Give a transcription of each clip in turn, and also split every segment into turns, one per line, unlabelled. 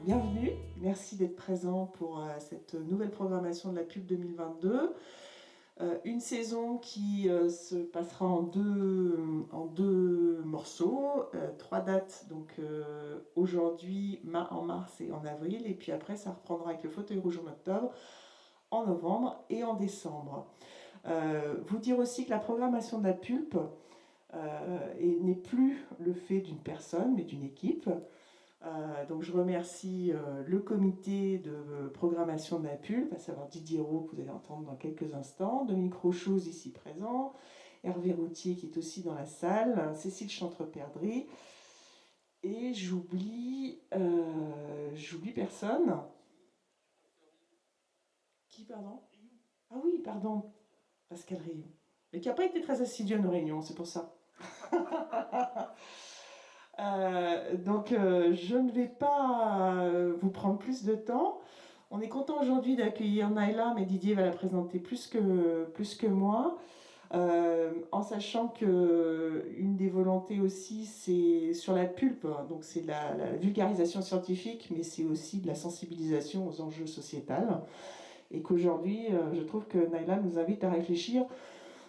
bienvenue. Merci d'être présent pour cette nouvelle programmation de la pub 2022. Une saison qui se passera en deux morceaux, 3 dates, donc aujourd'hui, en mars et en avril, et puis après ça reprendra avec le fauteuil rouge en octobre, en novembre et en décembre. Vous dire aussi que la programmation de la pulpe n'est plus le fait d'une personne, mais d'une équipe. Donc je remercie le comité de programmation de la pulpe, à savoir Didier Roux, que vous allez entendre dans quelques instants, Dominique Rochouz ici présent, Hervé Routier qui est aussi dans la salle, Cécile Chantreperdry, et j'oublie personne. Qui, pardon? Ah oui, pardon, Pascal Rioux, mais qui n'a pas été très assidu à nos réunions, c'est pour ça. Donc je ne vais pas vous prendre plus de temps. On est content aujourd'hui d'accueillir Naïla, mais Didier va la présenter plus que moi. En sachant que une des volontés aussi, c'est sur la pulpe, donc c'est la vulgarisation scientifique, mais c'est aussi de la sensibilisation aux enjeux sociétals. Et qu'aujourd'hui, je trouve que Naïla nous invite à réfléchir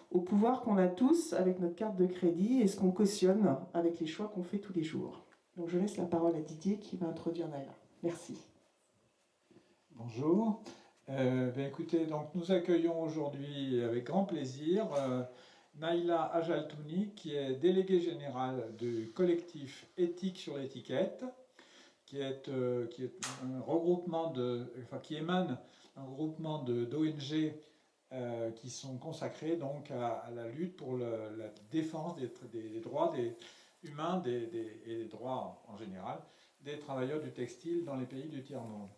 au pouvoir qu'on a tous avec notre carte de crédit et ce qu'on cautionne avec les choix qu'on fait tous les jours. Donc je laisse la parole à Didier qui va introduire Naïla. Merci.
Bonjour. Écoutez, donc nous accueillons aujourd'hui avec grand plaisir Naïla Ajaltouni, qui est déléguée générale du collectif Éthique sur l'étiquette, qui est un regroupement qui émane un groupement d'ONG qui sont consacrés donc à la lutte pour la défense des droits des humains et des droits en général des travailleurs du textile dans les pays du tiers-monde.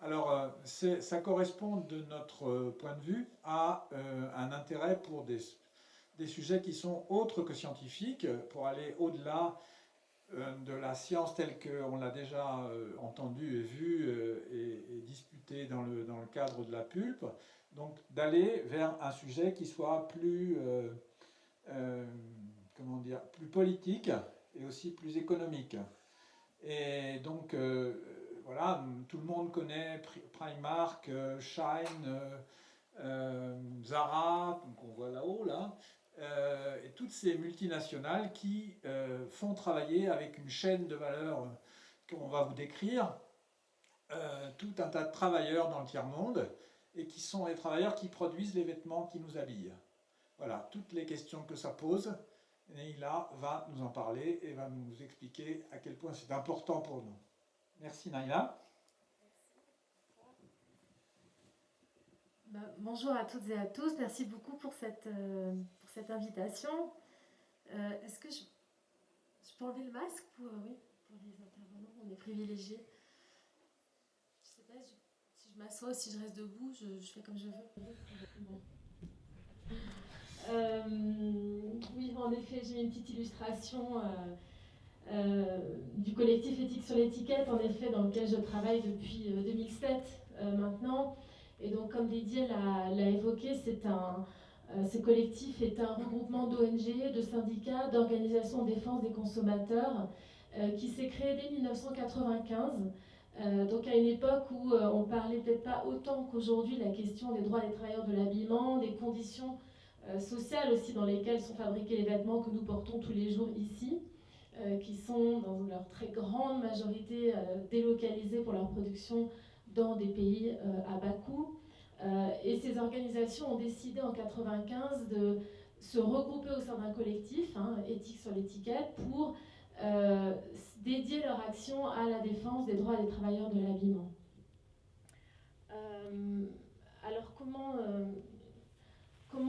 Alors, ça correspond de notre point de vue à un intérêt pour des sujets qui sont autres que scientifiques, pour aller au-delà de la science telle qu'on l'a déjà entendue et vue et discutée dans le cadre de la pulpe, donc d'aller vers un sujet qui soit plus, plus politique et aussi plus économique. Et donc, voilà, tout le monde connaît Primark, Shine, Zara, donc on voit là-haut, là, et toutes ces multinationales qui font travailler avec une chaîne de valeur qu'on va vous décrire, tout un tas de travailleurs dans le tiers-monde, et qui sont les travailleurs qui produisent les vêtements qui nous habillent. Voilà, toutes les questions que ça pose, Naïla va nous en parler et va nous expliquer à quel point c'est important pour nous. Merci Naïla.
Bonjour à toutes et à tous, merci beaucoup pour cette invitation. Est-ce que je peux enlever le masque pour les intervenants? On est privilégiés. Je ne sais pas si je m'assois ou si je reste debout, je fais comme je veux. Bon. Oui, en effet, j'ai une petite illustration du collectif Éthique sur l'étiquette, en effet, dans lequel je travaille depuis 2007 maintenant. Et donc, comme Didier l'a évoqué, ce collectif est un regroupement d'ONG, de syndicats, d'organisations de défense des consommateurs qui s'est créé dès 1995. Donc à une époque où on parlait peut-être pas autant qu'aujourd'hui de la question des droits des travailleurs de l'habillement, des conditions sociales aussi dans lesquelles sont fabriqués les vêtements que nous portons tous les jours ici, qui sont dans leur très grande majorité délocalisés pour leur production dans des pays à bas coût. Et ces organisations ont décidé en 1995 de se regrouper au sein d'un collectif, Éthique sur l'étiquette, pour dédier leur action à la défense des droits des travailleurs de l'habillement. Alors comment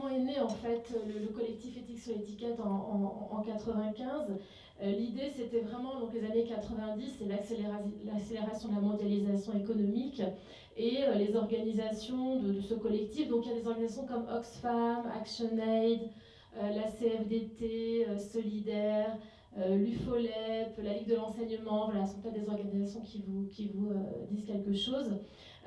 est né en fait le collectif Éthique sur l'étiquette en 95? L'idée c'était vraiment donc les années 90, c'est l'accélération de la mondialisation économique et les organisations de ce collectif. Donc il y a des organisations comme Oxfam, ActionAid, la CFDT, Solidaire, l'UFOLEP, la Ligue de l'enseignement, voilà, ce sont peut-être des organisations qui vous disent quelque chose.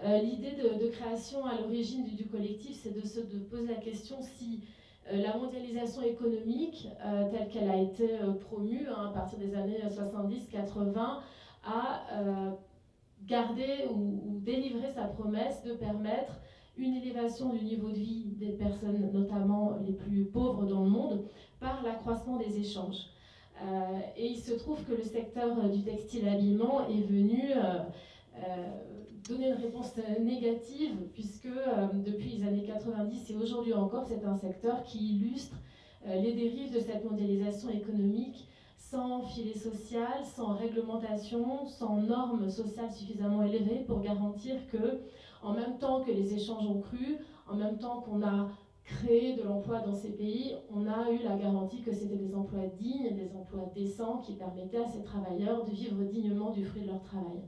L'idée de création à l'origine du collectif, c'est de poser la question si la mondialisation économique, telle qu'elle a été promue à partir des années 70-80, a garder ou délivrer sa promesse de permettre une élévation du niveau de vie des personnes, notamment les plus pauvres dans le monde, par l'accroissement des échanges. Et il se trouve que le secteur du textile-habillement est venu donner une réponse négative, puisque depuis les années 90 et aujourd'hui encore, c'est un secteur qui illustre les dérives de cette mondialisation économique sans filet social, sans réglementation, sans normes sociales suffisamment élevées pour garantir que, en même temps que les échanges ont cru, en même temps qu'on a créé de l'emploi dans ces pays, on a eu la garantie que c'était des emplois dignes, des emplois décents qui permettaient à ces travailleurs de vivre dignement du fruit de leur travail.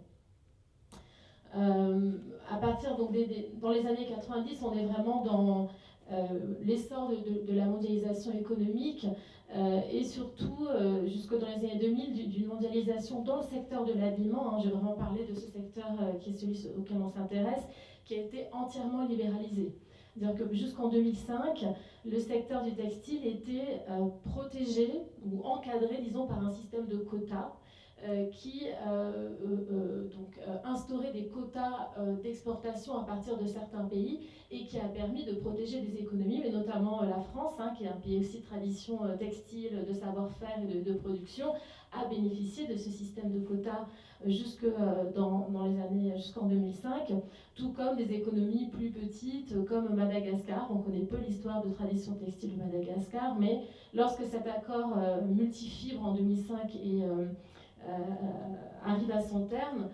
À partir donc dans les années 90, on est vraiment dans l'essor de la mondialisation économique et surtout jusque dans les années 2000 d'une mondialisation dans le secteur de l'habillement. Hein, je vais vraiment parler de ce secteur qui est celui auquel on s'intéresse, qui a été entièrement libéralisé. C'est-à-dire que jusqu'en 2005, le secteur du textile était protégé ou encadré, disons, par un système de quotas qui instaurait des quotas d'exportation à partir de certains pays et qui a permis de protéger des économies, mais notamment la France, hein, qui est un pays aussi de tradition textile, de savoir-faire et de production, a bénéficié de ce système de quotas jusqu'en 2005, tout comme des économies plus petites comme Madagascar. On connaît peu l'histoire de tradition textile de Madagascar, mais lorsque cet accord multifibre en 2005 arrive à son terme,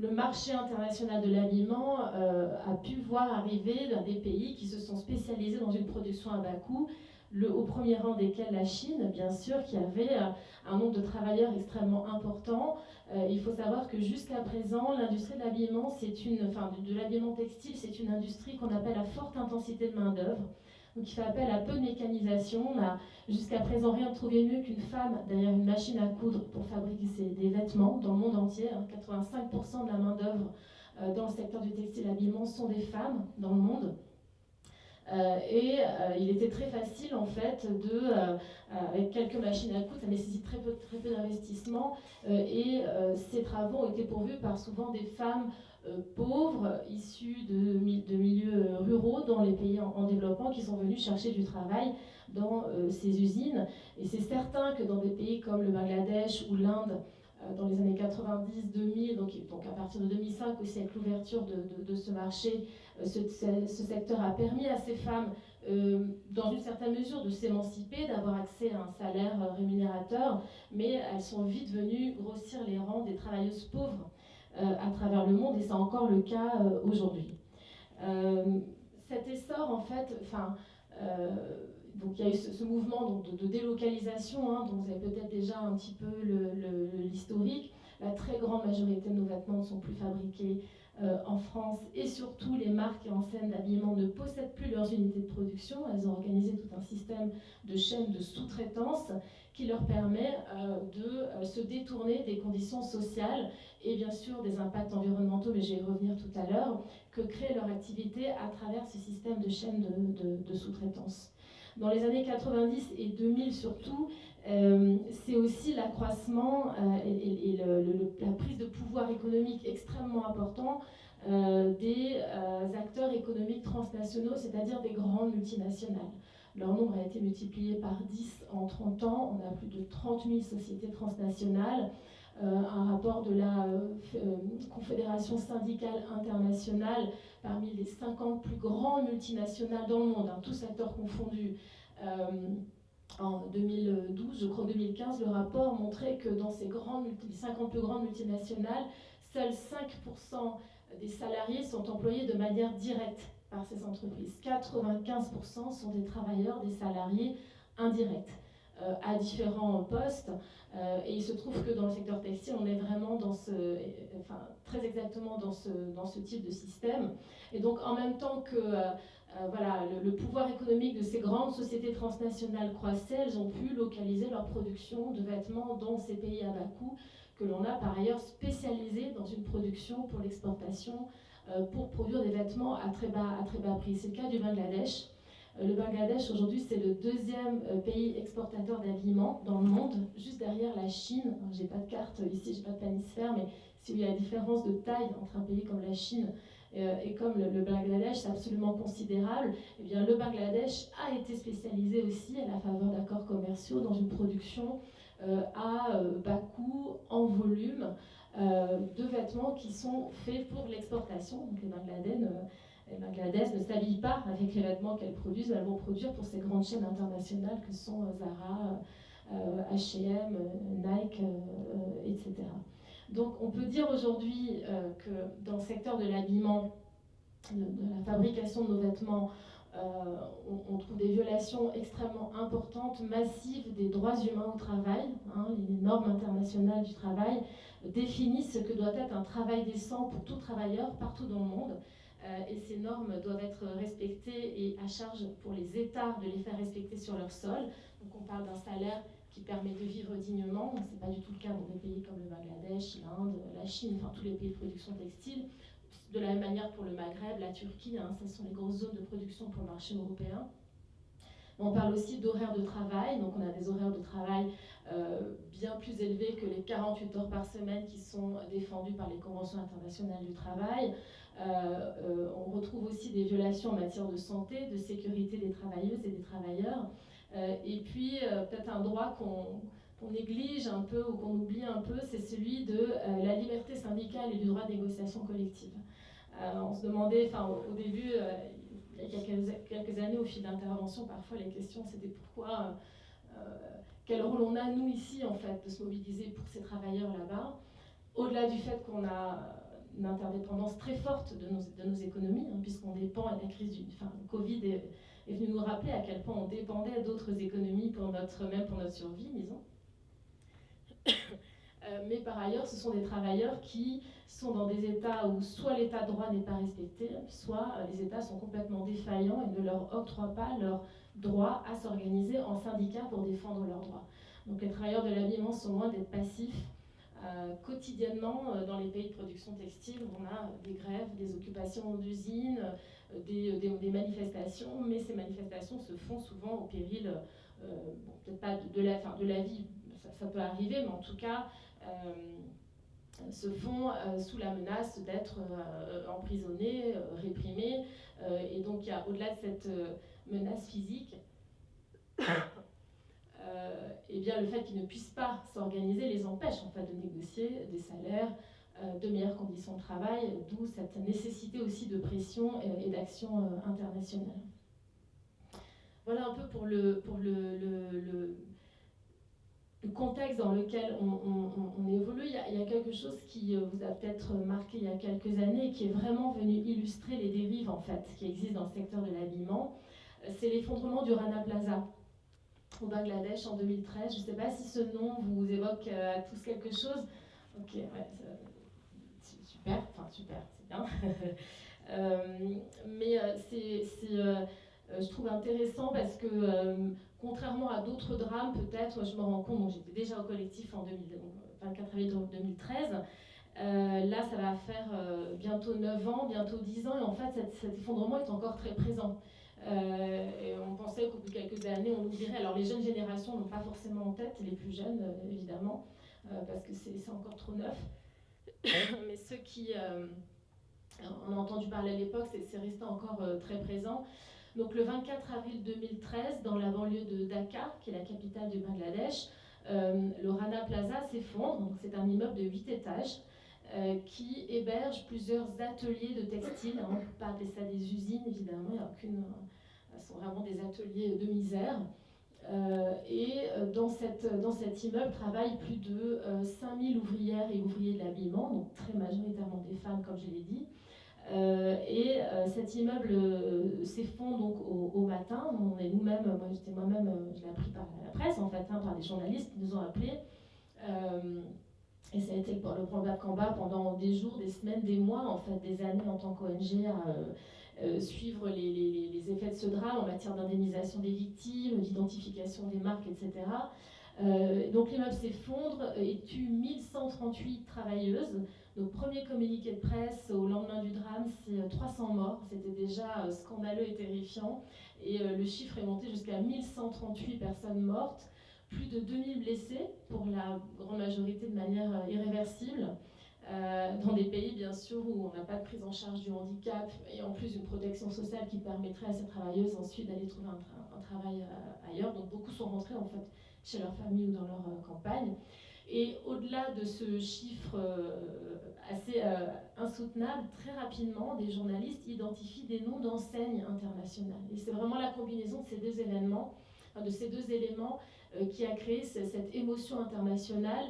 le marché international de l'habillement a pu voir arriver des pays qui se sont spécialisés dans une production à bas coût, au premier rang desquels la Chine, bien sûr, qui avait un nombre de travailleurs extrêmement important. Il faut savoir que jusqu'à présent, l'industrie de l'habillement, de l'habillement textile, c'est une industrie qu'on appelle à forte intensité de main-d'œuvre. Donc il fait appel à peu de mécanisation. On n'a jusqu'à présent rien trouvé mieux qu'une femme derrière une machine à coudre pour fabriquer des vêtements dans le monde entier. 85% de la main-d'œuvre dans le secteur du textile-habillement sont des femmes dans le monde. Il était très facile en fait avec quelques machines à coudre, ça nécessite très peu d'investissement ces travaux ont été pourvus par souvent des femmes pauvres, issues de milieux ruraux dans les pays en développement qui sont venus chercher du travail dans ces usines. Et c'est certain que dans des pays comme le Bangladesh ou l'Inde, dans les années 90-2000, donc à partir de 2005 aussi avec l'ouverture de ce marché, ce secteur a permis à ces femmes, dans une certaine mesure, de s'émanciper, d'avoir accès à un salaire rémunérateur, mais elles sont vite venues grossir les rangs des travailleuses pauvres à travers le monde, et c'est encore le cas aujourd'hui. Cet essor, en fait, donc il y a eu ce mouvement de délocalisation, hein, dont vous avez peut-être déjà un petit peu l'historique. La très grande majorité de nos vêtements ne sont plus fabriqués en France, et surtout les marques et enseignes d'habillement ne possèdent plus leurs unités de production. Elles ont organisé tout un système de chaînes de sous-traitance qui leur permet de se détourner des conditions sociales et bien sûr des impacts environnementaux, mais je vais y revenir tout à l'heure, que crée leur activité à travers ce système de chaînes de sous-traitance. Dans les années 90 et 2000 surtout, c'est aussi l'accroissement et la prise de pouvoir économique extrêmement important des acteurs économiques transnationaux, c'est-à-dire des grandes multinationales. Leur nombre a été multiplié par 10 en 30 ans. On a plus de 30 000 sociétés transnationales. Un rapport de la Confédération syndicale internationale, parmi les 50 plus grandes multinationales dans le monde, tous secteurs confondus, en 2012, je crois 2015, le rapport montrait que dans ces 50 plus grandes multinationales, seuls 5% des salariés sont employés de manière directe par ces entreprises. 95% sont des travailleurs, des salariés indirects à différents postes. Et il se trouve que dans le secteur textile, on est vraiment très exactement dans ce type de système. Et donc en même temps que le pouvoir économique de ces grandes sociétés transnationales croissait, elles ont pu localiser leur production de vêtements dans ces pays à bas coût, que l'on a par ailleurs spécialisés dans une production pour l'exportation, pour produire des vêtements à très bas prix. C'est le cas du Bangladesh. Le Bangladesh, aujourd'hui, c'est le deuxième pays exportateur d'habillement dans le monde, juste derrière la Chine. Je n'ai pas de carte ici, je n'ai pas de planisphère, mais si il y a la différence de taille entre un pays comme la Chine et comme le Bangladesh, c'est absolument considérable. Eh bien, le Bangladesh a été spécialisé aussi à la faveur d'accords commerciaux dans une production à bas coût, en volume, de vêtements qui sont faits pour l'exportation. Donc les Bangladaises ne s'habillent pas avec les vêtements qu'elles produisent, elles vont produire pour ces grandes chaînes internationales que sont Zara, H&M, Nike, etc. Donc on peut dire aujourd'hui que dans le secteur de l'habillement, de la fabrication de nos vêtements, on trouve des violations extrêmement importantes, massives des droits humains au travail. Les normes internationales du travail définissent ce que doit être un travail décent pour tout travailleur partout dans le monde. Et ces normes doivent être respectées et à charge pour les États de les faire respecter sur leur sol. Donc on parle d'un salaire qui permet de vivre dignement. Ce n'est pas du tout le cas dans des pays comme le Bangladesh, l'Inde, la Chine, enfin tous les pays de production textile. De la même manière pour le Maghreb, la Turquie, ce sont les grosses zones de production pour le marché européen. On parle aussi d'horaires de travail, donc on a des horaires de travail bien plus élevés que les 48 heures par semaine qui sont défendus par les conventions internationales du travail. On retrouve aussi des violations en matière de santé, de sécurité des travailleuses et des travailleurs. Et puis peut-être un droit qu'on néglige un peu ou qu'on oublie un peu, c'est celui de la liberté syndicale et du droit de négociation collective. On se demandait, au début, il y a quelques années, au fil d'intervention, parfois les questions c'était pourquoi, quel rôle on a nous ici en fait de se mobiliser pour ces travailleurs là-bas, au-delà du fait qu'on a une interdépendance très forte de nos économies, puisqu'on dépend à la crise le Covid est venu nous rappeler à quel point on dépendait d'autres économies même pour notre survie, disons. Mais par ailleurs, ce sont des travailleurs qui sont dans des États où soit l'état de droit n'est pas respecté, soit les États sont complètement défaillants et ne leur octroient pas leur droit à s'organiser en syndicats pour défendre leurs droits. Donc les travailleurs de l'habillement sont loin d'être passifs. Quotidiennement, dans les pays de production textile, on a des grèves, des occupations d'usines, des manifestations, mais ces manifestations se font souvent au péril, peut-être pas de la vie, ça peut arriver, mais en tout cas, se font sous la menace d'être emprisonnés, réprimés. Et donc, il y a, au-delà de cette menace physique, et bien, le fait qu'ils ne puissent pas s'organiser les empêche en fait, de négocier des salaires, de meilleures conditions de travail, d'où cette nécessité aussi de pression et d'action internationale. Voilà un peu pour le contexte dans lequel on évolue. Il y a quelque chose qui vous a peut-être marqué il y a quelques années et qui est vraiment venu illustrer les dérives en fait, qui existent dans le secteur de l'habillement. C'est l'effondrement du Rana Plaza au Bangladesh en 2013. Je ne sais pas si ce nom vous évoque à tous quelque chose. Ok, ouais, super, c'est bien. Mais je trouve intéressant parce que contrairement à d'autres drames, peut-être, je me rends compte, donc j'étais déjà au collectif en 24 avril 2013. Là, ça va faire bientôt 9 ans, bientôt 10 ans, et en fait, cet effondrement est encore très présent. Et on pensait qu'au bout de quelques années, on oublierait. Alors, les jeunes générations n'ont pas forcément en tête, les plus jeunes, évidemment, parce que c'est encore trop neuf. Mais ceux qui... on a entendu parler à l'époque, c'est resté encore très présent. Donc le 24 avril 2013, dans la banlieue de Dhaka, qui est la capitale du Bangladesh, le Rana Plaza s'effondre. C'est un immeuble de 8 étages qui héberge plusieurs ateliers de textile. On ne peut pas appeler ça des usines, évidemment, il n'y a aucune... Ce sont vraiment des ateliers de misère. Et dans cet immeuble travaillent plus de 5000 ouvrières et ouvriers de l'habillement, donc très majoritairement des femmes, comme je l'ai dit. Cet immeuble s'effondre donc au matin. On est nous-mêmes, je l'ai appris par la presse en fait, par des journalistes qui nous ont appelés. Et ça a été le point de combat pendant des jours, des semaines, des mois, en fait, des années en tant qu'ONG à suivre les effets de ce drame en matière d'indemnisation des victimes, d'identification des marques, etc. Donc l'immeuble s'effondre et tue 1138 travailleuses, Nos premiers communiqués de presse au lendemain du drame, c'est 300 morts. C'était déjà scandaleux et terrifiant. Et le chiffre est monté jusqu'à 1138 personnes mortes, plus de 2000 blessés, pour la grande majorité de manière irréversible. Dans des pays, bien sûr, où on n'a pas de prise en charge du handicap et en plus une protection sociale qui permettrait à ces travailleuses ensuite d'aller trouver un travail ailleurs. Donc beaucoup sont rentrés en fait chez leur famille ou dans leur campagne. Et au-delà de ce chiffre assez insoutenable, très rapidement, des journalistes identifient des noms d'enseignes internationales. Et c'est vraiment la combinaison de ces deux événements, de ces deux éléments, qui a créé cette émotion internationale.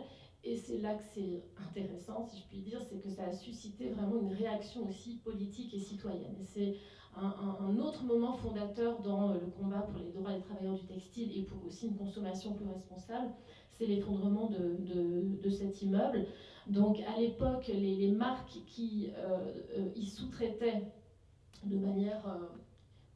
Et c'est là que c'est intéressant, si je puis dire, c'est que ça a suscité vraiment une réaction aussi politique et citoyenne. Et c'est un autre moment fondateur dans le combat pour les droits des travailleurs du textile et pour aussi une consommation plus responsable, c'est l'effondrement de cet immeuble. Donc à l'époque, les marques qui y sous-traitaient de manière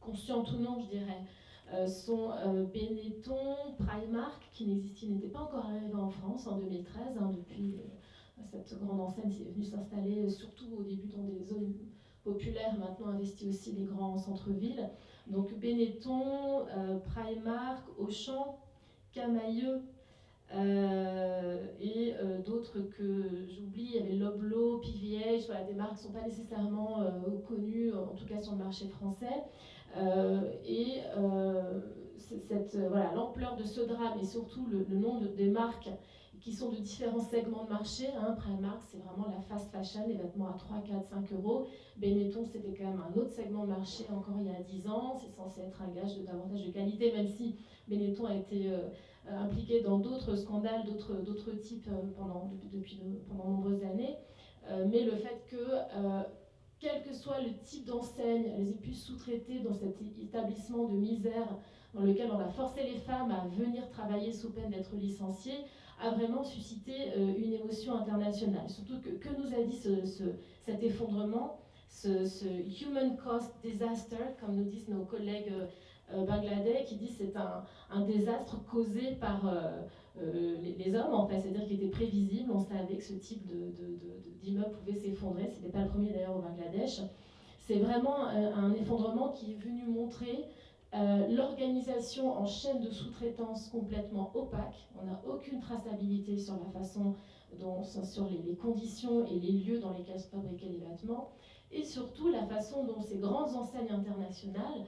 consciente ou non, je dirais, sont Benetton, Primark, qui n'était pas encore arrivé en France en 2013, depuis cette grande enseigne est venue s'installer surtout au début dans des zones populaires, maintenant investit aussi les grands centres-villes. Donc Benetton, Primark, Auchan, Camaïeu, et d'autres que j'oublie, il y avait Loblaw, PVH, voilà, des marques qui ne sont pas nécessairement connues, en tout cas sur le marché français. Voilà, l'ampleur de ce drame et surtout le nombre des marques qui sont de différents segments de marché. Primark, c'est vraiment la fast fashion, les vêtements à 3, 4, 5 euros. Benetton, c'était quand même un autre segment de marché encore il y a 10 ans. C'est censé être un gage de davantage de qualité, même si Benetton a été impliqué dans d'autres scandales, d'autres types pendant de nombreuses années. Mais le fait que quel que soit le type d'enseigne, elles aient pu sous-traiter dans cet établissement de misère dans lequel on a forcé les femmes à venir travailler sous peine d'être licenciées, a vraiment suscité une émotion internationale. Surtout que nous a dit cet effondrement, ce human cost disaster, comme nous disent nos collègues bangladais, qui disent c'est un désastre causé par les hommes, en fait, c'est-à-dire qu'il était prévisible, on savait que ce type d'immeuble pouvait s'effondrer, ce n'était pas le premier d'ailleurs au Bangladesh. C'est vraiment un effondrement qui est venu montrer l'organisation en chaîne de sous-traitance complètement opaque. On n'a aucune traçabilité sur la façon sur les conditions et les lieux dans lesquels se fabriquaient les vêtements, et surtout la façon dont ces grandes enseignes internationales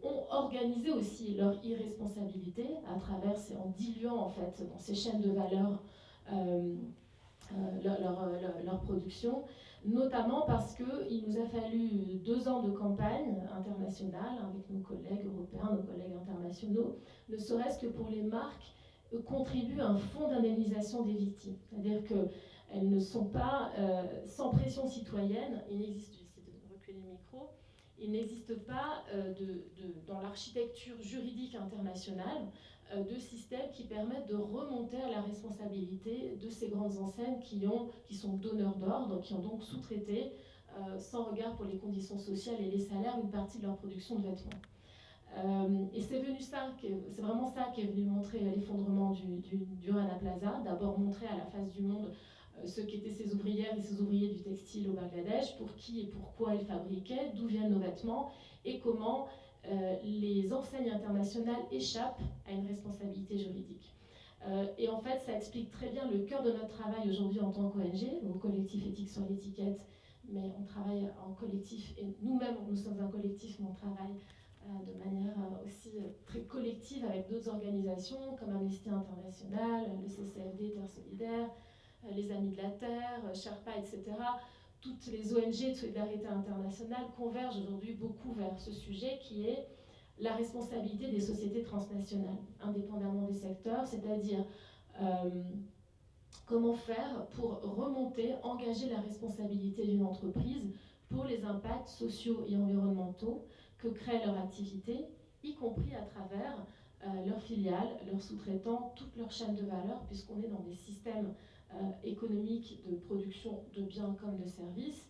ont organisé aussi leur irresponsabilité à travers, en diluant en fait dans ces chaînes de valeur leur production, notamment parce qu'il nous a fallu 2 ans de campagne internationale avec nos collègues européens, nos collègues internationaux, ne serait-ce que pour les marques contribuent à un fonds d'indemnisation des victimes. C'est-à-dire qu'elles ne sont pas sans pression citoyenne, il n'existe, j'essaie de reculer le micro, il n'existe pas dans l'architecture juridique internationale de systèmes qui permettent de remonter à la responsabilité de ces grandes enseignes qui sont donneurs d'ordre, qui ont donc sous-traité, sans regard pour les conditions sociales et les salaires, une partie de leur production de vêtements. Et c'est vraiment ça qui est venu montrer l'effondrement du Rana Plaza. D'abord montrer à la face du monde ce qu'étaient ces ouvrières et ces ouvriers du textile au Bangladesh, pour qui et pourquoi ils fabriquaient, d'où viennent nos vêtements et comment les enseignes internationales échappent à une responsabilité juridique. Et en fait, ça explique très bien le cœur de notre travail aujourd'hui en tant qu'ONG, au collectif éthique sur l'étiquette, mais on travaille en collectif, et nous-mêmes, nous sommes un collectif, mais on travaille de manière aussi très collective avec d'autres organisations comme Amnesty International, le CCFD, Terre Solidaire, les Amis de la Terre, Sherpa, etc. Toutes les ONG de solidarité internationale convergent aujourd'hui beaucoup vers ce sujet qui est la responsabilité des sociétés transnationales, indépendamment des secteurs, c'est-à-dire comment faire pour remonter, engager la responsabilité d'une entreprise pour les impacts sociaux et environnementaux que crée leur activité, y compris à travers leurs filiales, leurs sous-traitants, toute leur chaîne de valeur, puisqu'on est dans des systèmes économiques de production de biens comme de services,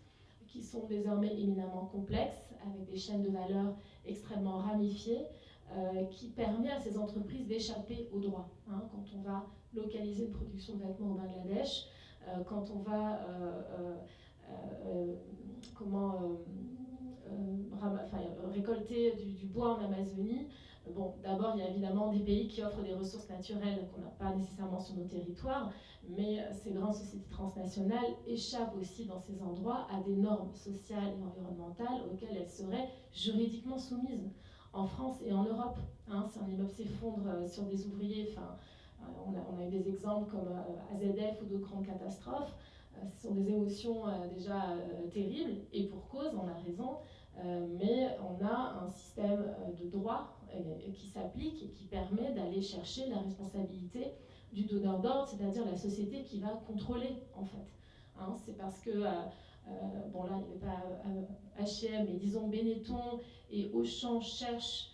qui sont désormais éminemment complexes, avec des chaînes de valeur extrêmement ramifiées, qui permet à ces entreprises d'échapper aux droits. Quand on va localiser une production de vêtements au Bangladesh, quand on va récolter du bois en Amazonie. Bon, d'abord, il y a évidemment des pays qui offrent des ressources naturelles qu'on n'a pas nécessairement sur nos territoires, mais ces grandes sociétés transnationales échappent aussi dans ces endroits à des normes sociales et environnementales auxquelles elles seraient juridiquement soumises en France et en Europe. Si un immeuble s'effondre sur des ouvriers, on a eu des exemples comme AZF ou d'autres grandes catastrophes. Ce sont des émotions déjà terribles, et pour cause, on a raison, mais on a un système de droit qui s'applique et qui permet d'aller chercher la responsabilité du donneur d'ordre, c'est-à-dire la société qui va contrôler, en fait. C'est parce que, bon là, il n'y avait pas H&M, mais disons Benetton et Auchan cherchent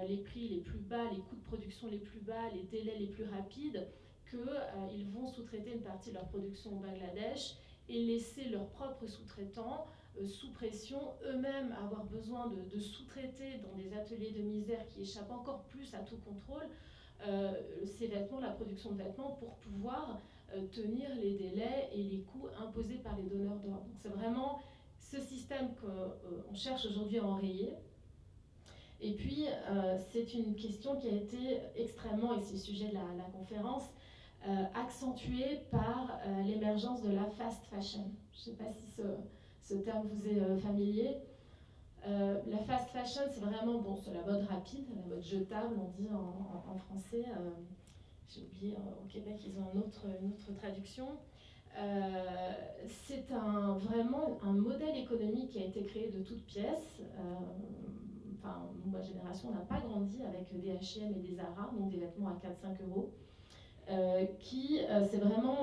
les prix les plus bas, les coûts de production les plus bas, les délais les plus rapides, qu'ils vont sous-traiter une partie de leur production au Bangladesh et laisser leurs propres sous-traitants sous pression, eux-mêmes avoir besoin de sous-traiter dans des ateliers de misère qui échappent encore plus à tout contrôle ces vêtements, la production de vêtements, pour pouvoir tenir les délais et les coûts imposés par les donneurs d'ordre. Donc c'est vraiment ce système qu'on cherche aujourd'hui à enrayer. Et puis, c'est une question qui a été extrêmement, et c'est le sujet de la conférence, accentuée par l'émergence de la fast fashion. Je ne sais pas si ce terme vous est familier. La fast fashion, c'est vraiment, bon, c'est la mode rapide, la mode jetable, on dit en français. J'ai oublié, au Québec, ils ont une autre traduction. C'est vraiment un modèle économique qui a été créé de toutes pièces. Ma génération n'a pas grandi avec des H&M et des Zara, donc des vêtements à 4-5 euros.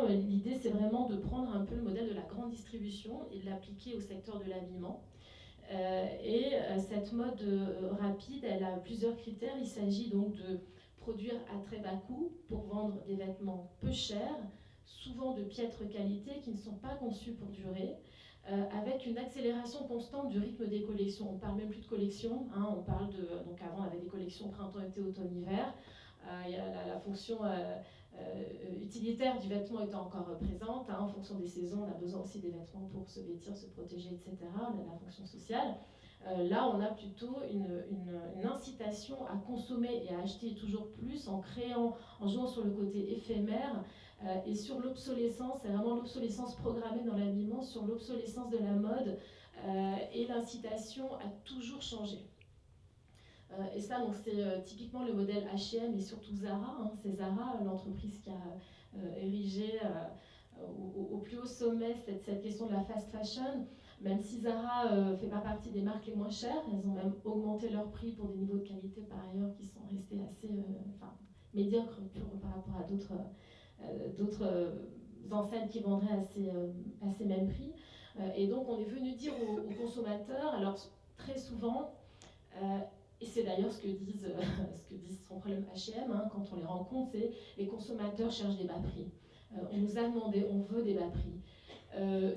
L'idée, c'est vraiment de prendre un peu le modèle de la grande distribution et de l'appliquer au secteur de l'habillement. Cette mode rapide, elle a plusieurs critères. Il s'agit donc de produire à très bas coût pour vendre des vêtements peu chers, souvent de piètre qualité, qui ne sont pas conçus pour durer, avec une accélération constante du rythme des collections. On ne parle même plus de collections, on parle donc avant on avait des collections printemps, été, automne, hiver. Il y a la fonction utilitaire du vêtement étant encore présente. En fonction des saisons, on a besoin aussi des vêtements pour se vêtir, se protéger, etc. On a la fonction sociale. Là, on a plutôt une incitation à consommer et à acheter toujours plus en jouant sur le côté éphémère et sur l'obsolescence. C'est vraiment l'obsolescence programmée dans l'habillement, sur l'obsolescence de la mode et l'incitation à toujours changer. Et ça, donc, c'est typiquement le modèle H&M et surtout Zara. C'est Zara, l'entreprise qui a érigé au plus haut sommet cette question de la fast fashion. Même si Zara ne fait pas partie des marques les moins chères, elles ont même augmenté leur prix pour des niveaux de qualité par ailleurs qui sont restés assez médiocres par rapport à d'autres enseignes qui vendraient à ces mêmes prix. Et donc on est venu dire aux consommateurs, alors très souvent, et c'est d'ailleurs ce que disent son problème H&M quand on les rencontre, c'est les consommateurs cherchent des bas prix. On nous a demandé, on veut des bas prix.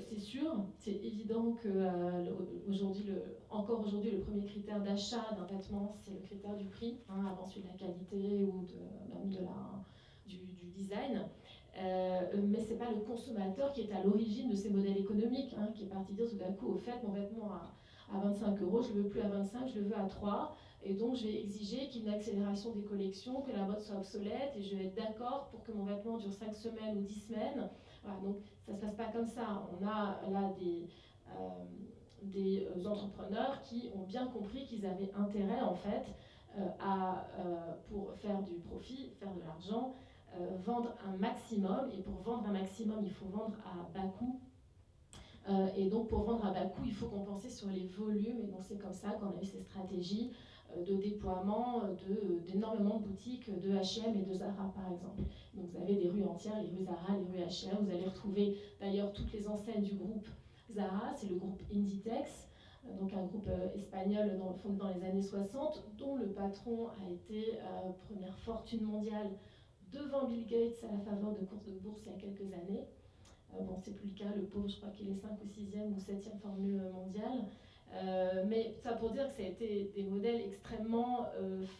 C'est sûr, c'est évident que encore aujourd'hui, le premier critère d'achat d'un vêtement, c'est le critère du prix, avant celui de la qualité ou même du design. Mais ce n'est pas le consommateur qui est à l'origine de ces modèles économiques, qui est parti dire tout d'un coup, au fait, mon vêtement à 25 euros, je ne le veux plus à 25, je le veux à 3. Et donc, je vais exiger qu'il y ait une accélération des collections, que la mode soit obsolète, et je vais être d'accord pour que mon vêtement dure 5 semaines ou 10 semaines. Voilà, donc, ça ne se passe pas comme ça. On a là des entrepreneurs qui ont bien compris qu'ils avaient intérêt, en fait, pour faire du profit, faire de l'argent, vendre un maximum. Et pour vendre un maximum, il faut vendre à bas coût. Et donc, pour vendre à bas coût, il faut compenser sur les volumes. Et donc, c'est comme ça qu'on a eu ces stratégies de déploiement d'énormément de boutiques de H&M et de Zara, par exemple. Donc, vous avez des rues entières, les rues Zara, les rues H&M. Vous allez retrouver d'ailleurs toutes les enseignes du groupe Zara. C'est le groupe Inditex, donc un groupe espagnol fondé dans les années 60, dont le patron a été première fortune mondiale devant Bill Gates à la faveur de courses de bourse il y a quelques années. Bon, c'est plus le cas, le pauvre, je crois qu'il est 5 ou 6e ou 7e formule mondiale. Mais ça pour dire que ça a été des modèles extrêmement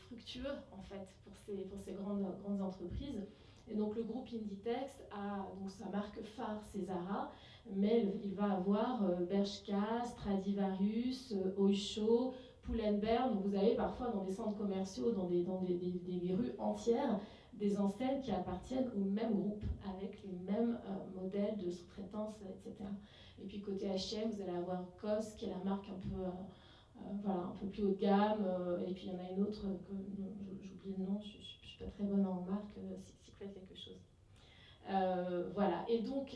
fructueux, en fait, pour ces grandes entreprises. Et donc le groupe Inditex a donc sa marque phare, c'est Zara, mais il va avoir Bershka, Stradivarius, Oysho, Pull&Bear. Donc vous avez parfois dans des centres commerciaux, dans des rues entières, des enseignes qui appartiennent au même groupe, avec les mêmes modèles de sous-traitance, etc. Et puis côté H&M, vous allez avoir COS, qui est la marque un peu, voilà, un peu plus haut de gamme. Et puis il y en a une autre, que j'oublie le nom, je ne suis pas très bonne en marque, Secret quelque chose. Voilà, et donc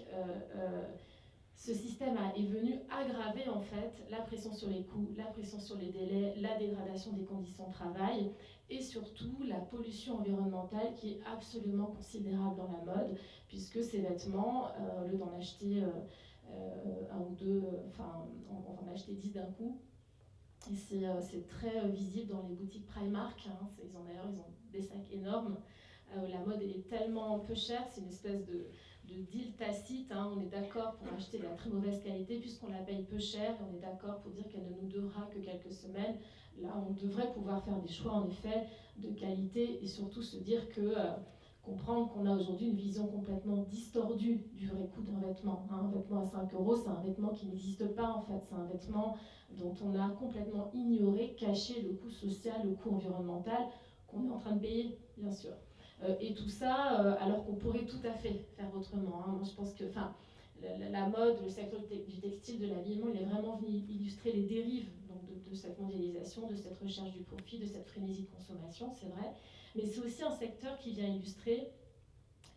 ce système est venu aggraver en fait la pression sur les coûts, la pression sur les délais, la dégradation des conditions de travail et surtout la pollution environnementale qui est absolument considérable dans la mode, puisque ces vêtements, au lieu d'en acheter un ou deux, enfin on va en acheter 10 d'un coup. Et c'est très visible dans les boutiques Primark, hein. D'ailleurs ils ont des sacs énormes. La mode est tellement peu chère, c'est une espèce de deal tacite, hein. On est d'accord pour acheter de la très mauvaise qualité puisqu'on la paye peu cher, et on est d'accord pour dire qu'elle ne nous durera que quelques semaines. Là, on devrait pouvoir faire des choix en effet de qualité et surtout se dire que comprendre qu'on a aujourd'hui une vision complètement distordue du vrai coût d'un vêtement. Un vêtement à 5 €, c'est un vêtement qui n'existe pas en fait, c'est un vêtement dont on a complètement ignoré, caché le coût social, le coût environnemental qu'on est en train de payer, bien sûr. Et tout ça, alors qu'on pourrait tout à fait faire autrement, hein. Moi, je pense que la mode, le secteur du textile, de l'habillement, il est vraiment venu illustrer les dérives donc, de cette mondialisation, de cette recherche du profit, de cette frénésie de consommation, c'est vrai. Mais c'est aussi un secteur qui vient illustrer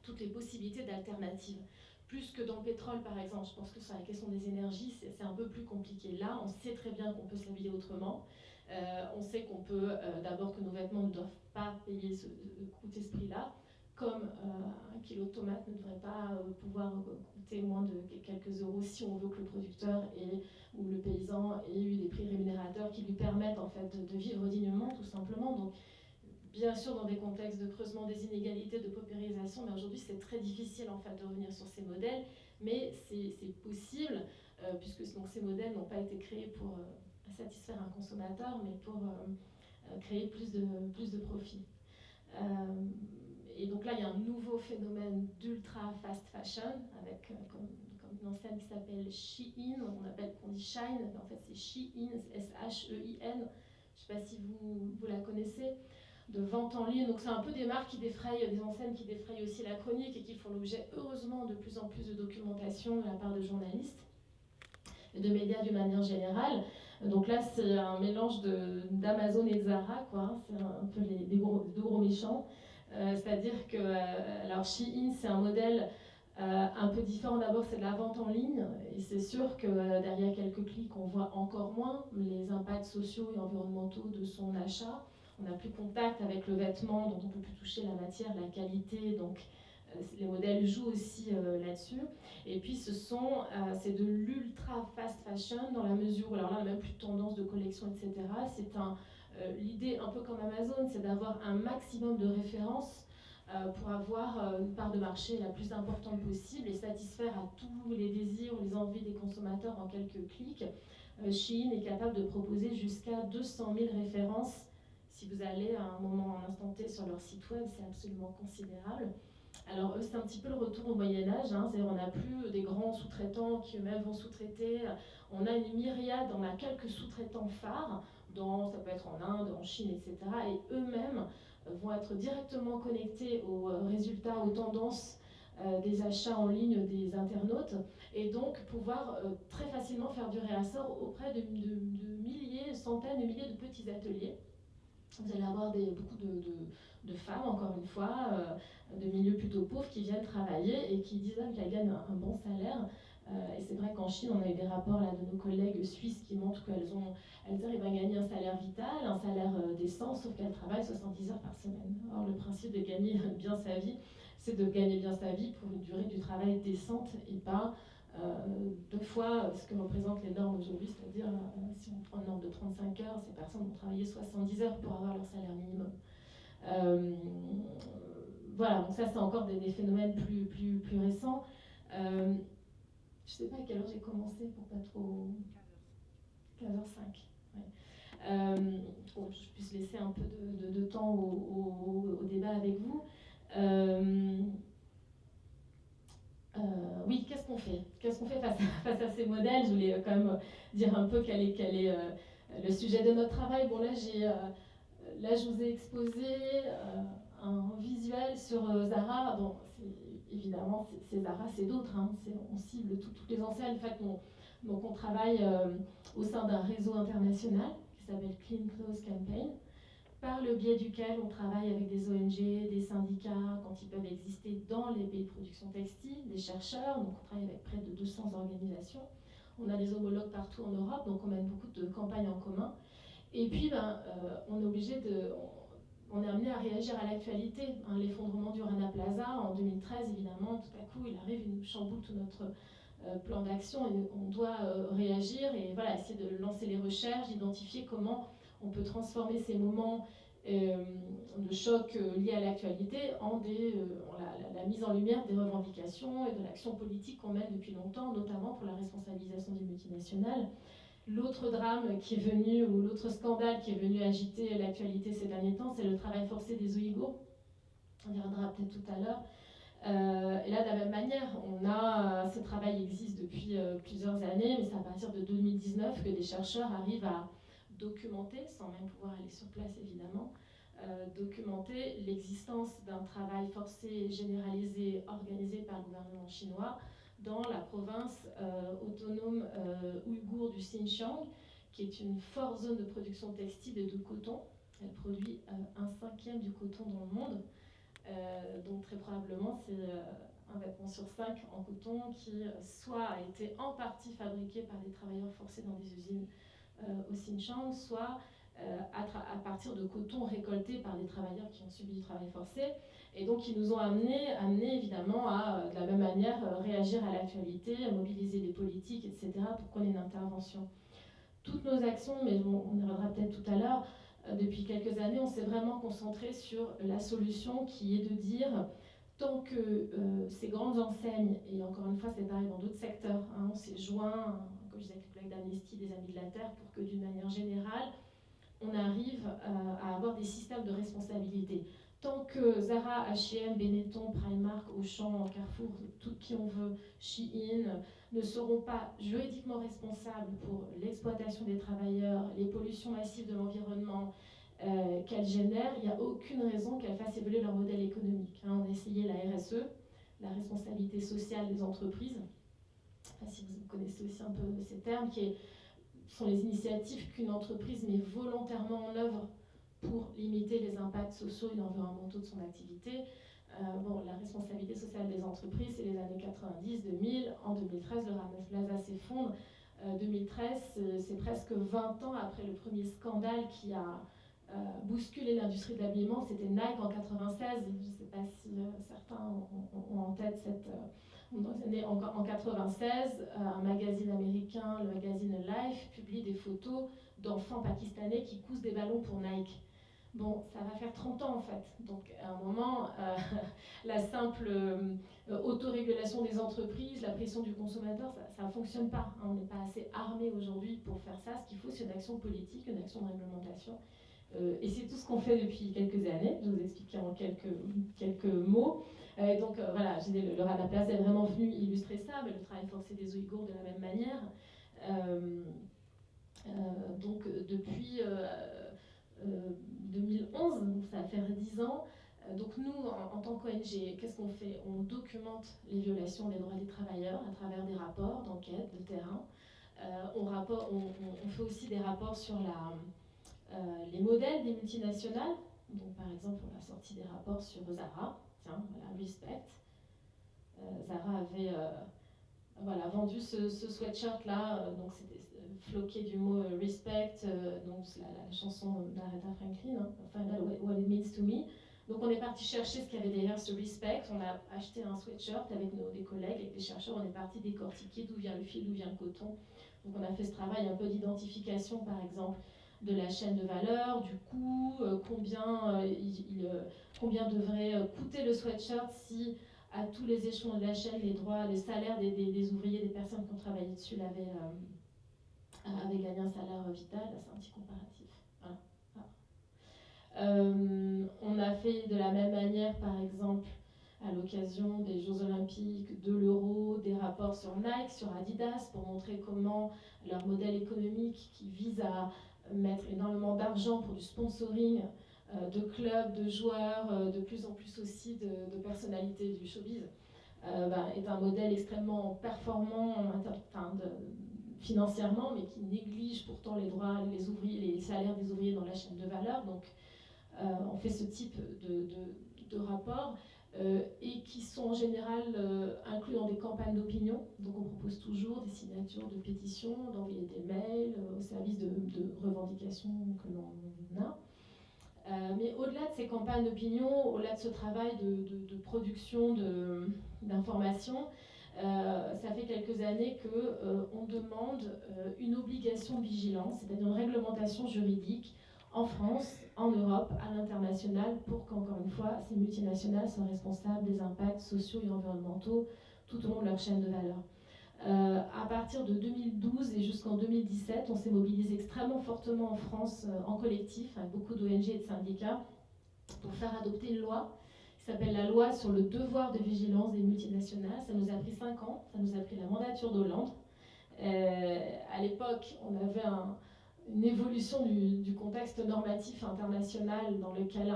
toutes les possibilités d'alternatives. Plus que dans le pétrole, par exemple, je pense que sur la question des énergies, c'est un peu plus compliqué. Là, on sait très bien qu'on peut s'habiller autrement. On sait qu'on peut, d'abord que nos vêtements ne doivent pas coûter ce prix-là, comme un kilo de tomates ne devrait pas pouvoir coûter moins de quelques euros si on veut que le producteur ou le paysan ait eu des prix rémunérateurs qui lui permettent en fait de vivre dignement, tout simplement. Donc, bien sûr, dans des contextes de creusement des inégalités, de paupérisation, mais aujourd'hui c'est très difficile en fait de revenir sur ces modèles, mais c'est possible puisque donc, ces modèles n'ont pas été créés pour satisfaire un consommateur, mais pour créer plus de profit. Et donc là, il y a un nouveau phénomène d'ultra fast fashion, avec comme une enseigne qui s'appelle Shein, on dit Shine, mais en fait c'est Shein, S-H-E-I-N, je ne sais pas si vous la connaissez, de vente en ligne. Donc c'est un peu des marques qui défrayent, des enseignes qui défrayent aussi la chronique et qui font l'objet, heureusement, de plus en plus de documentation de la part de journalistes et de médias d'une manière générale. Donc là, c'est un mélange d'Amazon et de Zara, quoi. C'est un peu les deux gros méchants. C'est-à-dire que, alors Shein, c'est un modèle un peu différent. D'abord, c'est de la vente en ligne, et c'est sûr que derrière quelques clics, on voit encore moins les impacts sociaux et environnementaux de son achat. On n'a plus contact avec le vêtement, donc on ne peut plus toucher la matière, la qualité, donc les modèles jouent aussi là-dessus. Et puis c'est de l'ultra fast fashion dans la mesure où, alors là, on n'a même plus de tendance de collection, etc. C'est l'idée, un peu comme Amazon, c'est d'avoir un maximum de références pour avoir une part de marché la plus importante possible et satisfaire à tous les désirs ou les envies des consommateurs en quelques clics. Shein est capable de proposer jusqu'à 200 000 références. Si vous allez à un moment, un instant T sur leur site web, c'est absolument considérable. Alors eux, c'est un petit peu le retour au Moyen-Âge, hein, c'est-à-dire on n'a plus des grands sous-traitants qui eux-mêmes vont sous-traiter, on a une myriade, on a quelques sous-traitants phares, ça peut être en Inde, en Chine, etc. Et eux-mêmes vont être directement connectés aux résultats, aux tendances des achats en ligne des internautes, et donc pouvoir très facilement faire du réassort auprès de milliers, centaines de milliers de petits ateliers. Vous allez avoir beaucoup de femmes, encore une fois, de milieux plutôt pauvres qui viennent travailler et qui disent qu'elles gagnent un bon salaire. Et c'est vrai qu'en Chine, on a eu des rapports là, de nos collègues suisses qui montrent qu'elles arrivent à gagner un salaire vital, un salaire décent, sauf qu'elles travaillent 70 heures par semaine. Or, le principe de gagner bien sa vie, c'est de gagner bien sa vie pour une durée du travail décente et pas 2 fois ce que représentent les normes aujourd'hui, c'est-à-dire si on prend une norme de 35 heures, ces personnes vont travailler 70 heures pour avoir leur salaire minimum. Voilà, donc ça c'est encore des phénomènes plus récents. Je ne sais pas à quelle heure j'ai commencé pour pas trop... 15h05. Ouais. Pour que je puisse laisser un peu de temps au débat avec vous. Oui, qu'est-ce qu'on fait? Qu'est-ce qu'on fait face à ces modèles? Je voulais quand même dire un peu quel est le sujet de notre travail. Bon, là, je vous ai exposé un visuel sur Zara. Bon, évidemment, c'est Zara, c'est d'autres. Hein. On cible toutes les enseignes. En fait, donc on travaille au sein d'un réseau international qui s'appelle Clean Clothes Campaign, par le biais duquel on travaille avec des ONG, des syndicats, quand ils peuvent exister dans les pays de production textile, des chercheurs. Donc on travaille avec près de 200 organisations. On a des homologues partout en Europe, donc on mène beaucoup de campagnes en commun. Et puis, on est obligé on est amené à réagir à l'actualité. Hein, l'effondrement du Rana Plaza en 2013, évidemment, tout à coup, il arrive, il nous chamboule tout notre plan d'action et on doit réagir et voilà, essayer de lancer les recherches, d'identifier comment on peut transformer ces moments de choc liés à l'actualité en la mise en lumière des revendications et de l'action politique qu'on mène depuis longtemps, notamment pour la responsabilisation des multinationales. L'autre drame qui est venu, ou l'autre scandale qui est venu agiter l'actualité ces derniers temps, c'est le travail forcé des Ouïghours. On y reviendra peut-être tout à l'heure. Et là, de la même manière, ce travail existe depuis plusieurs années, mais c'est à partir de 2019 que des chercheurs arrivent à documenter, sans même pouvoir aller sur place évidemment, documenter l'existence d'un travail forcé généralisé organisé par le gouvernement chinois dans la province autonome ouïghour du Xinjiang, qui est une forte zone de production textile et de coton. Elle produit 1/5 du coton dans le monde. Donc très probablement, c'est un vêtement sur 5 en coton qui soit a été en partie fabriqué par des travailleurs forcés dans des usines au Xinjiang, soit à partir de coton récolté par des travailleurs qui ont subi du travail forcé. Et donc, ils nous ont amené évidemment à, de la même manière, réagir à l'actualité, à mobiliser des politiques, etc., pour qu'on ait une intervention. Toutes nos actions, mais bon, on y reviendra peut-être tout à l'heure, depuis quelques années, on s'est vraiment concentré sur la solution qui est de dire, tant que ces grandes enseignes, et encore une fois c'est pareil dans d'autres secteurs, hein, on s'est joint, comme je disais avec les collègues d'Amnesty, des Amis de la Terre, pour que d'une manière générale, on arrive à avoir des systèmes de responsabilité. Tant que Zara, H&M, Benetton, Primark, Auchan, Carrefour, tout qui on veut, Shein, ne seront pas juridiquement responsables pour l'exploitation des travailleurs, les pollutions massives de l'environnement qu'elles génèrent, il n'y a aucune raison qu'elles fassent évoluer leur modèle économique. Hein, on a essayé la RSE, la responsabilité sociale des entreprises, enfin, si vous connaissez aussi un peu ces termes, sont les initiatives qu'une entreprise met volontairement en œuvre pour limiter les impacts sociaux et environnementaux de son activité. La responsabilité sociale des entreprises, c'est les années 90-2000. En 2013, le Rana Plaza s'effondre. 2013, c'est presque 20 ans après le premier scandale qui a bousculé l'industrie de l'habillement. C'était Nike en 96. Je ne sais pas si certains ont en tête cette... En 96, un magazine américain, le magazine Life, publie des photos d'enfants pakistanais qui cousent des ballons pour Nike. Bon, ça va faire 30 ans en fait. Donc à un moment, la simple autorégulation des entreprises, la pression du consommateur, ça ne fonctionne pas. Hein. On n'est pas assez armé aujourd'hui pour faire ça. Ce qu'il faut, c'est une action politique, une action de réglementation. Et c'est tout ce qu'on fait depuis quelques années. Je vais vous expliquer en quelques mots. Donc voilà, le Rana Plaza est vraiment venu illustrer ça, mais le travail forcé des Ouïghours de la même manière. Donc depuis 2011, donc ça va faire 10 ans. Donc nous, en tant qu'ONG, qu'est-ce qu'on fait? On documente les violations des droits des travailleurs à travers des rapports d'enquête, de terrain. On fait aussi des rapports sur les modèles des multinationales. Donc par exemple, on a sorti des rapports sur Zara. Tiens, voilà, Respect. Zara avait vendu ce sweatshirt-là, donc c'était floqué du mot Respect, donc la chanson d'Aretha Franklin, hein, Find out what it means to me. Donc on est parti chercher ce qu'il y avait derrière ce Respect, on a acheté un sweatshirt avec des collègues, avec des chercheurs, on est parti décortiquer d'où vient le fil, d'où vient le coton. Donc on a fait ce travail un peu d'identification, par exemple, de la chaîne de valeur, du coût, combien devrait coûter le sweatshirt si à tous les échelons de la chaîne, les droits, les salaires des ouvriers, des personnes qui ont travaillé dessus avaient gagné un salaire vital. Là, c'est un petit comparatif. Voilà. On a fait de la même manière, par exemple, à l'occasion des Jeux Olympiques, de l'Euro, des rapports sur Nike, sur Adidas, pour montrer comment leur modèle économique qui vise à mettre énormément d'argent pour du sponsoring de clubs, de joueurs, de plus en plus aussi de personnalités du showbiz, est un modèle extrêmement performant financièrement, mais qui néglige pourtant les droits, les ouvriers, les salaires des ouvriers dans la chaîne de valeur. Donc on fait ce type de rapports et qui sont en général inclus dans des campagnes d'opinion. Donc on propose toujours des signatures de pétitions, d'envoyer des mails au service de revendications que l'on a. Mais au-delà de ces campagnes d'opinion, au-delà de ce travail de production d'informations, ça fait quelques années qu'on demande une obligation de vigilance, c'est-à-dire une réglementation juridique en France, en Europe, à l'international, pour qu'encore une fois, ces multinationales soient responsables des impacts sociaux et environnementaux tout au long de leur chaîne de valeur. À partir de 2012 et jusqu'en 2017, on s'est mobilisé extrêmement fortement en France, en collectif, avec beaucoup d'ONG et de syndicats, pour faire adopter une loi qui s'appelle la loi sur le devoir de vigilance des multinationales. Ça nous a pris 5 ans, ça nous a pris la mandature d'Hollande. À l'époque, on avait une évolution du contexte normatif international dans lequel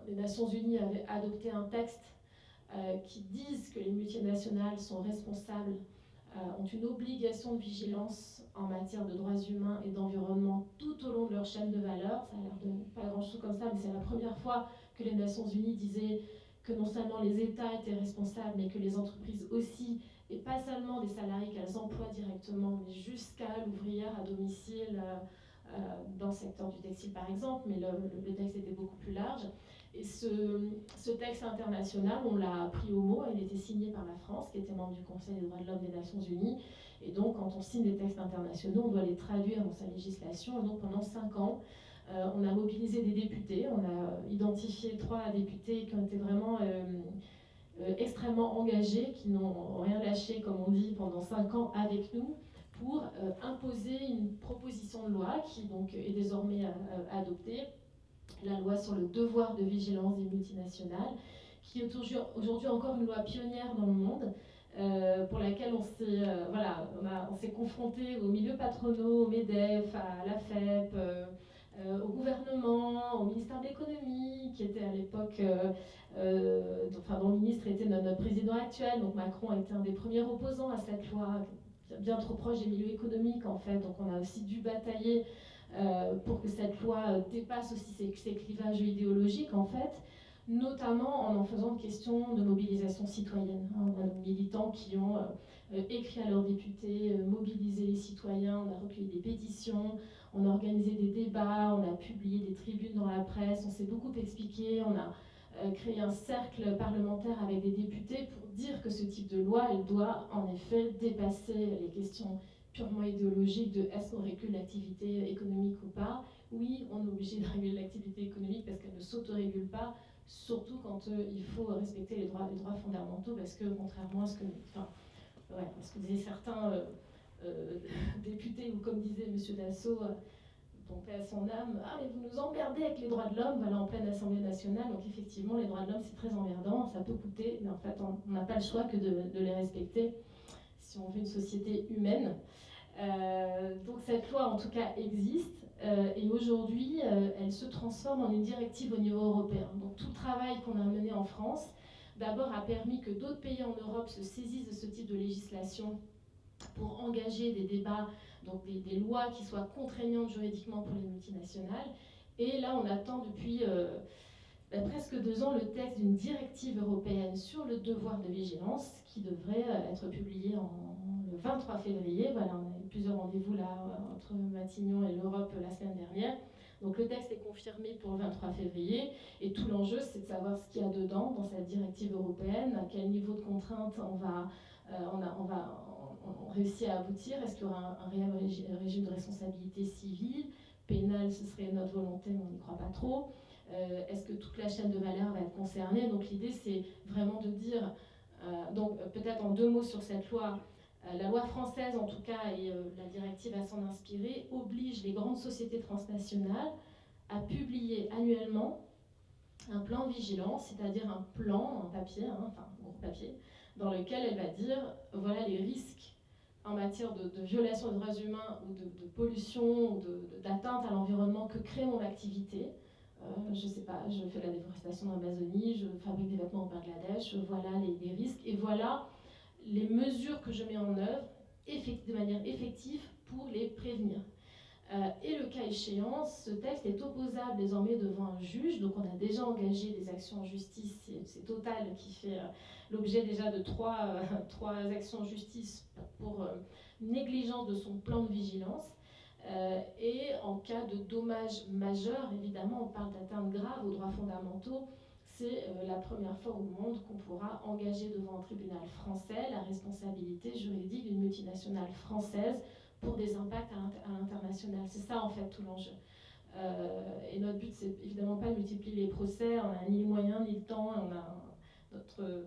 les Nations Unies avaient adopté un texte qui disent que les multinationales sont responsables, ont une obligation de vigilance en matière de droits humains et d'environnement tout au long de leur chaîne de valeur. Ça a l'air de pas grand-chose comme ça, mais c'est la première fois que les Nations Unies disaient que non seulement les États étaient responsables, mais que les entreprises aussi, et pas seulement des salariés qu'elles emploient directement, mais jusqu'à l'ouvrière à domicile dans le secteur du textile par exemple, mais le texte était beaucoup plus large. Et ce texte international, on l'a pris au mot, il était signé par la France, qui était membre du Conseil des droits de l'homme des Nations Unies. Et donc, quand on signe des textes internationaux, on doit les traduire dans sa législation. Et donc, pendant 5 ans, on a mobilisé des députés, on a identifié 3 députés qui ont été vraiment extrêmement engagés, qui n'ont rien lâché, comme on dit, pendant 5 ans avec nous, pour imposer une proposition de loi qui donc est désormais adoptée, la loi sur le devoir de vigilance des multinationales, qui est aujourd'hui encore une loi pionnière dans le monde, pour laquelle on s'est confronté aux milieux patronaux, au MEDEF, à la FEP, au gouvernement, au ministère de l'économie, qui était à l'époque, dont le ministre était notre président actuel, donc Macron était un des premiers opposants à cette loi, bien trop proche des milieux économiques en fait, donc on a aussi dû batailler pour que cette loi dépasse aussi ces clivages idéologiques en fait, notamment en faisant une question de mobilisation citoyenne. On a des militants qui ont écrit à leurs députés, mobilisé les citoyens, on a recueilli des pétitions, on a organisé des débats, on a publié des tribunes dans la presse, on s'est beaucoup expliqué, on a créé un cercle parlementaire avec des députés pour dire que ce type de loi, elle doit en effet dépasser les questions purement idéologiques de est-ce qu'on régule l'activité économique ou pas. Oui, on est obligé de réguler l'activité économique parce qu'elle ne s'autorégule pas, surtout quand il faut respecter les droits fondamentaux, parce que contrairement à ce que disaient certains députés, ou comme disait M. Dassault, dont paix à son âme, ah mais vous nous emmerdez avec les droits de l'homme, voilà, en pleine Assemblée nationale. Donc effectivement, les droits de l'homme, c'est très emmerdant, ça peut coûter, mais en fait, on n'a pas le choix que de les respecter si on veut une société humaine. Donc cette loi, en tout cas, existe, et aujourd'hui, elle se transforme en une directive au niveau européen. Donc tout le travail qu'on a mené en France, d'abord a permis que d'autres pays en Europe se saisissent de ce type de législation pour engager des débats, donc des lois qui soient contraignantes juridiquement pour les multinationales. Et là, on attend depuis presque 2 ans le texte d'une directive européenne sur le devoir de vigilance qui devrait être publiée le 23 février. Voilà, on a eu plusieurs rendez-vous là entre Matignon et l'Europe la semaine dernière. Donc le texte est confirmé pour le 23 février et tout l'enjeu, c'est de savoir ce qu'il y a dedans dans cette directive européenne, à quel niveau de contrainte on réussit à aboutir. Est-ce qu'il y aura un réel régime de responsabilité civile, pénale, ce serait notre volonté, mais on n'y croit pas trop. Est-ce que toute la chaîne de valeur va être concernée? Donc l'idée, c'est vraiment de dire, donc peut-être en 2 mots sur cette loi, la loi française en tout cas, et la directive à s'en inspirer, oblige les grandes sociétés transnationales à publier annuellement annuellement un plan de vigilance, c'est-à-dire un plan, un papier, enfin un gros papier, dans lequel elle va dire voilà les risques en matière de violation des droits humains ou de pollution ou d'atteinte à l'environnement que crée mon activité. Je sais pas, je fais la déforestation en Amazonie, je fabrique des vêtements au Bangladesh, voilà les risques et voilà les mesures que je mets en œuvre de manière effective pour les prévenir. Et le cas échéant, ce texte est opposable désormais devant un juge, donc on a déjà engagé des actions en justice, c'est Total qui fait l'objet déjà de trois actions en justice pour négligence de son plan de vigilance. Et en cas de dommages majeurs, évidemment, on parle d'atteinte grave aux droits fondamentaux, c'est la première fois au monde qu'on pourra engager devant un tribunal français la responsabilité juridique d'une multinationale française pour des impacts à l'international. C'est ça en fait tout l'enjeu. Et notre but, c'est évidemment pas de multiplier les procès, on n'a ni les moyens ni le temps, notre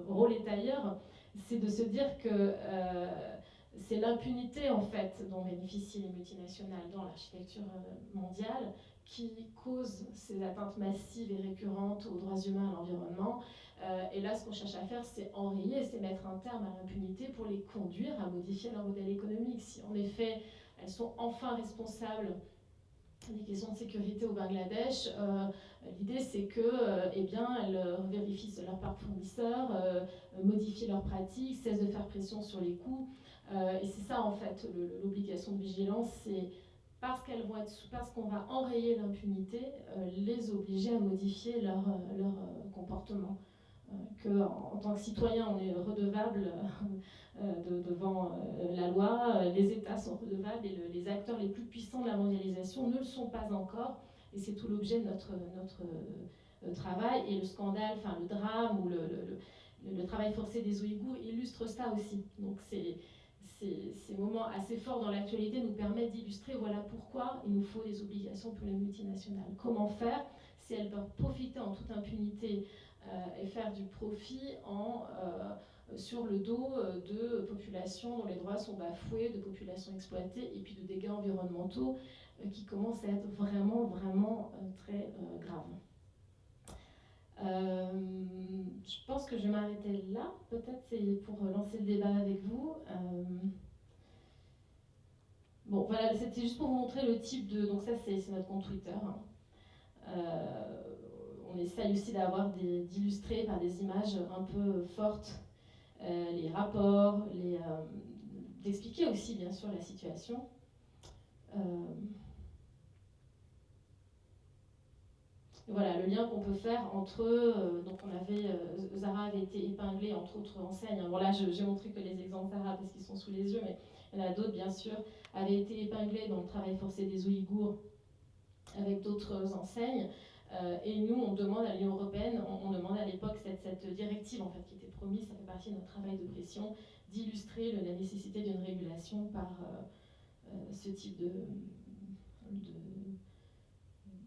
rôle est ailleurs. C'est de se dire que c'est l'impunité en fait dont bénéficient les multinationales dans l'architecture mondiale qui cause ces atteintes massives et récurrentes aux droits humains et à l'environnement. Et là, ce qu'on cherche à faire, c'est enrayer, c'est mettre un terme à l'impunité pour les conduire à modifier leur modèle économique. Si en effet, elles sont enfin responsables des questions de sécurité au Bangladesh, l'idée c'est que, eh bien, elles vérifient leur parc fournisseur, modifient leurs pratiques, cessent de faire pression sur les coûts. Et c'est ça en fait l'obligation de vigilance, c'est parce qu'on va enrayer l'impunité, les obliger à modifier leur comportement. Qu'en tant que citoyen, on est redevable devant la loi, les États sont redevables et les acteurs les plus puissants de la mondialisation ne le sont pas encore. Et c'est tout l'objet de notre travail. Et le scandale, enfin le drame ou le travail forcé des Ouïghours illustre ça aussi. Donc ces moments assez forts dans l'actualité nous permettent d'illustrer voilà pourquoi il nous faut des obligations pour les multinationales. Comment faire si elles peuvent profiter en toute impunité et faire du profit sur le dos de populations dont les droits sont bafoués, de populations exploitées et puis de dégâts environnementaux qui commencent à être vraiment, vraiment très graves. Je pense que je vais m'arrêter là. Peut-être c'est pour lancer le débat avec vous. Bon, voilà, c'était juste pour vous montrer le type de... Donc ça, c'est notre compte Twitter. On essaye aussi d'illustrer par des images un peu fortes les rapports, d'expliquer aussi bien sûr la situation. Voilà le lien qu'on peut faire entre donc Zara avait été épinglée entre autres enseignes. Bon là j'ai montré que les exemples Zara parce qu'ils sont sous les yeux, mais il y en a d'autres bien sûr, avaient été épinglés dans le travail forcé des Ouïghours avec d'autres enseignes. Et nous, on demande à l'Union européenne, on demande à l'époque cette directive en fait, qui était promise, ça fait partie de notre travail de pression, d'illustrer la nécessité d'une régulation par ce type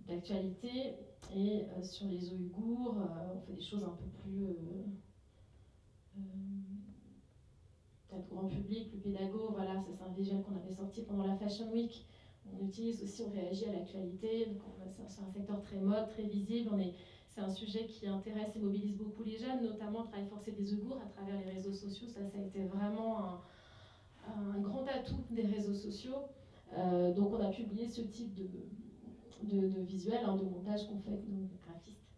d'actualité. Et sur les Ouïghours, on fait des choses un peu plus peut-être grand public, plus pédago. Voilà, c'est un visuel qu'on avait sorti pendant la Fashion Week. On utilise aussi, on réagit à l'actualité. C'est un secteur très mode, très visible. C'est un sujet qui intéresse et mobilise beaucoup les jeunes, notamment le travail forcé des Ouïghours à travers les réseaux sociaux. Ça a été vraiment un grand atout des réseaux sociaux. Donc on a publié ce type de visuel, de montage qu'on fait avec nos graphistes,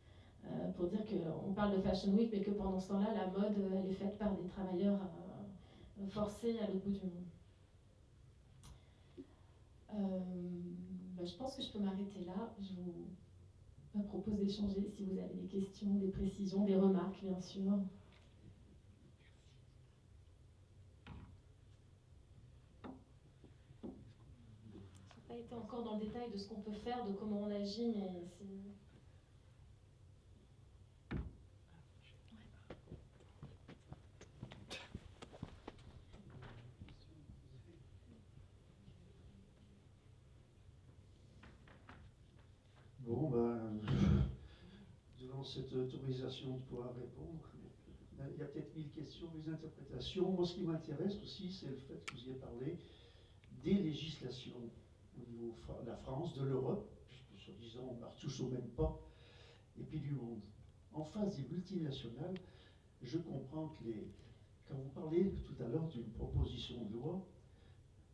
pour dire qu'on parle de Fashion Week, mais que pendant ce temps-là, la mode, elle est faite par des travailleurs forcés à l'autre bout du monde. Je pense que je peux m'arrêter là. Je vous propose d'échanger si vous avez des questions, des précisions, des remarques, bien sûr. Ça n'a pas été encore dans le détail de ce qu'on peut faire, de comment on agit, mais c'est...
Bon, devant cette autorisation de pouvoir répondre, il y a peut-être 1000 questions, 1000 interprétations. Moi, ce qui m'intéresse aussi, c'est le fait que vous y ayez parlé des législations au niveau de la France, de l'Europe, puisque soi-disant, on marche tous au même pas, et puis du monde. En face des multinationales, je comprends que quand vous parlez tout à l'heure d'une proposition de loi,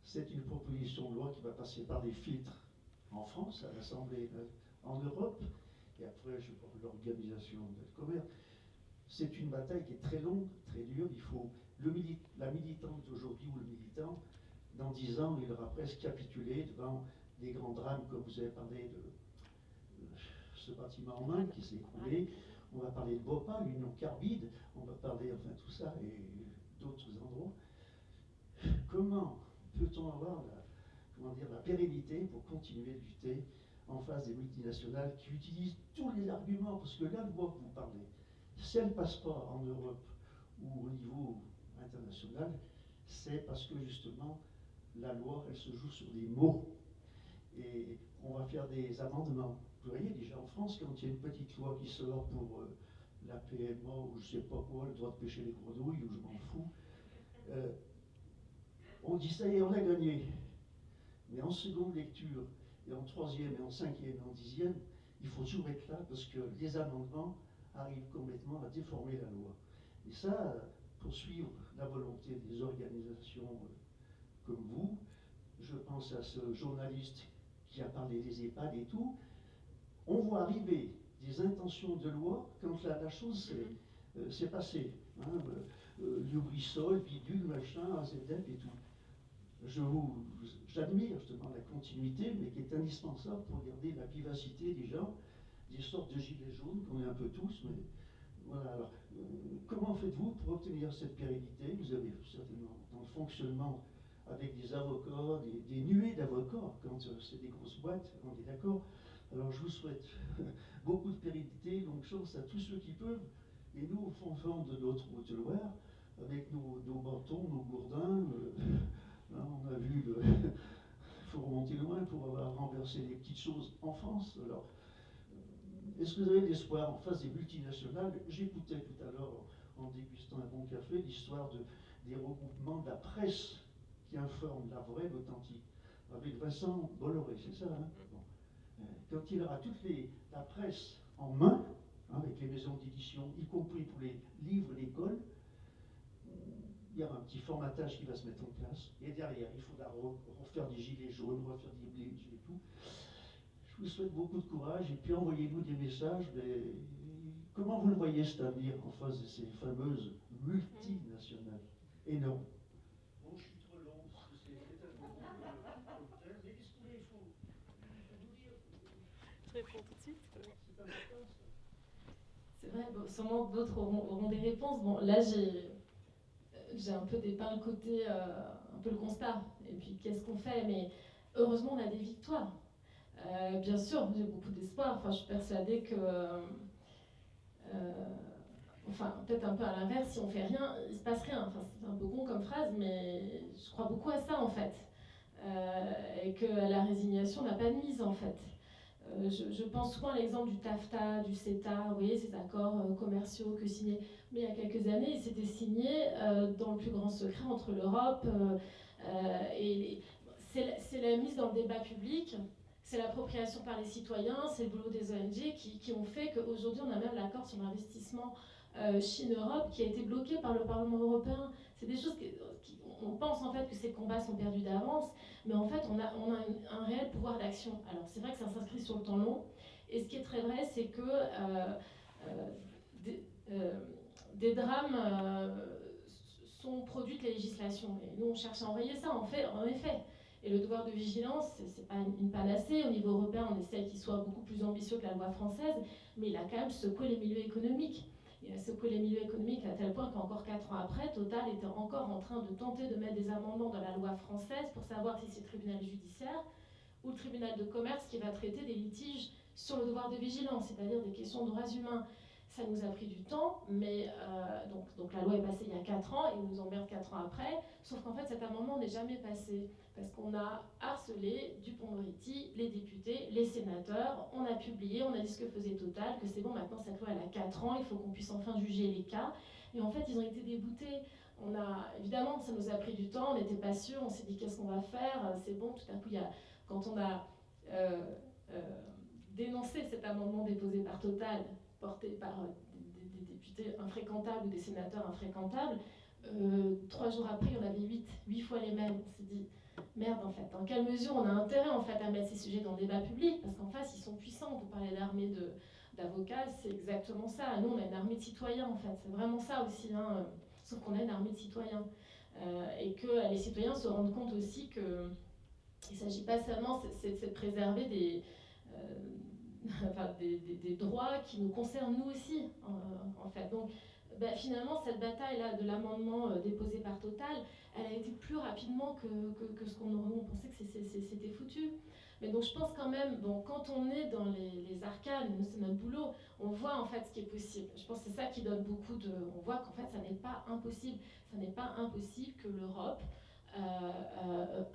c'est une proposition de loi qui va passer par des filtres en France, à l'Assemblée, en Europe, et après, je parle de l'organisation du commerce. C'est une bataille qui est très longue, très dure. Il faut la militante d'aujourd'hui ou le militant, dans 10 ans, il aura presque capitulé devant des grands drames, comme vous avez parlé de ce bâtiment en Inde qui s'est écroulé. On va parler de Bhopal, l'Union Carbide, on va parler, enfin tout ça, et d'autres endroits. Comment peut-on avoir la pérennité pour continuer de lutter en face des multinationales qui utilisent tous les arguments, parce que la loi que vous parlez, si elle ne passe pas en Europe ou au niveau international, c'est parce que justement, la loi, elle se joue sur des mots. Et on va faire des amendements. Vous voyez, déjà en France, quand il y a une petite loi qui sort pour la PMA ou je ne sais pas quoi, le droit de pêcher les grenouilles, ou je m'en fous, on dit ça y est, on a gagné. Mais en seconde lecture, et en troisième, et en cinquième, et en dixième, il faut toujours être là parce que les amendements arrivent complètement à déformer la loi. Et ça, pour suivre la volonté des organisations comme vous, je pense à ce journaliste qui a parlé des EHPAD et tout, on voit arriver des intentions de loi quand la chose s'est passée. Hein, Lubrizol, bidule, machin, AZF et tout. J'admire justement la continuité, mais qui est indispensable pour garder la vivacité des gens, des sortes de gilets jaunes qu'on est un peu tous, mais voilà. Alors, comment faites-vous pour obtenir cette pérennité? Vous avez certainement dans le fonctionnement avec des avocats, des nuées d'avocats, quand c'est des grosses boîtes, on est d'accord. Alors je vous souhaite beaucoup de pérennité, longue chance à tous ceux qui peuvent, et nous, au fond de notre Haute-Loire, avec nos bâtons, nos gourdins, hein, on a vu, il faut remonter loin pour avoir renversé des petites choses en France. Alors, est-ce que vous avez de l'espoir en face des multinationales? J'écoutais tout à l'heure, en dégustant un bon café, l'histoire des regroupements de la presse qui informe la vraie, l'authentique, avec Vincent Bolloré, c'est ça, hein? Bon. Quand il aura toute la presse en main, hein, avec les maisons d'édition, y compris pour les livres d'école, il y aura un petit formatage qui va se mettre en place, et derrière, il faudra refaire des gilets jaunes, refaire des gilets et tout. Je vous souhaite beaucoup de courage, et puis envoyez-nous des messages. Mais comment vous le voyez cet avenir en face de ces fameuses multinationales énormes? Bon, je suis trop long, parce que c'est tellement cocktail, mais qu'est-ce qu'il faut vous dire?
Je réponds tout de suite.
C'est important, ça.
C'est vrai, bon, sûrement d'autres auront des réponses. Bon, là, j'ai un peu dépeint le côté, un peu le constat. Et puis, qu'est-ce qu'on fait? Mais heureusement, on a des victoires. Bien sûr, j'ai beaucoup d'espoir. Enfin, je suis persuadée que, enfin, peut-être un peu à l'inverse, si on fait rien, il se passe rien. Enfin, c'est un peu con comme phrase, mais je crois beaucoup à ça en fait, et que la résignation n'a pas de mise en fait. Je pense souvent à l'exemple du TAFTA, du CETA, vous voyez, ces accords commerciaux que signés, mais il y a quelques années, ils s'étaient signés dans le plus grand secret entre l'Europe et c'est la mise dans le débat public, c'est l'appropriation par les citoyens, c'est le boulot des ONG qui ont fait qu'aujourd'hui on a même l'accord sur l'investissement Chine-Europe qui a été bloqué par le Parlement européen. C'est des choses on pense en fait que ces combats sont perdus d'avance, mais en fait on a un réel pouvoir d'action. Alors c'est vrai que ça s'inscrit sur le temps long, et ce qui est très vrai, c'est que des drames sont produits de la législation, et nous on cherche à enrayer ça, en effet. Et le devoir de vigilance, c'est pas une panacée. Au niveau européen, on essaie qu'il soit beaucoup plus ambitieux que la loi française, mais il a quand même secoué les milieux économiques. Il a secoué les milieux économiques à tel point qu'encore 4 ans après, Total était encore en train de tenter de mettre des amendements dans la loi française pour savoir si c'est le tribunal judiciaire ou le tribunal de commerce qui va traiter des litiges sur le devoir de vigilance, c'est-à-dire des questions de droits humains. Ça nous a pris du temps, mais donc la loi est passée il y a 4 ans et il nous emmerde 4 ans après, sauf qu'en fait cet amendement n'est jamais passé parce qu'on a harcelé Dupond-Moretti, les députés, les sénateurs, on a publié, on a dit ce que faisait Total, que c'est bon, maintenant cette loi elle a 4 ans, il faut qu'on puisse enfin juger les cas, et en fait ils ont été déboutés. Évidemment, ça nous a pris du temps, on n'était pas sûr, on s'est dit qu'est-ce qu'on va faire, c'est bon, tout à coup, quand on a dénoncé cet amendement déposé par Total, porté par des députés infréquentables ou des sénateurs infréquentables. 3 jours après, il y en avait 8 fois les mêmes. On s'est dit, merde en fait, dans quelle mesure on a intérêt en fait à mettre ces sujets dans le débat public, parce qu'en face ils sont puissants. Vous parlez d'armée d'avocats, c'est exactement ça. Nous on a une armée de citoyens en fait, c'est vraiment ça aussi, hein. Sauf qu'on a une armée de citoyens. Et que les citoyens se rendent compte aussi qu'il ne s'agit pas seulement c'est de préserver des droits qui nous concernent nous aussi en fait. Donc finalement cette bataille-là de l'amendement déposé par Total, elle a été plus rapidement que ce qu'on pensait que c'était foutu. Mais donc je pense quand même, bon, quand on est dans les arcanes, nous c'est notre boulot, on voit en fait ce qui est possible. Je pense que c'est ça qui donne beaucoup de... On voit qu'en fait ça n'est pas impossible. Ça n'est pas impossible que l'Europe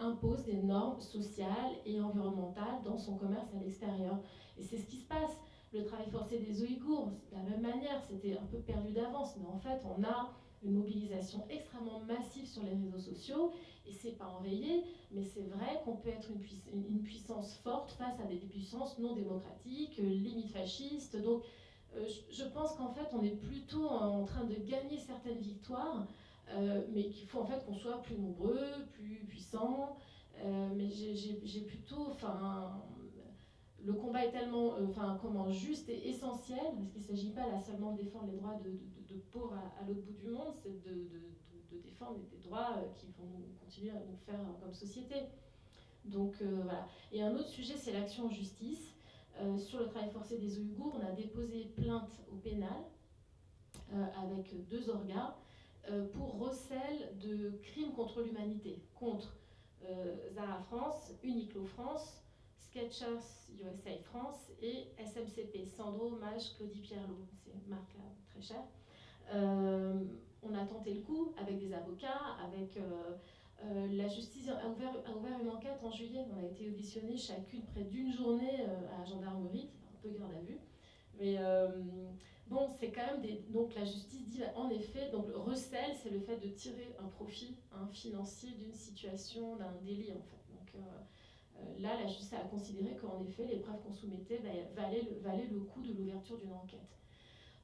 impose des normes sociales et environnementales dans son commerce à l'extérieur. Et c'est ce qui se passe. Le travail forcé des Ouïghours, de la même manière, c'était un peu perdu d'avance, mais en fait on a une mobilisation extrêmement massive sur les réseaux sociaux, et c'est pas enrayé, mais c'est vrai qu'on peut être une puissance forte face à des puissances non démocratiques, limite fascistes. Donc je pense qu'en fait on est plutôt en train de gagner certaines victoires, mais qu'il faut en fait qu'on soit plus nombreux, plus puissants. Mais j'ai plutôt, le combat est tellement juste et essentiel, parce qu'il ne s'agit pas là seulement de défendre les droits de pauvres à l'autre bout du monde, c'est de défendre des droits qui vont continuer à nous faire comme société. Donc voilà. Et un autre sujet, c'est l'action en justice. Sur le travail forcé des Ouïghours, on a déposé plainte au pénal avec 2 organes pour recel de crimes contre l'humanité, contre Zara France, Uniqlo France, Skechers USA France et SMCP, Sandro, Mage, Claudie Pierlot, c'est une marque là, très chère. On a tenté le coup avec des avocats, avec la justice a ouvert une enquête en juillet. On a été auditionnés chacune près d'une journée à la gendarmerie, un peu garde à vue. Mais bon, c'est quand même donc la justice dit en effet, donc le recel, c'est le fait de tirer un profit financier d'une situation, d'un délit en fait. Donc là, la justice a considéré qu'en effet, les preuves qu'on soumettait valaient le coût de l'ouverture d'une enquête.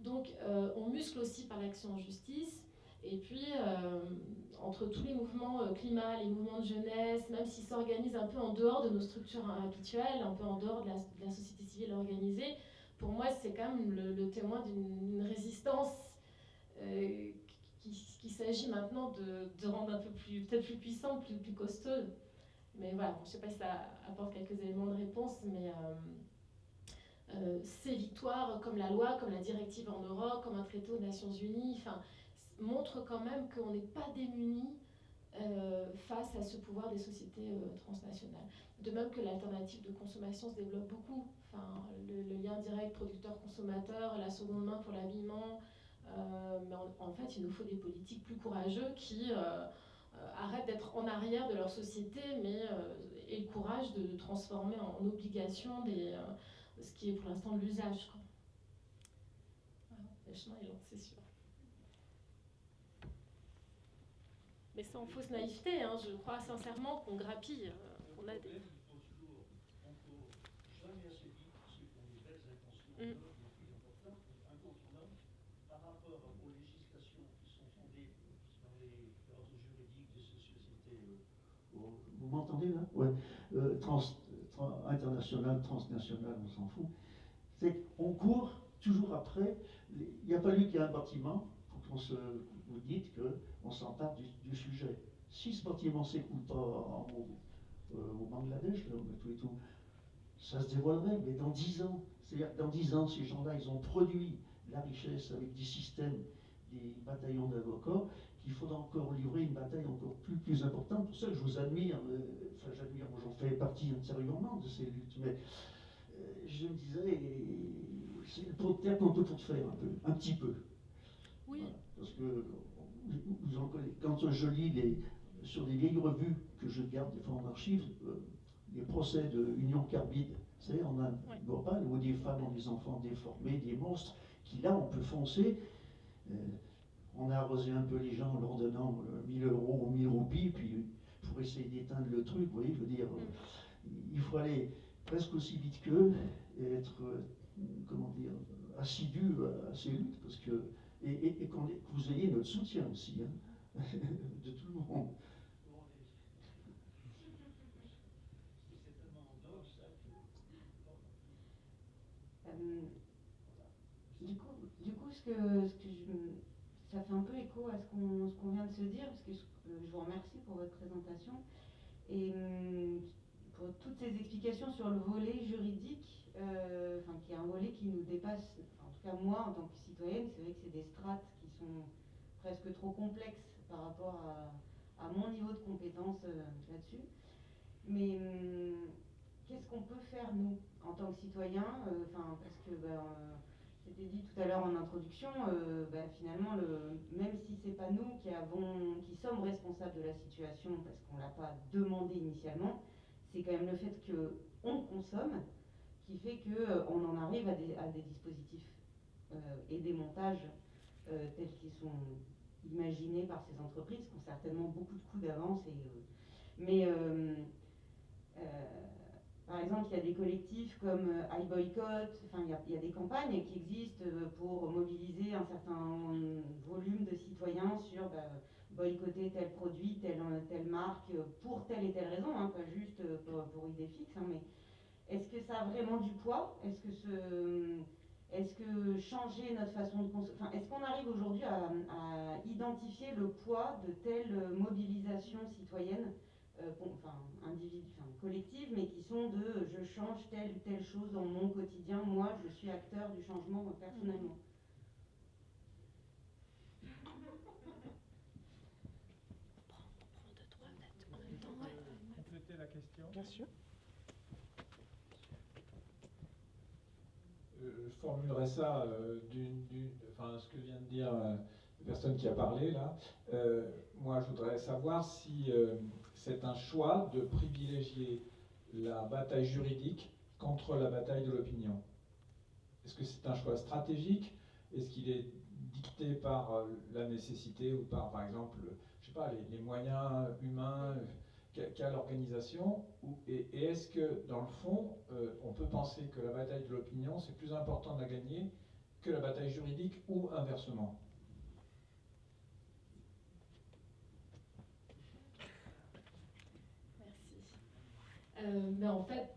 Donc on muscle aussi par l'action en justice. Et puis, entre tous les mouvements climat, les mouvements de jeunesse, même s'ils s'organisent un peu en dehors de nos structures habituelles, un peu en dehors de la société civile organisée, pour moi, c'est quand même le témoin d'une résistance qu'il s'agit maintenant de rendre un peu peut-être plus puissante, plus costaud. Mais voilà, je ne sais pas si ça apporte quelques éléments de réponse, mais ces victoires, comme la loi, comme la directive en Europe, comme un traité aux Nations Unies, montrent quand même qu'on n'est pas démunis face à ce pouvoir des sociétés transnationales. De même que l'alternative de consommation se développe beaucoup. Le lien direct producteur-consommateur, la seconde main pour l'habillement. Mais en fait, il nous faut des politiques plus courageux qui arrêtent d'être en arrière de leur société, mais aient le courage de transformer en obligation ce qui est pour l'instant de l'usage. Voilà, le chemin est long, c'est sûr. Mais sans fausse naïveté, hein, je crois sincèrement qu'on grappille. On a des...
Jamais assez vite ceux qui ont des belles intentions, des plus importants, incontournables, par rapport aux législations qui sont fondées sur les ordres juridiques de ces sociétés. Vous m'entendez là? Ouais. International, transnational, on s'en fout. C'est qu'on court toujours après. Il n'y a pas eu qu'il y ait un bâtiment pour qu'on se. Vous dites qu'on s'empare du sujet. Si ce bâtiment ne s'écoule pas au Bangladesh, là, et tout, ça se dévoilerait, mais dans 10 ans. C'est-à-dire que dans 10 ans, ces gens-là, ils ont produit la richesse avec des systèmes, des bataillons d'avocats, qu'il faudra encore livrer une bataille encore plus importante. Pour ça que je vous admire, j'admire, moi j'en fais partie intérieurement de ces luttes, mais je me disais, peut-être qu'on peut tout faire un petit peu.
Oui.
Voilà, parce que quand je lis sur des vieilles revues que je garde des fois en archives, les procès de Union Carbide, vous savez, en Inde, global, où des femmes ont des enfants déformés, des monstres, qui là on peut foncer. On a arrosé un peu les gens en leur donnant 1000 euros ou 1000 roupies, puis pour essayer d'éteindre le truc, vous voyez, je veux dire, il faut aller presque aussi vite qu'eux, et être, comment dire, assidu à ces luttes, parce que, et que vous ayez notre soutien aussi, hein, de tout le monde.
Du coup, ça fait un peu écho à ce qu'on vient de se dire, parce que je vous remercie pour votre présentation et pour toutes ces explications sur le volet juridique, qui est un volet qui nous dépasse. En tout cas, moi, en tant que citoyenne, c'est vrai que c'est des strates qui sont presque trop complexes par rapport à mon niveau de compétence là-dessus. Mais qu'est-ce qu'on peut faire, nous, en tant que citoyens, parce que c'était dit tout à l'heure en introduction, finalement, même si c'est pas nous qui sommes responsables de la situation parce qu'on l'a pas demandé initialement, c'est quand même le fait qu'on consomme qui fait qu'on en arrive à des dispositifs et des montages tels qu'ils sont imaginés par ces entreprises qui ont certainement beaucoup de coûts d'avance. Par exemple, il y a des collectifs comme iBoycott, il y a des campagnes qui existent pour mobiliser un certain volume de citoyens sur boycotter tel produit, telle marque, pour telle et telle raison, hein, pas juste pour idée fixe. Hein, mais est-ce que ça a vraiment du poids ? Est-ce que changer notre façon de consommer... est-ce qu'on arrive aujourd'hui à identifier le poids de telle mobilisation citoyenne collective, mais qui sont je change telle ou telle chose dans mon quotidien, moi je suis acteur du changement personnellement.
Compléter la question.
Bien sûr.
Je formulerai ça ce que vient de dire la personne qui a parlé là. Moi, je voudrais savoir si c'est un choix de privilégier la bataille juridique contre la bataille de l'opinion. Est-ce que c'est un choix stratégique? Est-ce qu'il est dicté par la nécessité ou par exemple, je sais pas, les moyens humains qu'a l'organisation? Et est-ce que, dans le fond, on peut penser que la bataille de l'opinion, c'est plus important de la gagner que la bataille juridique ou inversement?
Merci. En fait,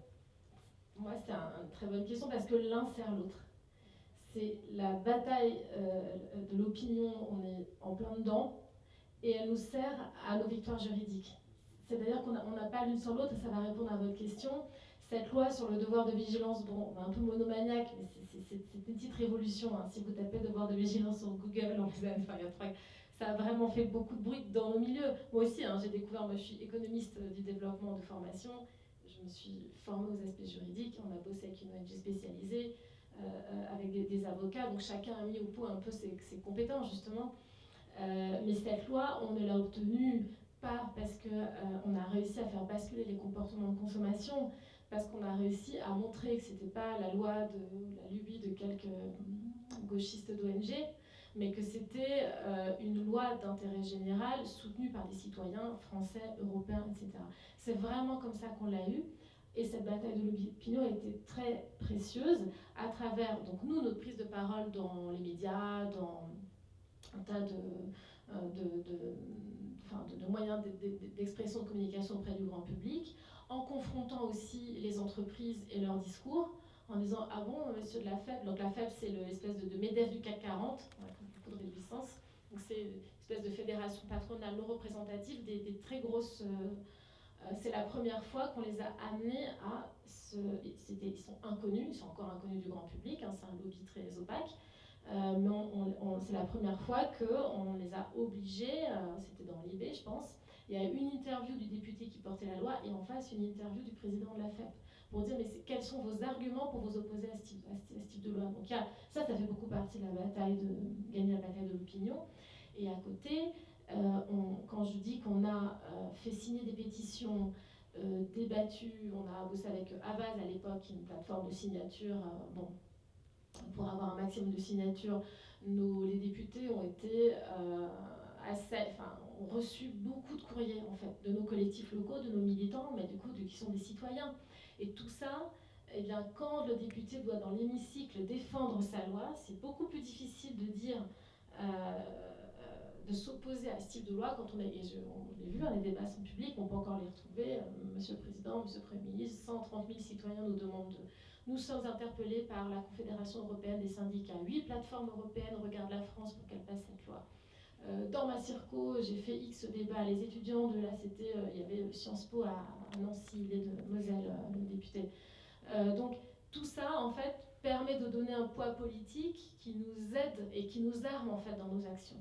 moi, c'est une très bonne question parce que l'un sert l'autre. C'est la bataille de l'opinion, on est en plein dedans, et elle nous sert à nos victoires juridiques. C'est-à-dire qu'on n'a pas l'une sur l'autre, et ça va répondre à votre question. Cette loi sur le devoir de vigilance, bon, on est un peu monomaniaque, mais c'est une petite révolution. Hein. Si vous tapez devoir de vigilance sur Google, ça a vraiment fait beaucoup de bruit dans nos milieux. Moi aussi, hein, j'ai découvert, moi je suis économiste du développement de formation, je me suis formée aux aspects juridiques, on a bossé avec une ONG spécialisée, avec des avocats, donc chacun a mis au pot un peu ses compétences justement. Mais cette loi, on ne l'a obtenue pas parce qu'on a réussi à faire basculer les comportements de consommation, parce qu'on a réussi à montrer que ce n'était pas la loi de la lubie de quelques gauchistes d'ONG, mais que c'était une loi d'intérêt général soutenue par des citoyens français, européens, etc. C'est vraiment comme ça qu'on l'a eu. Et cette bataille de l'opinion a été très précieuse à travers, donc nous, notre prise de parole dans les médias, dans un tas de moyens d'expression, de communication auprès du grand public, en confrontant aussi les entreprises et leurs discours, en disant « Ah bon, monsieur de la FEB », donc la FEB c'est l'espèce de MEDEF du CAC 40, avec beaucoup de réjouissance, donc c'est une espèce de fédération patronale non représentative des très grosses... c'est la première fois qu'on les a amenés à ils sont inconnus, ils sont encore inconnus du grand public, hein, c'est un lobby très opaque, mais c'est la première fois qu'on les a obligés, c'était dans l'IB je pense, il y a une interview du député qui portait la loi et en face une interview du président de la FEP pour dire mais quels sont vos arguments pour vous opposer à ce type de loi. Donc ça fait beaucoup partie de la bataille gagner la bataille de l'opinion. Et à côté, quand je dis qu'on a fait signer des pétitions, débattues, on a bossé avec Avaz à l'époque, une plateforme de signature, pour avoir un maximum de signatures, les députés ont été ont reçu beaucoup de courriers en fait, de nos collectifs locaux, de nos militants, mais du coup qui sont des citoyens. Et tout ça eh bien, quand le député doit dans l'hémicycle défendre sa loi, c'est beaucoup plus difficile de dire, de s'opposer à ce type de loi quand on a, on l'a vu, les débats sont publics, on peut encore les retrouver. Monsieur le Président, Monsieur le Premier ministre, 130 000 citoyens nous demandent de... Nous sommes interpellés par la Confédération européenne des syndicats. 8 plateformes européennes regardent la France pour qu'elle passe cette loi. Dans ma circo, j'ai fait X débats. Les étudiants de là, il y avait Sciences Po à Nancy, il est de Moselle, le député. Donc tout ça, en fait, permet de donner un poids politique qui nous aide et qui nous arme, en fait, dans nos actions.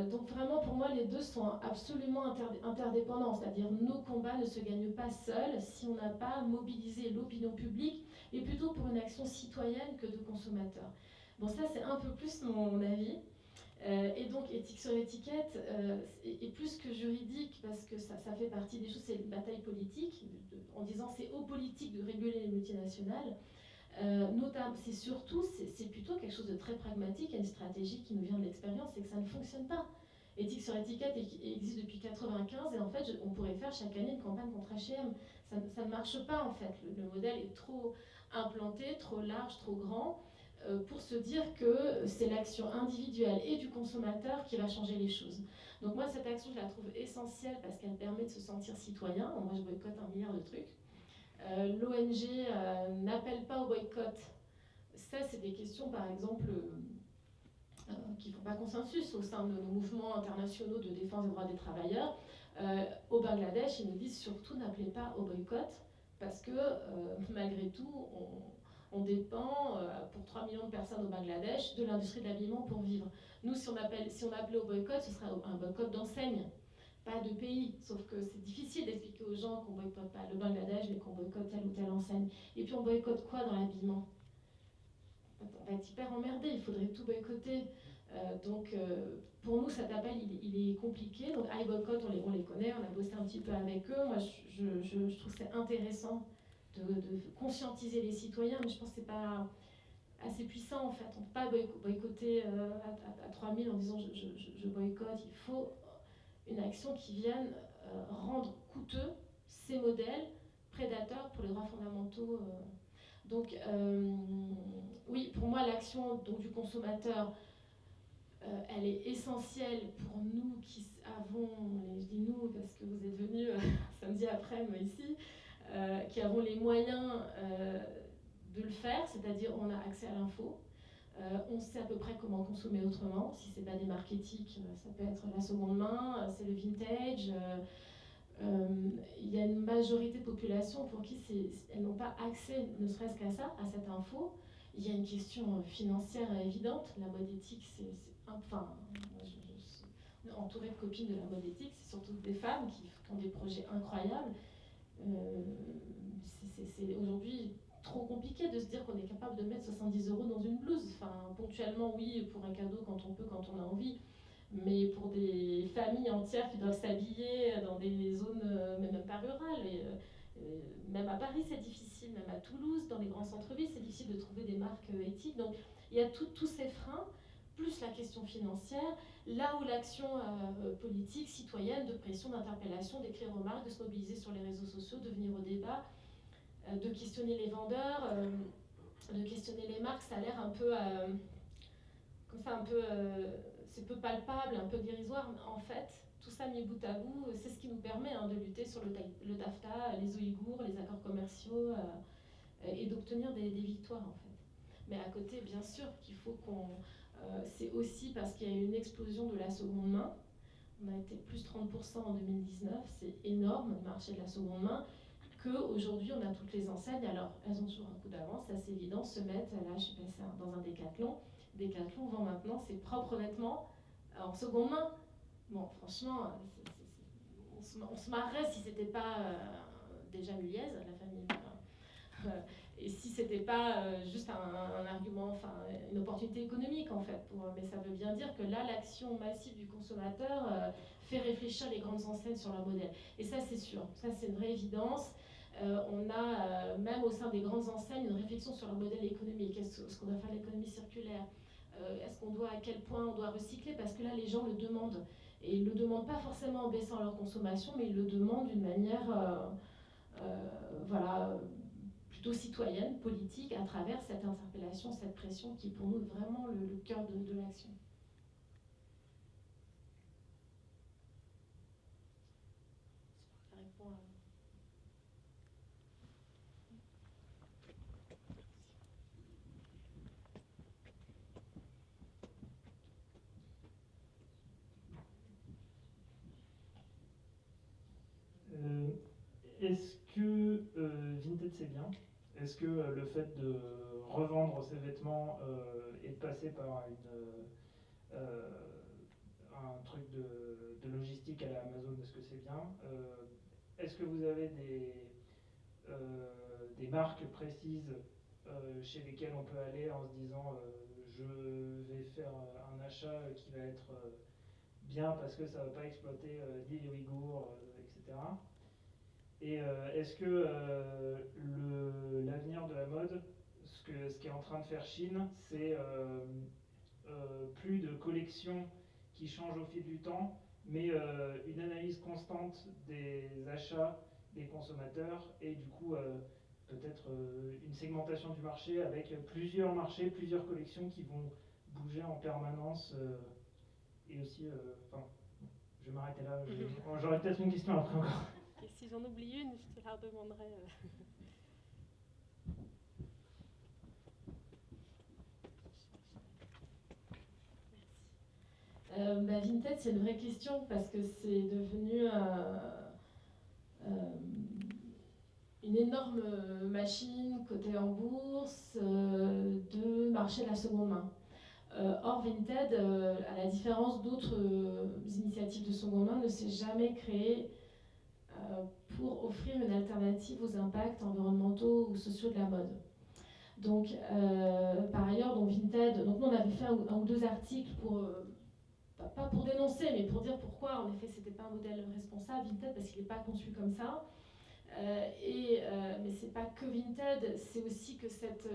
Donc vraiment, pour moi, les deux sont absolument interdépendants. C'est-à-dire, nos combats ne se gagnent pas seuls si on n'a pas mobilisé l'opinion publique, et plutôt pour une action citoyenne que de consommateur. Bon, ça, c'est un peu plus mon avis. Et donc, éthique sur étiquette est plus que juridique, parce que ça fait partie des choses, c'est une bataille politique, en disant c'est aux politiques de réguler les multinationales. Notamment, c'est plutôt quelque chose de très pragmatique, il y a une stratégie qui nous vient de l'expérience, c'est que ça ne fonctionne pas. Éthique sur étiquette existe depuis 1995, et en fait, on pourrait faire chaque année une campagne contre H&M. Ça ne marche pas, en fait. Le modèle est trop implanté, trop large, trop grand, pour se dire que c'est l'action individuelle et du consommateur qui va changer les choses. Donc moi, cette action, je la trouve essentielle parce qu'elle permet de se sentir citoyen. Moi, je boycotte 1 milliard de trucs. L'ONG n'appelle pas au boycott. Ça, c'est des questions, par exemple, qui ne font pas consensus au sein de nos mouvements internationaux de défense des droits des travailleurs. Au Bangladesh, ils nous disent surtout n'appelez pas au boycott, parce que malgré tout, on dépend, pour 3 millions de personnes au Bangladesh, de l'industrie de l'habillement pour vivre. Nous, si on appelait au boycott, ce serait un boycott d'enseigne, pas de pays. Sauf que c'est difficile d'expliquer aux gens qu'on ne boycotte pas le Bangladesh, mais qu'on boycotte telle ou telle enseigne. Et puis on boycotte quoi dans l'habillement? On va être hyper emmerdé, il faudrait tout boycotter. Donc pour nous, cet appel, il est compliqué. Donc iBoycott, on les connaît, on a bossé un petit peu avec eux. Moi, je trouve que c'est intéressant de conscientiser les citoyens, mais je pense que c'est pas assez puissant en fait. On ne peut pas boycotter à 3000 en disant je boycotte. Il faut une action qui vienne rendre coûteux ces modèles prédateurs pour les droits fondamentaux. Donc oui, pour moi l'action du consommateur, elle est essentielle pour nous qui avons, je dis nous parce que vous êtes venus samedi après-midi ici, qui avons les moyens de le faire, c'est-à-dire on a accès à l'info, on sait à peu près comment consommer autrement. Si c'est pas des marketing, ça peut être la seconde main, c'est le vintage. Il y a une majorité de population pour qui elles n'ont pas accès, ne serait-ce qu'à ça, à cette info. Il y a une question financière évidente. La mode éthique, enfin, je suis entourée de copines de la mode éthique, c'est surtout des femmes qui ont des projets incroyables. C'est aujourd'hui trop compliqué de se dire qu'on est capable de mettre 70 € dans une blouse. Enfin, ponctuellement, oui, pour un cadeau quand on peut, quand on a envie. Mais pour des familles entières qui doivent s'habiller dans des zones, même pas rurales, même à Paris c'est difficile, même à Toulouse, dans les grands centres-villes, c'est difficile de trouver des marques éthiques. Donc il y a tous ces freins, plus la question financière, là où l'action politique, citoyenne, de pression, d'interpellation, d'écrire aux marques, de se mobiliser sur les réseaux sociaux, de venir au débat, de questionner les vendeurs, de questionner les marques, ça a l'air un peu comme ça, un peu c'est peu palpable, un peu dérisoire. En fait, tout ça mis bout à bout, c'est ce qui nous permet de lutter sur le TAFTA, les Ouïghours, les accords commerciaux, et d'obtenir des victoires en fait. Mais à côté, bien sûr qu'il faut c'est aussi parce qu'il y a eu une explosion de la seconde main. On a été plus 30% en 2019, c'est énorme le marché de la seconde main. Qu'aujourd'hui on a toutes les enseignes, alors elles ont toujours un coup d'avance, c'est assez évident, se mettent, là je suis passée dans un Décathlon. Décathlon vend maintenant ses propres vêtements en seconde main. Bon, franchement, on se marrerait si c'était pas déjà Muliez, la famille. Et si c'était pas juste un argument, enfin une opportunité économique en fait. Mais ça veut bien dire que là, l'action massive du consommateur fait réfléchir les grandes enseignes sur leur modèle. Et ça, c'est sûr. Ça, c'est une vraie évidence. On a même au sein des grandes enseignes une réflexion sur leur modèle économique. Est-ce qu'on doit faire l'économie circulaire? À quel point on doit recycler? Parce que là, les gens le demandent. Et ils ne le demandent pas forcément en baissant leur consommation, mais ils le demandent d'une manière plutôt citoyenne, politique, à travers cette interpellation, cette pression qui est pour nous vraiment le cœur de l'action. Ça répond à...
Est-ce que Vinted c'est bien? Est-ce que le fait de revendre ses vêtements et de passer par un truc de logistique à la Amazon, est-ce que c'est bien? Est-ce que vous avez des marques précises chez lesquelles on peut aller en se disant je vais faire un achat qui va être bien parce que ça ne va pas exploiter ni les Ouïghours, etc. Et est-ce que l'avenir de la mode, ce qu'est en train de faire Chine, c'est plus de collections qui changent au fil du temps, mais une analyse constante des achats des consommateurs et du coup peut-être une segmentation du marché avec plusieurs marchés, plusieurs collections qui vont bouger en permanence et aussi, je vais m'arrêter là, j'aurais peut-être une question après encore.
Et si j'en oublie une, je te la redemanderai. Vinted, c'est une vraie question parce que c'est devenu une énorme machine cotée en bourse de marché de la seconde main. Or, Vinted, à la différence d'autres initiatives de seconde main, ne s'est jamais créé pour offrir une alternative aux impacts environnementaux ou sociaux de la mode. Donc, par ailleurs, Vinted, nous on avait fait un ou deux articles pour, pas pour dénoncer, mais pour dire pourquoi, en effet, c'était pas un modèle responsable, Vinted, parce qu'il n'est pas conçu comme ça. Mais c'est pas que Vinted, c'est aussi que cet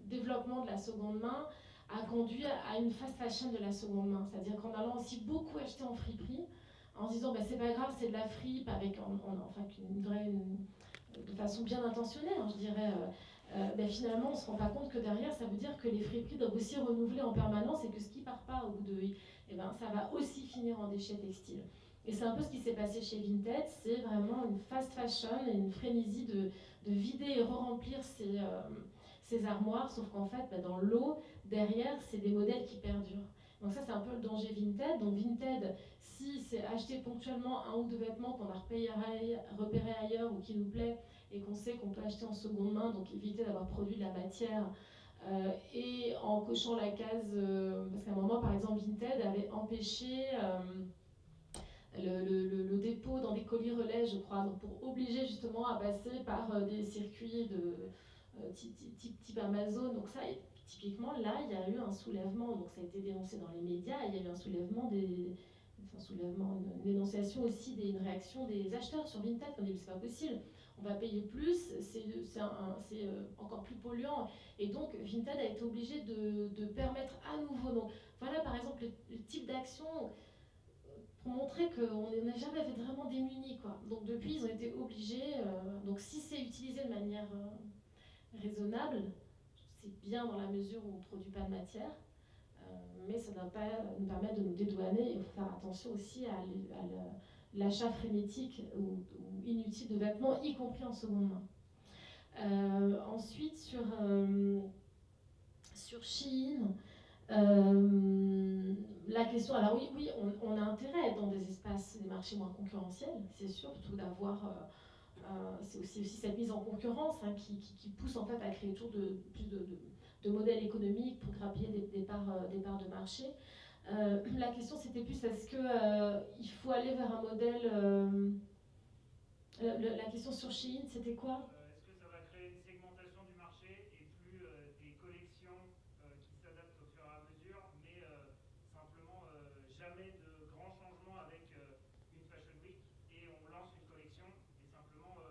développement de la seconde main a conduit à une fast fashion de la seconde main. C'est-à-dire qu'en allant aussi beaucoup acheter en friperie, en se disant c'est pas grave, c'est de la fripe, avec de façon bien intentionnée, je dirais. Finalement, on ne se rend pas compte que derrière, ça veut dire que les friperies doivent aussi renouveler en permanence et que ce qui part pas au bout de... ça va aussi finir en déchets textiles. Et c'est un peu ce qui s'est passé chez Vinted, c'est vraiment une fast fashion et une frénésie de vider et re-remplir ces armoires, sauf qu'en fait, dans l'eau, derrière, c'est des modèles qui perdurent. Donc ça, c'est un peu le danger Vinted. Donc Vinted, si c'est acheter ponctuellement un ou deux vêtements qu'on a repérés ailleurs ou qui nous plaît et qu'on sait qu'on peut acheter en seconde main, donc éviter d'avoir produit de la matière et en cochant la case, parce qu'à un moment, par exemple, Vinted avait empêché le dépôt dans des colis relais, je crois, donc pour obliger justement à passer par des circuits de type Amazon. Donc ça, typiquement, là, il y a eu un soulèvement, donc ça a été dénoncé dans les médias, il y a eu un soulèvement une dénonciation aussi, une réaction des acheteurs sur Vinted, qui ont dit c'est pas possible, on va payer plus, c'est encore plus polluant. Et donc Vinted a été obligé de permettre à nouveau. Donc voilà par exemple le type d'action pour montrer qu'on n'est jamais vraiment démunis, quoi. Donc depuis ils ont été obligés, donc si c'est utilisé de manière raisonnable, c'est bien dans la mesure où on ne produit pas de matière. Mais ça ne doit pas nous permettre de nous dédouaner. Il faut faire attention aussi à l'achat frénétique ou inutile de vêtements, y compris en seconde main. Ensuite, sur Shein, la question, alors oui, on a intérêt à être dans des espaces, des marchés moins concurrentiels, c'est sûr, surtout d'avoir... c'est aussi cette mise en concurrence qui pousse en fait à créer toujours plus de modèles économiques pour grappiller des parts de marché. La question c'était plus est-ce qu'il faut aller vers un modèle... la question sur Shein c'était quoi ?
Est-ce que ça va créer une segmentation du marché et plus des collections qui s'adaptent au fur et à mesure, mais simplement jamais de grands changements avec une Fashion Week et on lance une collection et simplement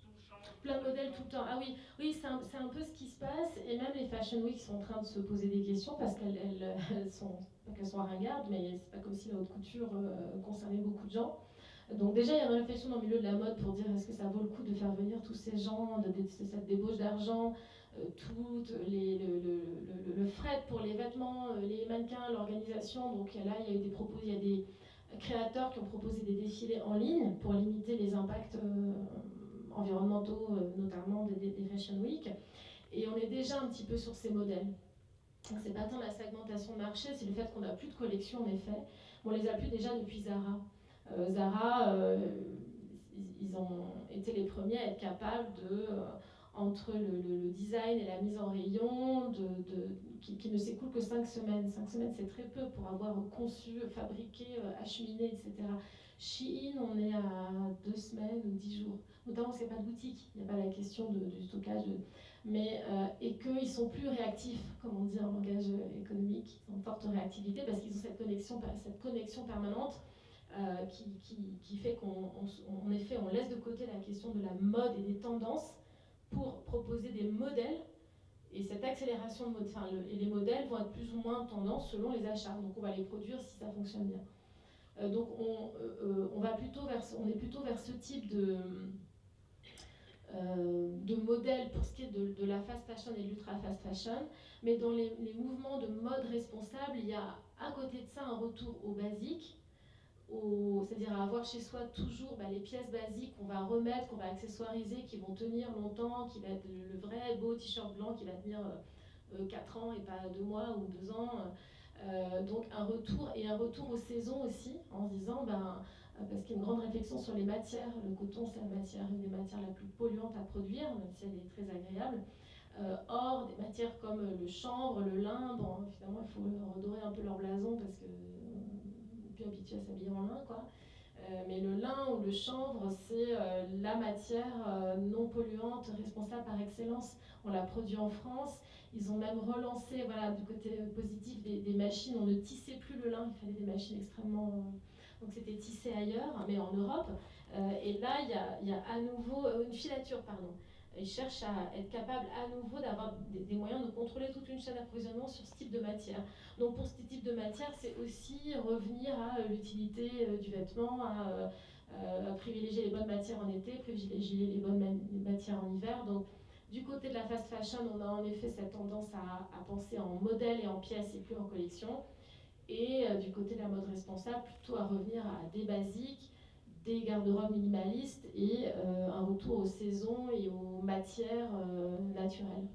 tout change.
Plein de modèles tout le temps. Ah oui, c'est un peu ce qui se passe et même les Fashion Week sont en train de se poser des questions parce qu'elles sont, pas qu'elles sont ringardes, mais c'est pas comme si la haute couture concernait beaucoup de gens. Donc déjà, il y a une réflexion dans le milieu de la mode pour dire est-ce que ça vaut le coup de faire venir tous ces gens, cette débauche d'argent, tout le fret pour les vêtements, les mannequins, l'organisation. Donc là, il y a eu il y a des créateurs qui ont proposé des défilés en ligne pour limiter les impacts environnementaux, notamment des Fashion Week. Et on est déjà un petit peu sur ces modèles. C'est pas tant la segmentation de marché, c'est le fait qu'on n'a plus de collection en effet. On les a plus déjà depuis Zara. Zara, ils ont été les premiers à être capables de, entre le design et la mise en rayon, qui ne s'écoule que 5 semaines. 5 semaines, c'est très peu pour avoir conçu, fabriqué, acheminé, etc. Shein, on est à 2 semaines ou 10 jours. Notamment parce qu'il n'y a pas de boutique, il n'y a pas la question du stockage. Et qu'ils sont plus réactifs, comme on dit en langage économique, ils ont une forte réactivité parce qu'ils ont cette connexion permanente qui fait qu'en effet, on laisse de côté la question de la mode et des tendances pour proposer des modèles. Et cette accélération de mode, et les modèles vont être plus ou moins tendance selon les achats. Donc on va les produire si ça fonctionne bien. Donc on est plutôt vers ce type de modèle pour ce qui est de la fast fashion et de l'ultra fast fashion. Mais dans les mouvements de mode responsable, il y a à côté de ça un retour aux basiques, c'est-à-dire à avoir chez soi toujours les pièces basiques qu'on va remettre, qu'on va accessoiriser, qui vont tenir longtemps, qui va être le vrai beau t-shirt blanc qui va tenir 4 ans et pas 2 mois ou 2 ans. Donc un retour aux saisons aussi, en se disant, parce qu'il y a une grande réflexion sur les matières. Le coton, c'est une des matières la plus polluante à produire, même si elle est très agréable. Or, des matières comme le chanvre, le lin, finalement, il faut redorer un peu leur blason parce que plus habitué à s'habiller en lin, quoi. Mais le lin ou le chanvre, c'est la matière non polluante, responsable par excellence. On l'a produit en France. Ils ont même relancé, du côté positif, des machines. On ne tissait plus le lin. Il fallait des machines extrêmement... donc c'était tissé ailleurs, mais en Europe. Et là, il y a à nouveau une filature, pardon. Ils cherchent à être capables à nouveau d'avoir des moyens de contrôler toute une chaîne d'approvisionnement sur ce type de matière. Donc pour ce type de matière, c'est aussi revenir à l'utilité du vêtement, à privilégier les bonnes matières en été, privilégier les bonnes matières en hiver. Donc du côté de la fast fashion, on a en effet cette tendance à penser en modèle et en pièces et plus en collection. Et du côté de la mode responsable, plutôt à revenir à des basiques, des garde-robes minimalistes et un retour aux saisons et aux matières naturelles.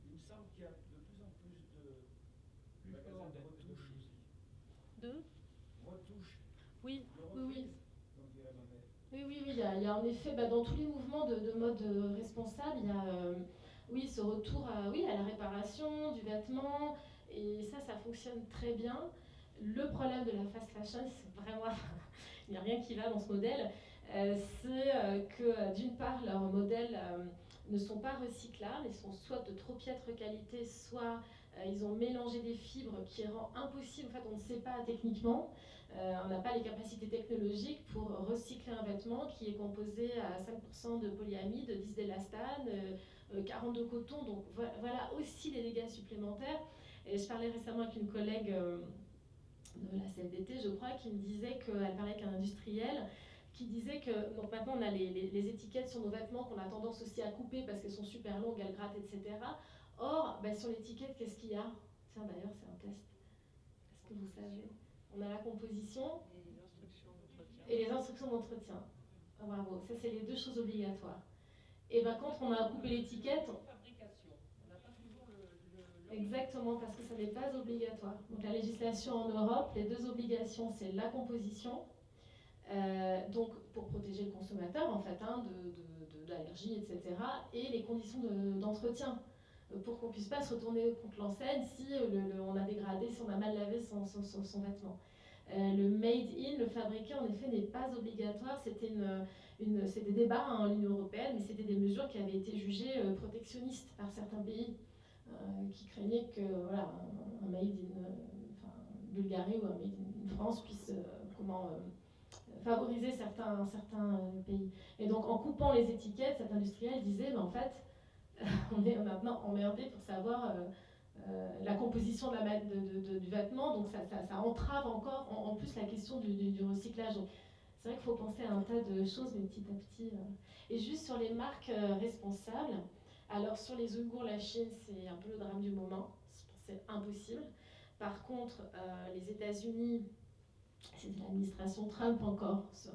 Il me semble qu'il y a de plus en plus de magasins de retouches aussi.
De
Retouches.
Oui, oui.
Donc,
Il y a en effet, dans tous les mouvements de mode responsable, il y a ce retour à la réparation du vêtement, et ça fonctionne très bien. Le problème de la fast fashion, c'est vraiment, il n'y a rien qui va dans ce modèle, c'est que d'une part, leurs modèles ne sont pas recyclables, ils sont soit de trop piètre qualité, soit ils ont mélangé des fibres qui rend impossible, en fait on ne sait pas techniquement, on n'a pas les capacités technologiques pour recycler un vêtement qui est composé à 5% de polyamide, 10 d'élastane, 40 de coton, donc voilà aussi des dégâts supplémentaires. Et je parlais récemment avec une collègue de la CFDT, je crois, qui me disait qu'elle parlait avec un industriel, qui disait que donc maintenant on a les étiquettes sur nos vêtements qu'on a tendance aussi à couper parce qu'elles sont super longues, elles grattent, etc. Or, sur l'étiquette, qu'est-ce qu'il y a? Tiens, d'ailleurs, c'est un test. Est-ce que vous savez? On a la composition et les instructions d'entretien. Ah, bravo, ça c'est les 2 choses obligatoires. Et quand on a coupé l'étiquette... Exactement, parce que ça n'est pas obligatoire. Donc la législation en Europe, les 2 obligations, c'est la composition, donc pour protéger le consommateur en fait, d'allergies, etc., et les conditions d'entretien, pour qu'on ne puisse pas se retourner contre l'enseigne si on a dégradé, si on a mal lavé son vêtement. Le made in, le fabriqué, en effet, n'est pas obligatoire. C'était des débats en l'Union européenne, mais c'était des mesures qui avaient été jugées protectionnistes par certains pays. Qui craignaient que un made in Bulgarie ou un made in France puisse favoriser certains pays. Et donc en coupant les étiquettes, cet industriel disait en fait on est maintenant emmerdé pour savoir la composition de du vêtement, donc ça entrave encore en plus la question du recyclage. Donc, c'est vrai qu'il faut penser à un tas de choses, mais petit à petit. Et juste sur les marques responsables, alors sur les Ouïghours, la Chine, c'est un peu le drame du moment, c'est impossible. Par contre, les États-Unis, c'est l'administration Trump encore, sur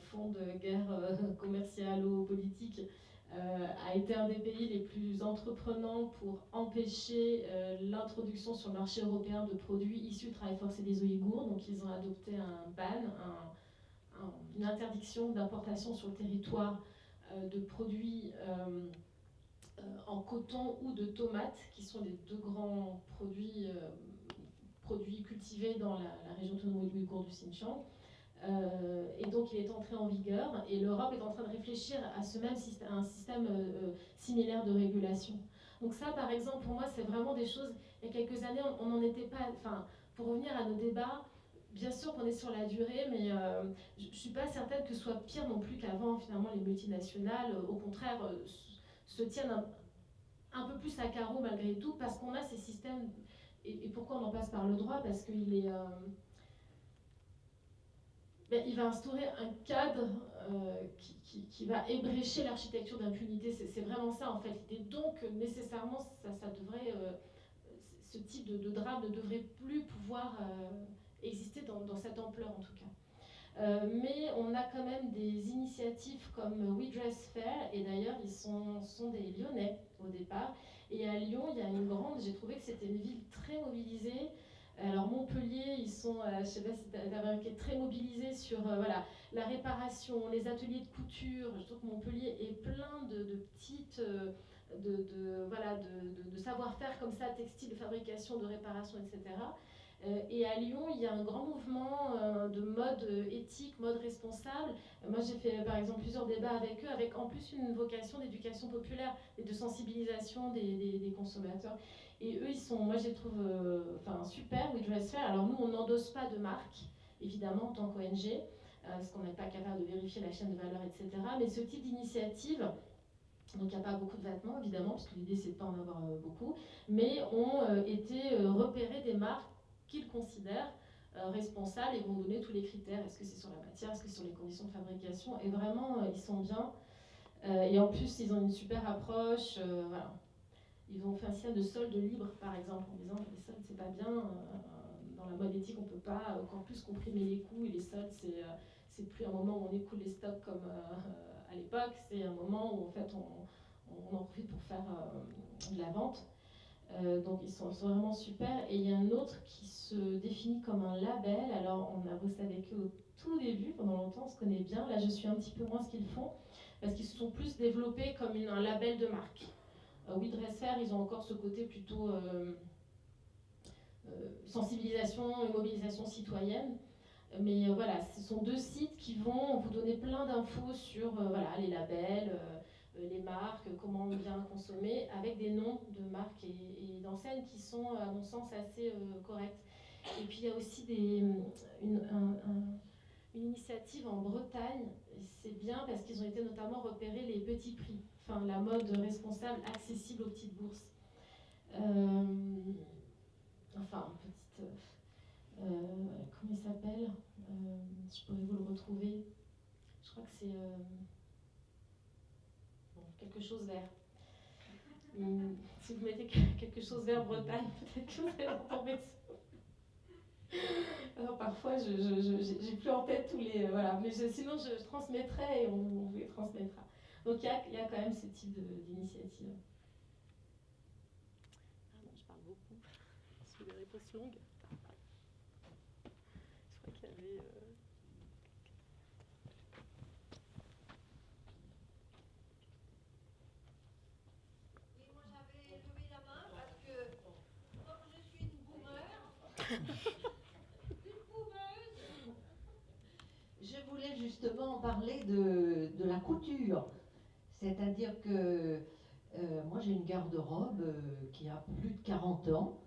fond de guerre commerciale ou politique, a été un des pays les plus entreprenants pour empêcher l'introduction sur le marché européen de produits issus du travail forcé des Ouïghours. Donc ils ont adopté un ban, une interdiction d'importation sur le territoire de produits en coton ou de tomates, qui sont les deux grands produits cultivés dans la région autonome ouïghour du Xinjiang. Et donc il est entré en vigueur et l'Europe est en train de réfléchir à un système similaire de régulation. Donc ça, par exemple, pour moi, c'est vraiment des choses, il y a quelques années, on n'en était pas... Enfin, pour revenir à nos débats, bien sûr qu'on est sur la durée, mais je ne suis pas certaine que ce soit pire non plus qu'avant, finalement, les multinationales, au contraire, se tiennent un peu plus à carreau malgré tout, parce qu'on a ces systèmes... Et pourquoi on en passe par le droit? Parce qu'il est... il va instaurer un cadre qui va ébrécher l'architecture d'impunité. C'est vraiment ça en fait. Et donc nécessairement, ça devrait, ce type de drame ne devrait plus pouvoir exister dans cette ampleur en tout cas. Mais on a quand même des initiatives comme We Dress Fair, et d'ailleurs ils sont des Lyonnais au départ. Et à Lyon, il y a une grande, j'ai trouvé que c'était une ville très mobilisée. Alors Montpellier, ils sont, je ne sais pas si tu as remarqué, très mobilisés sur voilà, la réparation, les ateliers de couture. Je trouve que Montpellier est plein de petites, voilà, de savoir-faire comme ça, textile, de fabrication, de réparation, etc. Et à Lyon, il y a un grand mouvement de mode éthique, mode responsable. Moi, j'ai fait par exemple plusieurs débats avec eux, avec en plus une vocation d'éducation populaire et de sensibilisation des consommateurs. Et eux, ils sont, moi, je les trouve super, We Dress Fair. Alors nous, on n'endosse pas de marque, évidemment, en tant qu'ONG, parce qu'on n'est pas capable de vérifier la chaîne de valeur, etc. Mais ce type d'initiative, donc il n'y a pas beaucoup de vêtements, évidemment, parce que l'idée, c'est de ne pas en avoir beaucoup, mais ont été repérées des marques qu'ils considèrent responsables et vont donner tous les critères. Est-ce que c'est sur la matière, est-ce que c'est sur les conditions de fabrication? Et vraiment, ils sont bien. Et en plus, ils ont une super approche. Voilà. Ils ont fait un système de solde libre, par exemple, en disant les soldes, c'est pas bien. Dans la mode éthique, on ne peut pas encore plus comprimer les coûts. Et les soldes, c'est plus un moment où on écoule les stocks comme à l'époque. C'est un moment où, en fait, on en profite pour faire de la vente. Donc ils sont vraiment super. Et il y a un autre qui se définit comme un label. Alors on a bossé avec eux au tout début, pendant longtemps, on se connaît bien. Là je suis un petit peu moins ce qu'ils font, parce qu'ils se sont plus développés comme un label de marque. We Dress Fair, ils ont encore ce côté plutôt sensibilisation et mobilisation citoyenne. Mais voilà, ce sont deux sites qui vont vous donner plein d'infos sur voilà, les labels, les marques, comment bien consommer, avec des noms de marques et d'enseignes qui sont, à mon sens, assez corrects. Et puis il y a aussi une initiative en Bretagne, et c'est bien parce qu'ils ont été notamment repérer les petits prix, enfin la mode responsable accessible aux petites bourses. Enfin, petite... comment il s'appelle? Je pourrais vous le retrouver. Je crois que c'est quelque chose vert. Si vous mettez quelque chose vert Bretagne, peut-être que vous allez en tomber dessus. Alors parfois, j'ai plus en tête tous les... voilà. Mais sinon, je transmettrai et on vous les transmettra. Donc il y a quand même ce type d'initiative. Ah non, je parle beaucoup. C'est des réponses longues. Je crois qu'il y avait...
Oui, moi j'avais levé la main parce que, comme je suis une boomer, je voulais justement parler de la couture. C'est-à-dire que moi j'ai une garde-robe qui a plus de 40 ans.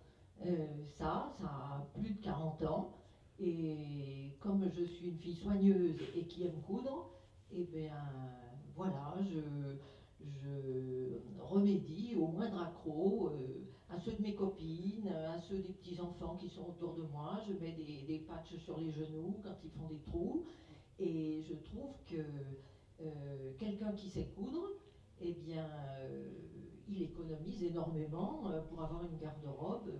Ça a plus de 40 ans. Et comme je suis une fille soigneuse et qui aime coudre, et bien voilà, je remédie au moindre accroc à ceux de mes copines, à ceux des petits-enfants qui sont autour de moi. Je mets des patchs sur les genoux quand ils font des trous. Et je trouve que quelqu'un qui sait coudre, eh bien, il économise énormément pour avoir une garde-robe,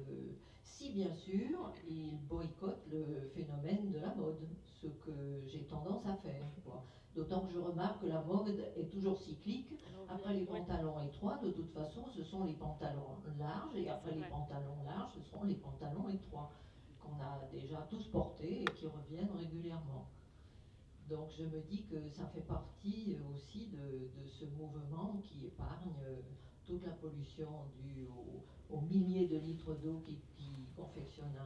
si bien sûr il boycotte le phénomène de la mode, ce que j'ai tendance à faire, quoi. D'autant que je remarque que la mode est toujours cyclique. Après les pantalons étroits, de toute façon, ce sont les pantalons larges, et après les pantalons larges, ce seront les pantalons étroits, qu'on a déjà tous portés et qui reviennent régulièrement. Donc je me dis que ça fait partie aussi de ce mouvement qui épargne toute la pollution due aux milliers de litres d'eau qui confectionnent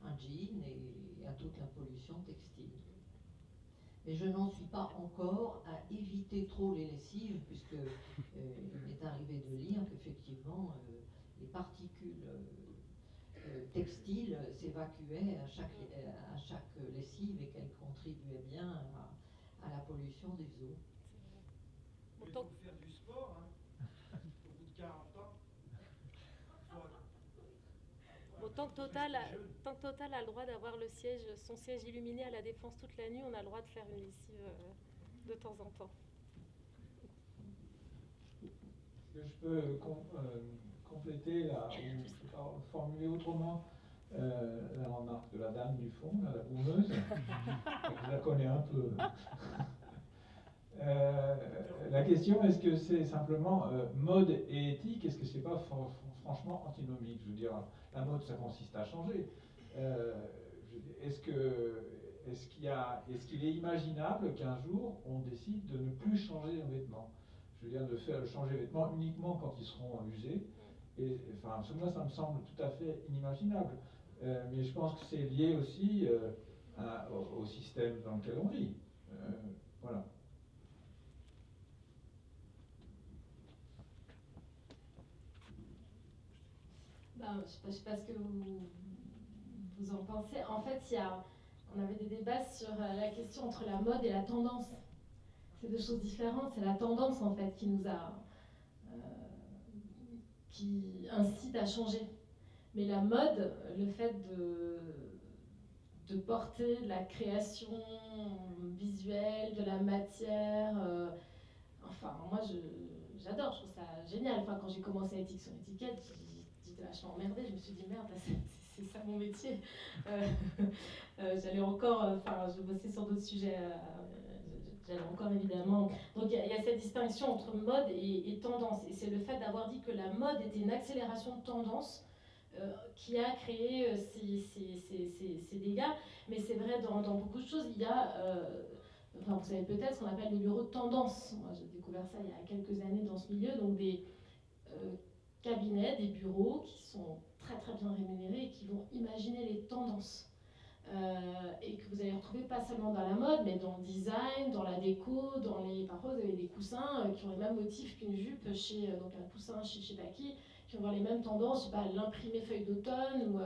un jean et à toute la pollution textile. Mais je n'en suis pas encore à éviter trop les lessives, puisque il m'est arrivé de lire qu'effectivement les particules textiles s'évacuaient à chaque lessive et qu'elles contribuaient bien à la pollution des eaux.
Il faut faire du sport, hein. Au bout de 40 ans.
Bon, tant que Total a le droit d'avoir son siège illuminé à la Défense toute la nuit, on a le droit de faire une lessive de temps en temps.
Est-ce que je peux compléter ou formuler autrement la remarque de la dame du fond, la boumeuse? Je la connais un peu. La question, est-ce que c'est simplement mode et éthique? Est-ce que c'est pas franchement antinomique? Je veux dire, la mode, ça consiste à changer. Est-ce qu'il est imaginable qu'un jour, on décide de ne plus changer nos vêtements? Je veux dire, de faire changer les vêtements uniquement quand ils seront usés. Et, enfin, moi, ça me semble tout à fait inimaginable. Mais je pense que c'est lié aussi au système dans lequel on vit. Voilà.
Ben, je ne sais pas ce que vous en pensez. En fait, on avait des débats sur la question entre la mode et la tendance. C'est deux choses différentes. C'est la tendance, en fait, qui incite à changer. Mais la mode, le fait de porter de la création visuelle, de la matière, enfin, moi, j'adore, je trouve ça génial. Enfin, quand j'ai commencé à éthique sur étiquette, j'étais vachement emmerdée. Je me suis dit, merde, c'est ça mon métier. J'allais encore, je bossais sur d'autres sujets. J'allais encore évidemment. Donc il y a cette distinction entre mode et tendance. Et c'est le fait d'avoir dit que la mode était une accélération de tendance qui a créé ces dégâts. Mais c'est vrai dans beaucoup de choses. Il y a, vous savez peut-être ce qu'on appelle les bureaux de tendance. Moi j'ai découvert ça il y a quelques années dans ce milieu. Donc des cabinets, des bureaux qui sont très très bien rémunérés et qui vont imaginer les tendances. Et que vous allez retrouver pas seulement dans la mode, mais dans le design, dans la déco, parfois vous avez des coussins qui ont les mêmes motifs qu'une jupe donc un coussin chez je sais pas qui vont avoir les mêmes tendances, je sais pas, l'imprimé feuille d'automne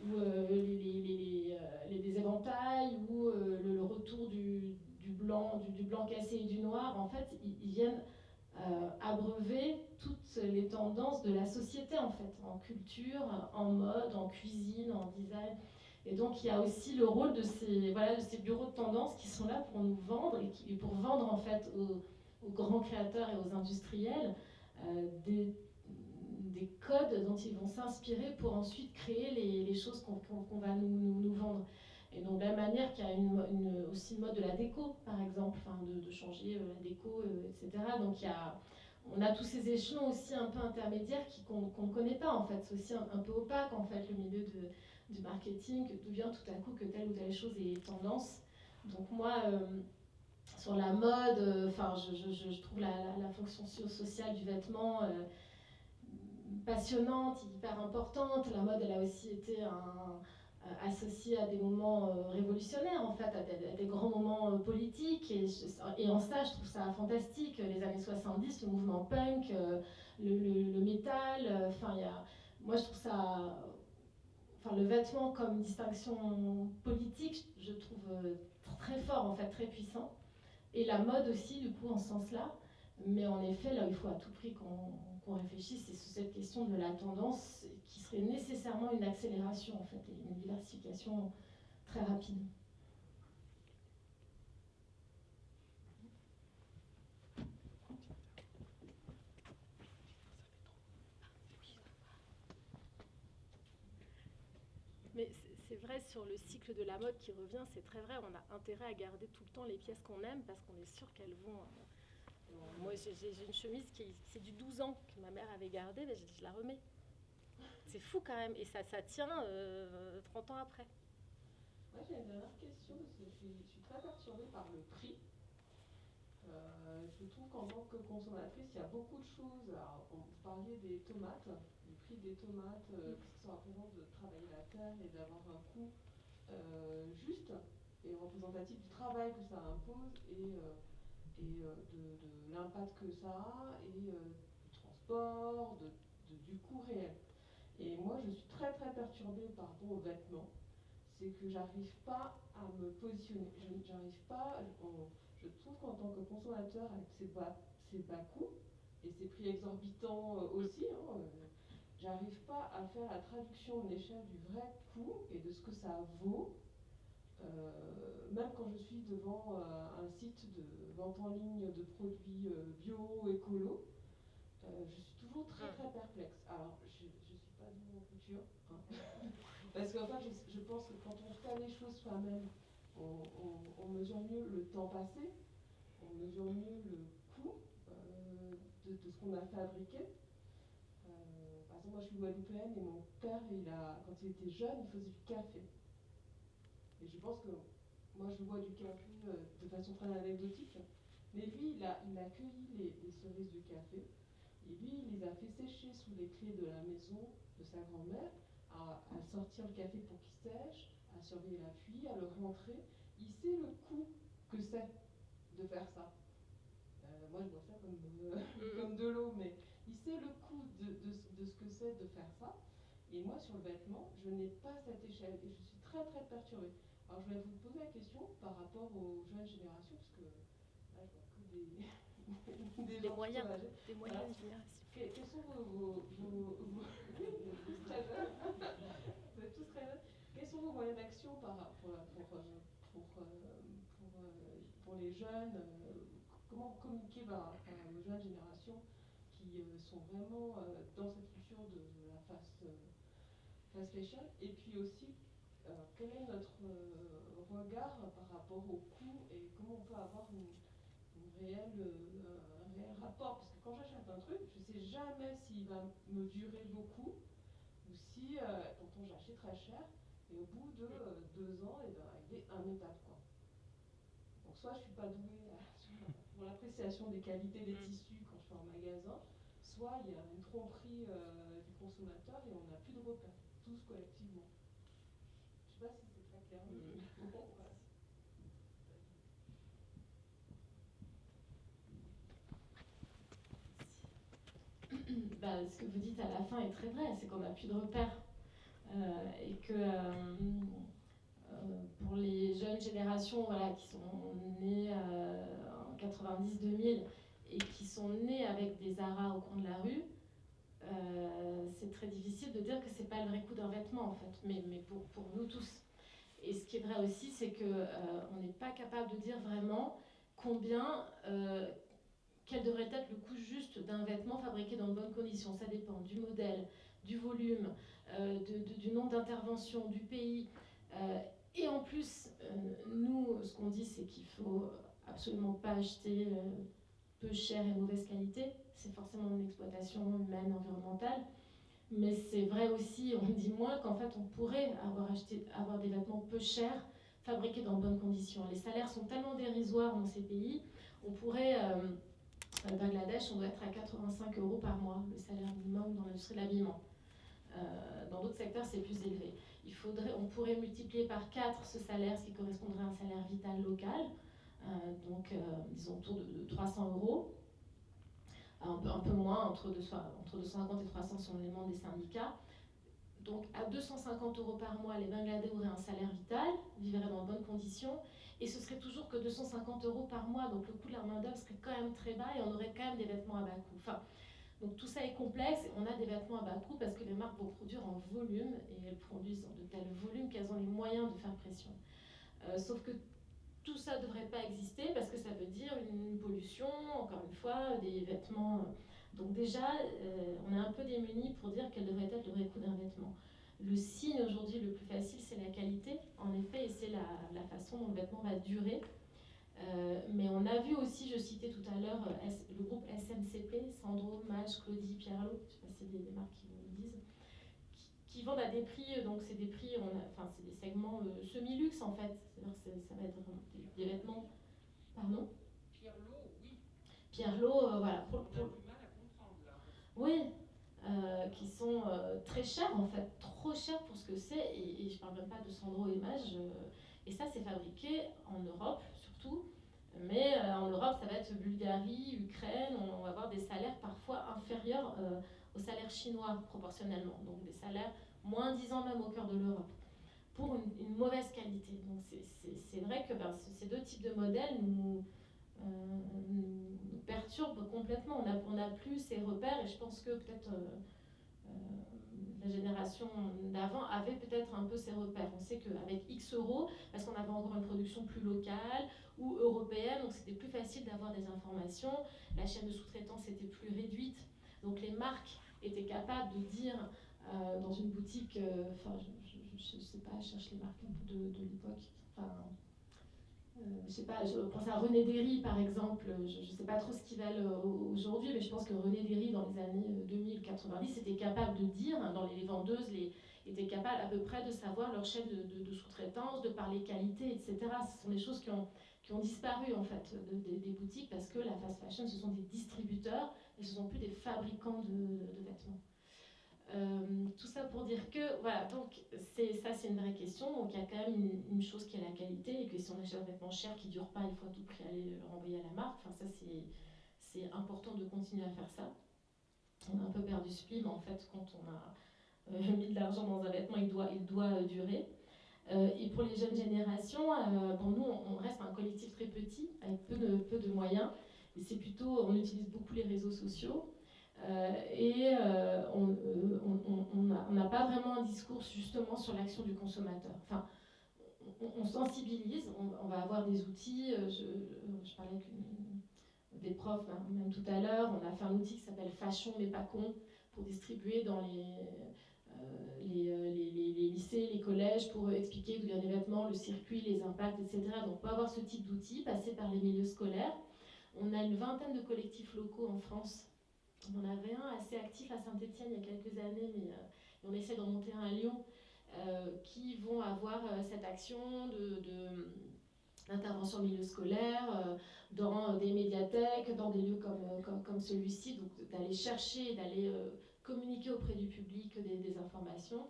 ou des éventails ou le retour du blanc cassé et du noir. En fait, ils viennent abreuver toutes les tendances de la société en fait, en culture, en mode, en cuisine, en design. Et donc il y a aussi le rôle de ces bureaux de tendance qui sont là pour nous vendre et pour vendre en fait aux grands créateurs et aux industriels des codes dont ils vont s'inspirer pour ensuite créer les choses qu'on va nous vendre. Et donc de la manière qu'il y a aussi une mode de la déco par exemple, de changer la déco, etc. Donc on a tous ces échelons aussi un peu intermédiaires qu'on ne connaît pas en fait. C'est aussi un peu opaque en fait le milieu du marketing, d'où vient tout à coup que telle ou telle chose est tendance. Donc moi, sur la mode, je trouve la fonction sociale du vêtement passionnante, hyper importante. La mode, elle a aussi été associée à des moments révolutionnaires, en fait, à des grands moments politiques. Et en ça, je trouve ça fantastique. Les années 70, le mouvement punk, le métal, moi, je trouve ça... le vêtement comme distinction politique, je trouve très fort, en fait, très puissant. Et la mode aussi, du coup, en ce sens-là. Mais en effet, là, il faut à tout prix qu'on qu'on réfléchisse, c'est sur cette question de la tendance qui serait nécessairement une accélération en fait, et une diversification très rapide. Mais c'est vrai, sur le cycle de la mode qui revient, c'est très vrai, on a intérêt à garder tout le temps les pièces qu'on aime parce qu'on est sûr qu'elles vont... moi, j'ai une chemise qui c'est du 12 ans que ma mère avait gardée, mais je la remets. C'est fou quand même, et ça tient 30 ans après.
Moi, j'ai une dernière question, parce que je suis très perturbée par le prix. Je trouve qu'en tant que consommatrice, il y a beaucoup de choses. Alors, vous parliez des tomates, du prix des tomates, qu'est-ce que ça représente de travailler la terre et d'avoir un coût juste et représentatif du travail que ça impose et de l'impact que ça a et du transport, du coût réel. Et moi, je suis très très perturbée par rapport aux vêtements. C'est que j'arrive pas à me positionner. J'arrive pas. Je trouve qu'en tant que consommateur, avec ces bas coûts et ces prix exorbitants aussi, j'arrive pas à faire la traduction de l'échelle du vrai coût et de ce que ça vaut. Même quand je suis devant un site de vente en ligne de produits bio, écolo, je suis toujours très très perplexe. Alors, je ne suis pas douée en couture, hein. Parce qu'en fait, je pense que quand on fait les choses soi-même, on mesure mieux le temps passé, on mesure mieux le coût de ce qu'on a fabriqué. Par exemple, moi je suis guadeloupéenne et mon père, quand il était jeune, il faisait du café. Et je pense que moi je bois du café de façon très anecdotique, mais lui il a cueilli les cerises du café, et lui il les a fait sécher sous les clés de la maison de sa grand-mère, à sortir le café pour qu'il sèche, à surveiller la pluie, à le rentrer. Il sait le coût que c'est de faire ça. Moi je vois ça comme de l'eau, mais il sait le coût de ce que c'est de faire ça. Et moi sur le vêtement, je n'ai pas cette échelle et je suis très très perturbée. Alors je voulais vous poser la question par rapport aux jeunes générations, parce que là je vois que des gens
moyens,
âgés.
des moyens de génération.
Quels sont vos très jeunes, vous êtes tous très jeunes. Quels sont vos moyens d'action pour les jeunes, comment communiquer aux jeunes générations qui sont vraiment dans cette culture de la fast fashion, et puis aussi quel est notre regard par rapport au coût et comment on peut avoir un réel rapport, parce que quand j'achète un truc, je ne sais jamais s'il va me durer beaucoup ou si pourtant j'achète très cher et au bout de 2 ans, il est immétable, quoi. Donc soit je suis pas douée pour l'appréciation des qualités des tissus quand je fais en magasin, soit il y a une tromperie du consommateur et on n'a plus de repères, tous collectivement. Je ne sais pas si c'est très clair.
Ce que vous dites à la fin est très vrai, c'est qu'on n'a plus de repères. Et que pour les jeunes générations qui sont nées en 90-2000 et qui sont nées avec des Zara au coin de la rue, c'est très difficile de dire que c'est pas le vrai coût d'un vêtement en fait, mais pour nous tous. Et ce qui est vrai aussi, c'est qu'on n'est pas capable de dire vraiment quel devrait être le coût juste d'un vêtement fabriqué dans de bonnes conditions. Ça dépend du modèle, du volume, du nombre d'interventions, du pays. Et en plus, nous, ce qu'on dit, c'est qu'il ne faut absolument pas acheter peu cher et mauvaise qualité. C'est forcément une exploitation humaine, environnementale. Mais c'est vrai aussi, on dit moins qu'en fait, on pourrait avoir des vêtements peu chers, fabriqués dans de bonnes conditions. Les salaires sont tellement dérisoires dans ces pays, on pourrait... Au Bangladesh, on doit être à 85 € par mois, le salaire minimum dans l'industrie de l'habillement. Dans d'autres secteurs, c'est plus élevé. On pourrait multiplier par 4 ce salaire, ce qui correspondrait à un salaire vital local, disons autour de 300 €. Un peu moins, entre 250 et 300 selon l'élément des syndicats. Donc à 250 € par mois, les Bangladais auraient un salaire vital, vivraient dans de bonnes conditions, et ce serait toujours que 250 € par mois, donc le coût de la main-d'œuvre serait quand même très bas et on aurait quand même des vêtements à bas coût. Enfin, Donc tout ça est complexe, on a des vêtements à bas coût parce que les marques vont produire en volume et elles produisent en de tels volumes qu'elles ont les moyens de faire pression. Sauf que tout ça ne devrait pas exister parce que ça veut dire une pollution, encore une fois, des vêtements. Donc déjà, on est un peu démunis pour dire quel devrait être le vrai coût d'un vêtement. Le signe aujourd'hui le plus facile, c'est la qualité, en effet, et c'est la façon dont le vêtement va durer. Mais on a vu aussi, je citais tout à l'heure, le groupe SMCP, Sandro, Mage, Claudie, Pierlot, je ne sais pas si c'est des marques qui vous le disent, qui vendent à des prix, donc c'est des prix, c'est des segments semi-luxe en fait, c'est-à-dire ça va être des vêtements. Pardon?
Pierlot, oui.
Pierlot, voilà.
On a du mal à comprendre là.
Oui, qui sont très chers en fait, trop chers pour ce que c'est, et je parle même pas de Sandro et Mage, et ça c'est fabriqué en Europe surtout, mais en Europe ça va être Bulgarie, Ukraine, on va avoir des salaires parfois inférieurs aux salaires chinois proportionnellement, donc des salaires moins 10 ans même au cœur de l'Europe, pour une mauvaise qualité. Donc c'est vrai que ces deux types de modèles nous perturbent complètement. On n'a plus ces repères et je pense que peut-être la génération d'avant avait peut-être un peu ces repères. On sait qu'avec X euros, parce qu'on avait encore une production plus locale ou européenne, donc c'était plus facile d'avoir des informations, la chaîne de sous-traitance était plus réduite, donc les marques étaient capables de dire dans une boutique, je sais pas, je cherche les marques un peu de l'époque, je sais pas, je pense à René Derry par exemple, je sais pas trop ce qu'ils valent aujourd'hui, mais je pense que René Derry dans les années 2000-90 était capable de dire, dans les vendeuses étaient capables à peu près de savoir leur chaîne de sous-traitance, de parler qualité, etc. Ce sont des choses qui ont disparu en fait des boutiques parce que la fast fashion ce sont des distributeurs et ce ne sont plus des fabricants de vêtements. Tout ça pour dire que, voilà, donc c'est une vraie question. Donc il y a quand même une chose qui est la qualité, et que si on achète un vêtement cher qui ne dure pas, il faut à tout prix aller le renvoyer à la marque. Enfin, ça, c'est important de continuer à faire ça. On a un peu perdu ce pli, mais en fait, quand on a mis de l'argent dans un vêtement, il doit durer. Et pour les jeunes générations, nous, on reste un collectif très petit, avec peu de moyens. Et c'est plutôt, on utilise beaucoup les réseaux sociaux. On n'a pas vraiment un discours justement sur l'action du consommateur. Enfin, on sensibilise, on va avoir des outils. Je parlais avec des profs, hein, même tout à l'heure, on a fait un outil qui s'appelle Fashion mais pas con, pour distribuer dans les lycées, les collèges, pour expliquer d'où viennent les vêtements, le circuit, les impacts, etc. Donc on peut avoir ce type d'outils, passer par les milieux scolaires. On a une vingtaine de collectifs locaux en France. On en avait un assez actif à Saint-Étienne il y a quelques années, mais on essaie d'en monter un à Lyon, qui vont avoir cette action d'intervention au milieu scolaire, dans des médiathèques, dans des lieux comme celui-ci, donc d'aller chercher, d'aller communiquer auprès du public des informations.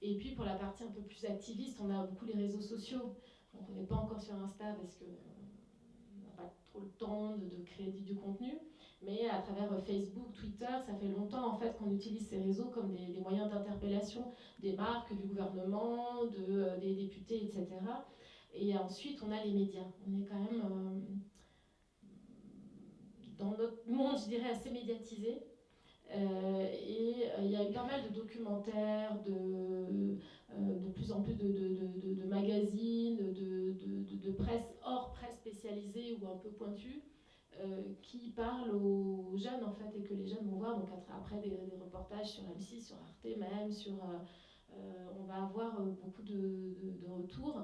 Et puis pour la partie un peu plus activiste, on a beaucoup les réseaux sociaux. Donc on n'est pas encore sur Insta parce qu'on n'a pas trop le temps de créer du contenu. Mais à travers Facebook, Twitter, ça fait longtemps en fait qu'on utilise ces réseaux comme des moyens d'interpellation des marques, du gouvernement, des députés, etc. Et ensuite, on a les médias. On est quand même dans notre monde, je dirais, assez médiatisé. Et il y a eu pas mal de documentaires, de plus en plus de magazines, de presse hors presse spécialisée ou un peu pointue, qui parlent aux jeunes en fait, et que les jeunes vont voir. Donc après des reportages sur M6, sur Arte même, on va avoir beaucoup de retours.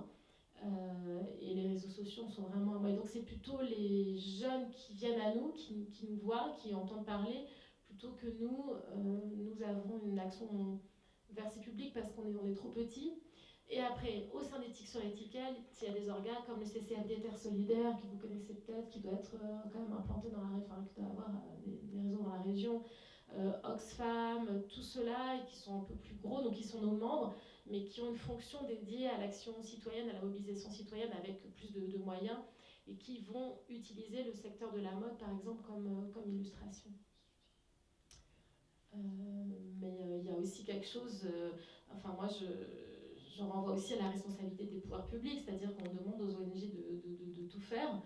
Et les réseaux sociaux sont vraiment... Ouais, donc c'est plutôt les jeunes qui viennent à nous, qui nous voient, qui entendent parler, plutôt que nous avons une action vers ces publics parce qu'on est trop petits. Et après, au sein d'Éthique sur l'étiquette, il y a des organes comme le CCFD Terre Solidaire, que vous connaissez peut-être, qui doit être quand même implanté dans la région, qui doit avoir des réseaux dans la région, Oxfam, tout cela, et qui sont un peu plus gros, donc qui sont nos membres, mais qui ont une fonction dédiée à l'action citoyenne, à la mobilisation citoyenne, avec plus de moyens, et qui vont utiliser le secteur de la mode, par exemple, comme illustration. Mais il y a aussi quelque chose, moi je renvoie aussi à la responsabilité des pouvoirs publics, c'est-à-dire qu'on demande aux ONG de tout faire.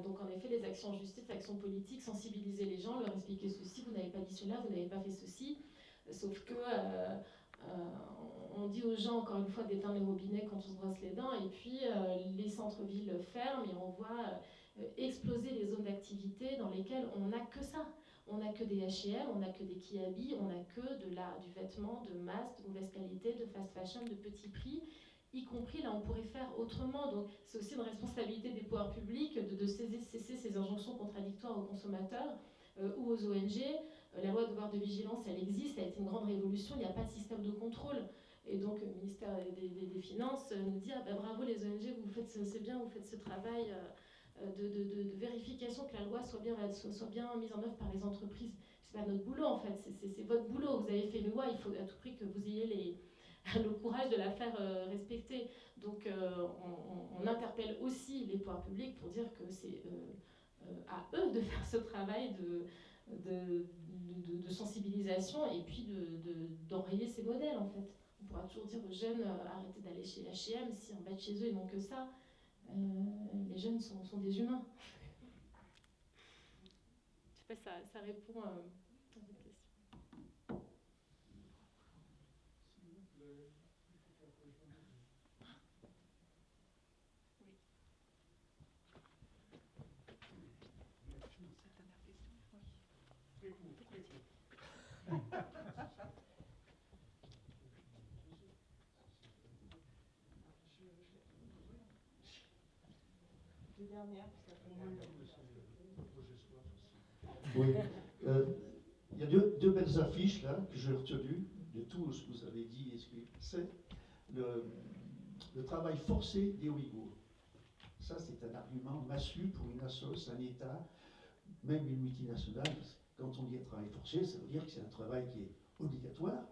Donc en effet, les actions en justice, actions politiques, sensibiliser les gens, leur expliquer ceci, vous n'avez pas dit cela, vous n'avez pas fait ceci. Sauf que on dit aux gens, encore une fois, d'éteindre les robinets quand on se brosse les dents, et puis les centres-villes ferment et on voit exploser les zones d'activité dans lesquelles on n'a que ça. On n'a que des H&M, on n'a que des Kiabi, on n'a que du vêtement de masse, de mauvaise qualité, de fast fashion, de petit prix, y compris là on pourrait faire autrement. Donc c'est aussi une responsabilité des pouvoirs publics de cesser ces injonctions contradictoires aux consommateurs ou aux ONG. La loi de devoir de vigilance, elle existe, elle a été une grande révolution, il n'y a pas de système de contrôle. Et donc le ministère des Finances nous dit bravo les ONG, c'est bien, vous faites ce travail de vérification que la loi soit bien mise en œuvre par les entreprises. C'est pas notre boulot en fait, c'est votre boulot. Vous avez fait une loi, il faut à tout prix que vous ayez le courage de la faire respecter. Donc on interpelle aussi les pouvoirs publics pour dire que c'est à eux de faire ce travail de sensibilisation et puis d'enrayer ces modèles en fait. On pourra toujours dire aux jeunes arrêtez d'aller chez H&M si en bas de chez eux ils n'ont que ça. Les jeunes sont des humains. Je sais pas si ça répond à votre question.
Les dernières, puis
Oui. Il y a deux belles affiches là que j'ai retenues de tout ce que vous avez dit. C'est le travail forcé des Ouïghours. Ça, c'est un argument massu pour une assoce, un État, même une multinationale. Parce que quand on dit un travail forcé, ça veut dire que c'est un travail qui est obligatoire,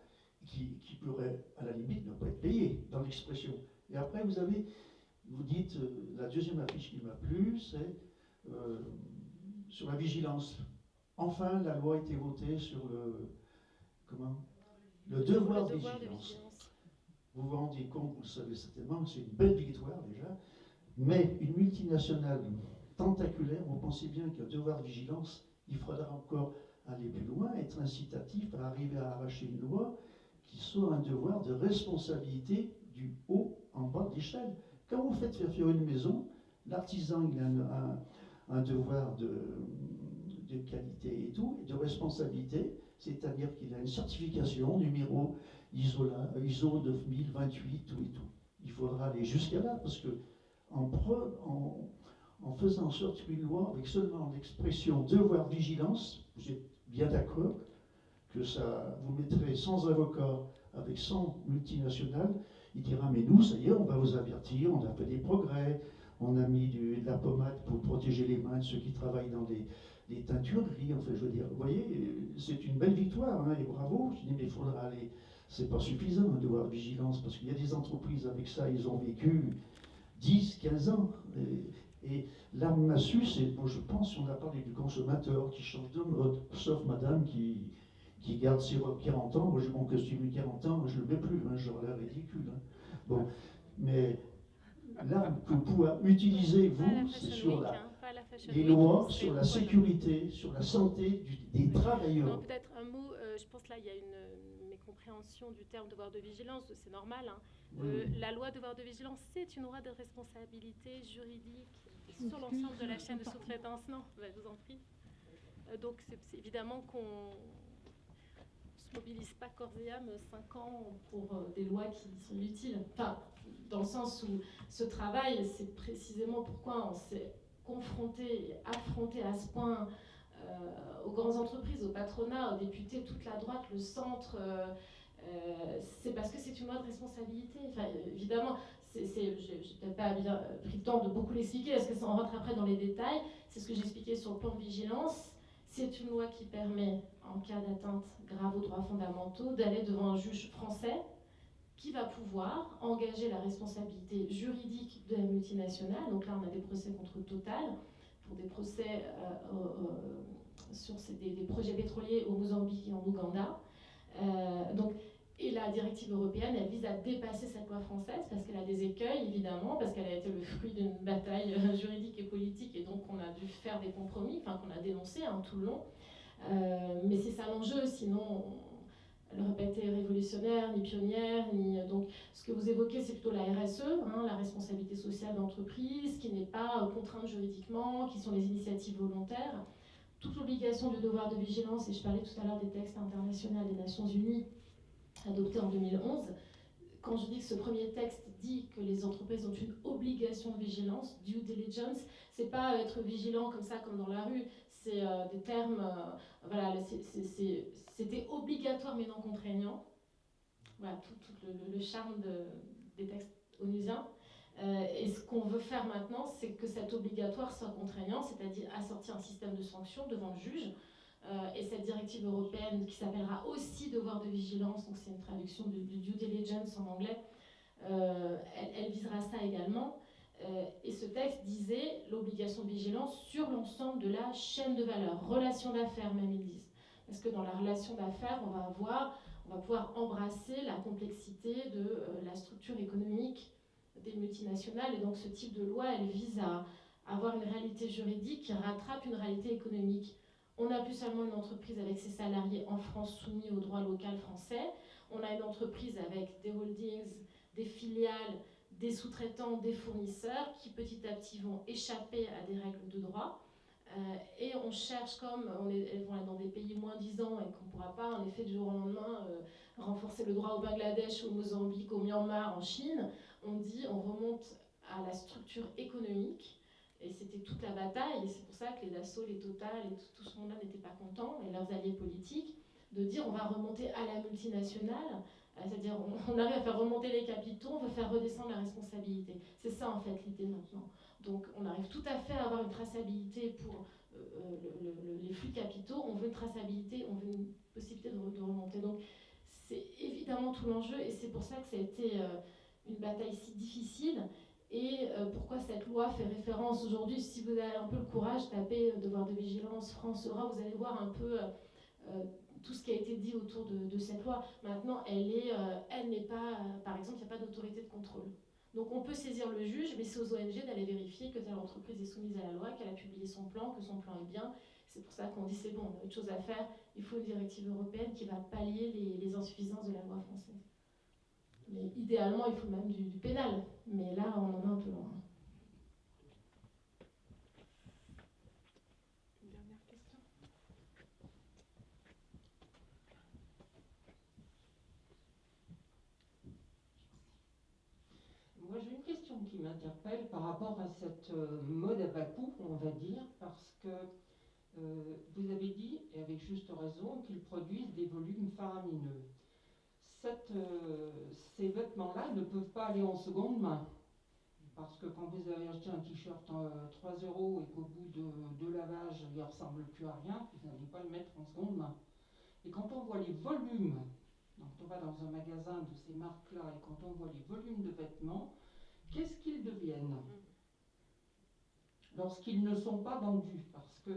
qui pourrait, à la limite, ne pas être payé dans l'expression. Et après, vous dites, la deuxième affiche qui m'a plu, c'est sur la vigilance. Enfin, la loi a été votée sur le devoir de vigilance. Vous vous rendez compte, vous le savez certainement, c'est une belle victoire déjà, mais une multinationale tentaculaire, vous pensez bien qu'un devoir de vigilance, il faudra encore aller plus loin, être incitatif à arriver à arracher une loi qui soit un devoir de responsabilité du haut en bas de l'échelle. Quand vous faites faire une maison, l'artisan il a un devoir de qualité et tout, et de responsabilité, c'est-à-dire qu'il a une certification, numéro ISO 9028, tout et tout. Il faudra aller jusqu'à là, parce que en faisant en sorte qu'une loi avec seulement l'expression devoir de vigilance, vous êtes bien d'accord que ça vous mettrez sans avocat avec 100 multinationales, il dira mais nous, ça y est, on va vous avertir, on a fait des progrès, on a mis de la pommade pour protéger les mains de ceux qui travaillent dans des teintureries, enfin je veux dire, vous voyez, c'est une belle victoire, hein, et bravo, je dis mais il faudra aller, c'est pas suffisant de devoir de vigilance, parce qu'il y a des entreprises avec ça, ils ont vécu 10, 15 ans, et l'arme massue, c'est, bon, je pense, on a parlé du consommateur qui change de mode, sauf madame qui garde ses robes 40 ans, moi j'ai mon costume de 40 ans, je le mets plus, hein, j'aurais l'air ridicule. Hein. Bon, mais l'arme que vous pouvez utiliser, vous, c'est sur les lois, sur la sécurité, sur la santé des travailleurs.
Non, peut-être un mot, je pense là il y a une mécompréhension du terme devoir de vigilance, c'est normal. Hein. La loi devoir de vigilance, c'est une loi de responsabilité juridique sur l'ensemble de la chaîne de sous-traitance. Non, je vous en prie. Donc c'est évidemment qu'on ne se mobilise pas corps et âme 5 ans pour des lois qui sont inutiles. Enfin, dans le sens où ce travail, c'est précisément pourquoi on s'est confronté, affronté à ce point aux grandes entreprises, au patronat, aux députés, toute la droite, le centre. C'est parce que c'est une loi de responsabilité. Enfin, évidemment, je n'ai peut-être pas bien pris le temps de beaucoup l'expliquer, parce que ça en rentre après dans les détails. C'est ce que j'expliquais sur le plan de vigilance. C'est une loi qui permet, en cas d'atteinte grave aux droits fondamentaux, d'aller devant un juge français qui va pouvoir engager la responsabilité juridique de la multinationale. Donc là, on a des procès contre Total, pour des procès sur des projets pétroliers au Mozambique et en Ouganda. Et la la directive européenne, elle vise à dépasser cette loi française parce qu'elle a des écueils, évidemment, parce qu'elle a été le fruit d'une bataille juridique et politique, et donc on a dû faire des compromis, enfin qu'on a dénoncé tout le long. Mais c'est ça l'enjeu, sinon elle n'aurait pas été révolutionnaire, ni pionnière, ni... Donc ce que vous évoquez, c'est plutôt la RSE, la responsabilité sociale d'entreprise, qui n'est pas contrainte juridiquement, qui sont les initiatives volontaires. Toute l'obligation du devoir de vigilance, et je parlais tout à l'heure des textes internationaux des Nations Unies, adoptés en 2011. Quand je dis que ce premier texte dit que les entreprises ont une obligation de vigilance, due diligence, c'est pas être vigilant comme ça, comme dans la rue, c'est des termes, voilà, c'était obligatoire mais non contraignant. Voilà, tout le charme des textes onusiens. Et ce qu'on veut faire maintenant, c'est que cet obligatoire soit contraignant, c'est-à-dire assortir un système de sanctions devant le juge. Et cette directive européenne, qui s'appellera aussi devoir de vigilance, donc c'est une traduction du due diligence en anglais, elle visera ça également. Et ce texte disait l'obligation de vigilance sur l'ensemble de la chaîne de valeur, relation d'affaires même ils disent. Parce que dans la relation d'affaires, on va pouvoir embrasser la complexité de la structure économique des multinationales. Et donc ce type de loi, elle vise à avoir une réalité juridique qui rattrape une réalité économique. On n'a plus seulement une entreprise avec ses salariés en France soumis au droit local français, on a une entreprise avec des holdings, des filiales, des sous-traitants, des fournisseurs qui petit à petit vont échapper à des règles de droit. Et on cherche, comme elles vont être dans des pays moins disants et qu'on ne pourra pas en effet du jour au lendemain renforcer le droit au Bangladesh, au Mozambique, au Myanmar, en Chine, on remonte à la structure économique. Et c'était toute la bataille, et c'est pour ça que les Dassault, les Total et tout ce monde-là n'étaient pas contents, et leurs alliés politiques, de dire on va remonter à la multinationale, c'est-à-dire on arrive à faire remonter les capitaux, on veut faire redescendre la responsabilité. C'est ça en fait l'idée maintenant. Donc on arrive tout à fait à avoir une traçabilité pour les flux capitaux, on veut une traçabilité, on veut une possibilité de remonter. Donc c'est évidemment tout l'enjeu, et c'est pour ça que ça a été une bataille si difficile. Et pourquoi cette loi fait référence aujourd'hui, si vous avez un peu le courage, tapez devoir de vigilance France-Europe, vous allez voir un peu tout ce qui a été dit autour de cette loi. Maintenant, elle n'est pas, par exemple, il n'y a pas d'autorité de contrôle. Donc on peut saisir le juge, mais c'est aux ONG d'aller vérifier que telle entreprise est soumise à la loi, qu'elle a publié son plan, que son plan est bien. C'est pour ça qu'on dit c'est bon, on a autre chose à faire, il faut une directive européenne qui va pallier les insuffisances de la loi française. Mais idéalement, il faut même du pénal. Mais là, on en est un peu loin.
Une dernière question.
Moi, j'ai une question qui m'interpelle par rapport à cette mode à bas coût, on va dire, parce que vous avez dit, et avec juste raison, qu'ils produisent des volumes faramineux. Ces vêtements-là ne peuvent pas aller en seconde main. Parce que quand vous avez acheté un t-shirt 3 € et qu'au bout de 2 lavages, il ne ressemble plus à rien, vous n'allez pas le mettre en seconde main. Et quand on voit les volumes, donc on va dans un magasin de ces marques-là, et quand on voit les volumes de vêtements, qu'est-ce qu'ils deviennent lorsqu'ils ne sont pas vendus? Parce que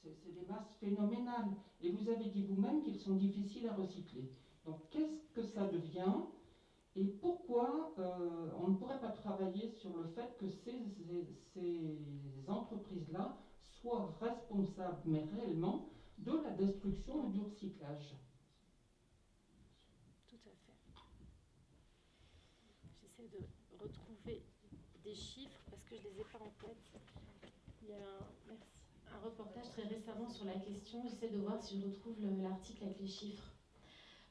c'est des masses phénoménales. Et vous avez dit vous-même qu'ils sont difficiles à recycler. Donc qu'est-ce que ça devient? Et pourquoi on ne pourrait pas travailler sur le fait que ces entreprises-là soient responsables, mais réellement, de la destruction et du recyclage?
Tout à fait. J'essaie de retrouver des chiffres parce que je ne les ai pas en tête. Il y a un reportage très récemment sur la question. J'essaie de voir si je retrouve l'article avec les chiffres.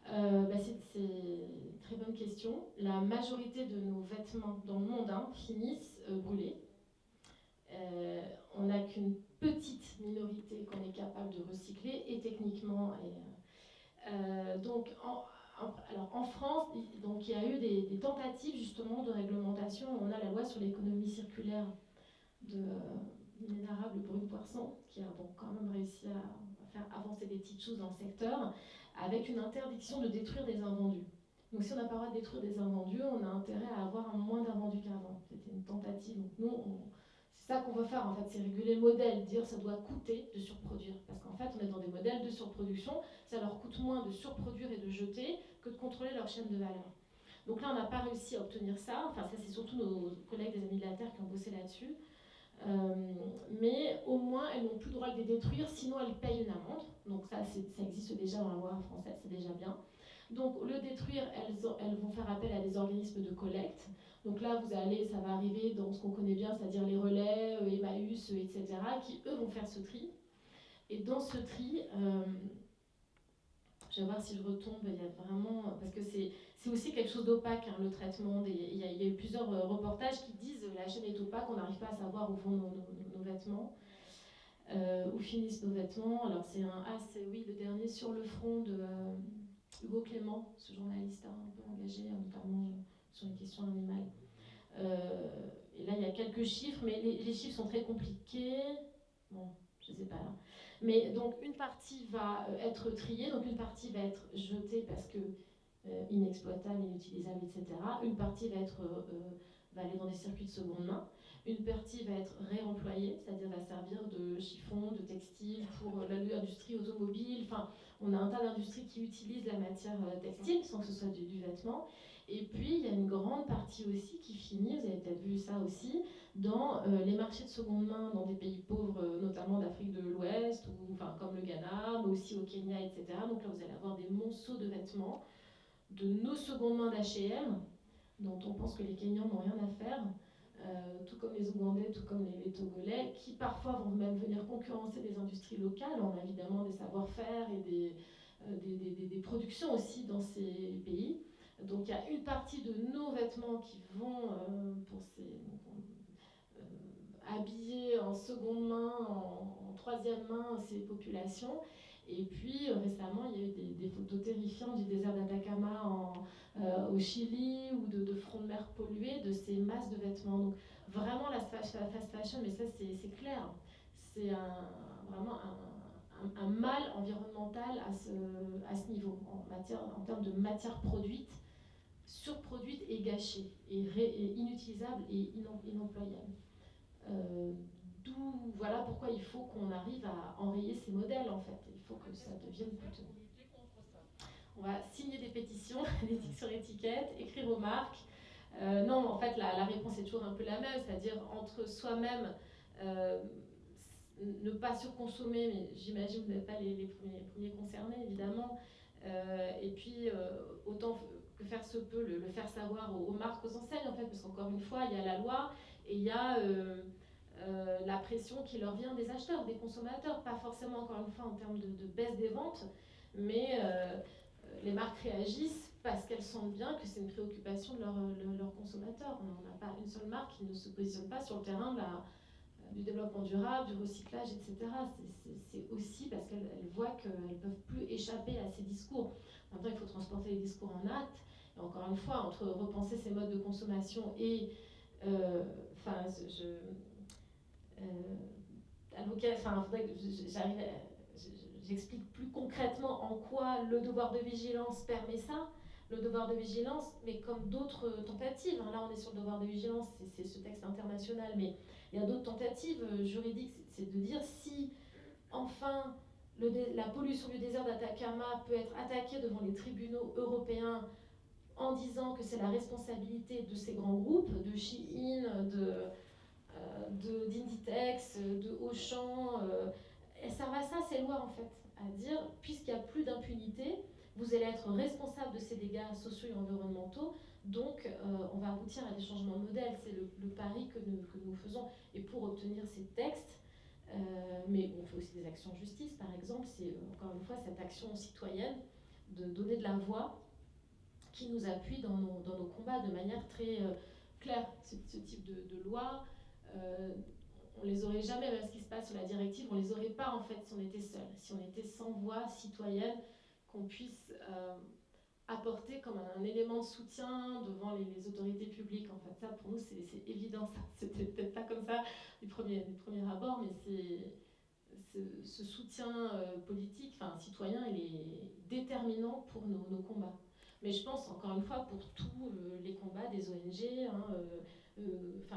C'est une très bonne question. La majorité de nos vêtements dans le monde finissent brûlés. On n'a qu'une petite minorité qu'on est capable de recycler, et techniquement. Donc en France, donc, il y a eu des tentatives justement de réglementation. On a la loi sur l'économie circulaire de l'inénarrable Brune Poirson, qui a quand même réussi à faire avancer des petites choses dans le secteur, avec une interdiction de détruire des invendus. Donc si on n'a pas le droit de détruire des invendus, on a intérêt à avoir moins d'invendus qu'avant. C'était une tentative. Donc nous, c'est ça qu'on veut faire en fait, c'est réguler le modèle, dire ça doit coûter de surproduire. Parce qu'en fait, on est dans des modèles de surproduction, ça leur coûte moins de surproduire et de jeter que de contrôler leur chaîne de valeur. Donc là, on n'a pas réussi à obtenir ça. Enfin, ça, c'est surtout nos collègues des Amis de la Terre qui ont bossé là-dessus. Mais au moins, elles n'ont plus le droit de les détruire, sinon elles payent une amende. Donc ça existe déjà dans la loi française, c'est déjà bien. Donc le détruire, elles vont faire appel à des organismes de collecte. Donc là, ça va arriver dans ce qu'on connaît bien, c'est-à-dire les relais, Emmaüs, etc., qui, eux, vont faire ce tri. Et dans ce tri, je vais voir si je retombe, il y a vraiment... Parce que c'est aussi quelque chose d'opaque, hein, le traitement. Il y a eu plusieurs reportages qui disent la chaîne est opaque, on n'arrive pas à savoir où vont nos vêtements, où finissent nos vêtements. Alors c'est oui, le dernier sur le front de Hugo Clément, ce journaliste un peu engagé, notamment sur les questions animales. Et là, il y a quelques chiffres, mais les chiffres sont très compliqués. Bon, je ne sais pas là. Mais donc, une partie va être triée, donc une partie va être jetée parce que inexploitable, inutilisable, etc. Une partie va aller dans des circuits de seconde main. Une partie va être réemployée, c'est-à-dire va servir de chiffon, de textile pour l'industrie automobile. Enfin, on a un tas d'industries qui utilisent la matière textile sans que ce soit du vêtement. Et puis, il y a une grande partie aussi qui finit, vous avez peut-être vu ça aussi, dans les marchés de seconde main dans des pays pauvres, notamment d'Afrique de l'Ouest, comme le Ghana, mais aussi au Kenya, etc. Donc là, vous allez avoir des monceaux de vêtements, de nos secondes mains d'H&M, dont on pense que les Kenyans n'ont rien à faire, tout comme les Ougandais, tout comme les Togolais, qui parfois vont même venir concurrencer des industries locales. On a évidemment des savoir-faire et des productions aussi dans ces pays. Donc il y a une partie de nos vêtements qui vont habiller en seconde main, en troisième main ces populations. Et puis récemment, il y a eu des photos terrifiantes du désert d'Atacama au Chili ou de fronts de mer pollués, de ces masses de vêtements. Donc vraiment la fast fashion, mais ça c'est clair, c'est vraiment un mal environnemental à ce niveau, en termes de matière produite, surproduite et gâchée, et inutilisable et inemployable. Voilà pourquoi il faut qu'on arrive à enrayer ces modèles, en fait. Il faut que ça devienne plutôt... On va signer des pétitions, d'éthique sur étiquette, écrire aux marques. Non, en fait, la réponse est toujours un peu la même, c'est-à-dire entre soi-même, ne pas surconsommer, mais j'imagine que vous n'êtes pas les premiers concernés, évidemment. Et puis, autant que faire se peut, le faire savoir aux marques, aux enseignes, en fait, parce qu'encore une fois, il y a la loi et il y a la pression qui leur vient des acheteurs, des consommateurs, pas forcément, encore une fois, en termes de baisse des ventes, mais les marques réagissent parce qu'elles sentent bien que c'est une préoccupation de leurs consommateurs. On n'a pas une seule marque qui ne se positionne pas sur le terrain du développement durable, du recyclage, etc. C'est aussi parce qu'elles voient qu'elles ne peuvent plus échapper à ces discours. Maintenant, il faut transporter les discours en actes. Et encore une fois, entre repenser ces modes de consommation et... faudrait que j'explique plus concrètement en quoi le devoir de vigilance permet ça. Le devoir de vigilance, mais comme d'autres tentatives, hein, là on est sur le devoir de vigilance, c'est ce texte international, mais il y a d'autres tentatives juridiques, c'est de dire si enfin la pollution du désert d'Atacama peut être attaquée devant les tribunaux européens en disant que c'est la responsabilité de ces grands groupes, de Shein, d'Inditex, de Auchan, elles servent à ça ces lois en fait, à dire puisqu'il n'y a plus d'impunité, vous allez être responsable de ces dégâts sociaux et environnementaux, donc on va aboutir à des changements de modèle. C'est le pari que nous faisons. Et pour obtenir ces textes, mais on fait aussi des actions en justice par exemple, c'est encore une fois cette action citoyenne de donner de la voix qui nous appuie dans nos combats de manière très claire. Ce type de loi, on les aurait jamais, même ce qui se passe sur la directive, on les aurait pas en fait si on était seul, si on était sans voix citoyenne qu'on puisse apporter comme un élément de soutien devant les autorités publiques. En fait, ça pour nous c'est évident, ça c'était peut-être pas comme ça du premier abord, mais ce soutien politique, enfin citoyen, il est déterminant pour nos combats. Mais je pense encore une fois pour tous les combats des ONG,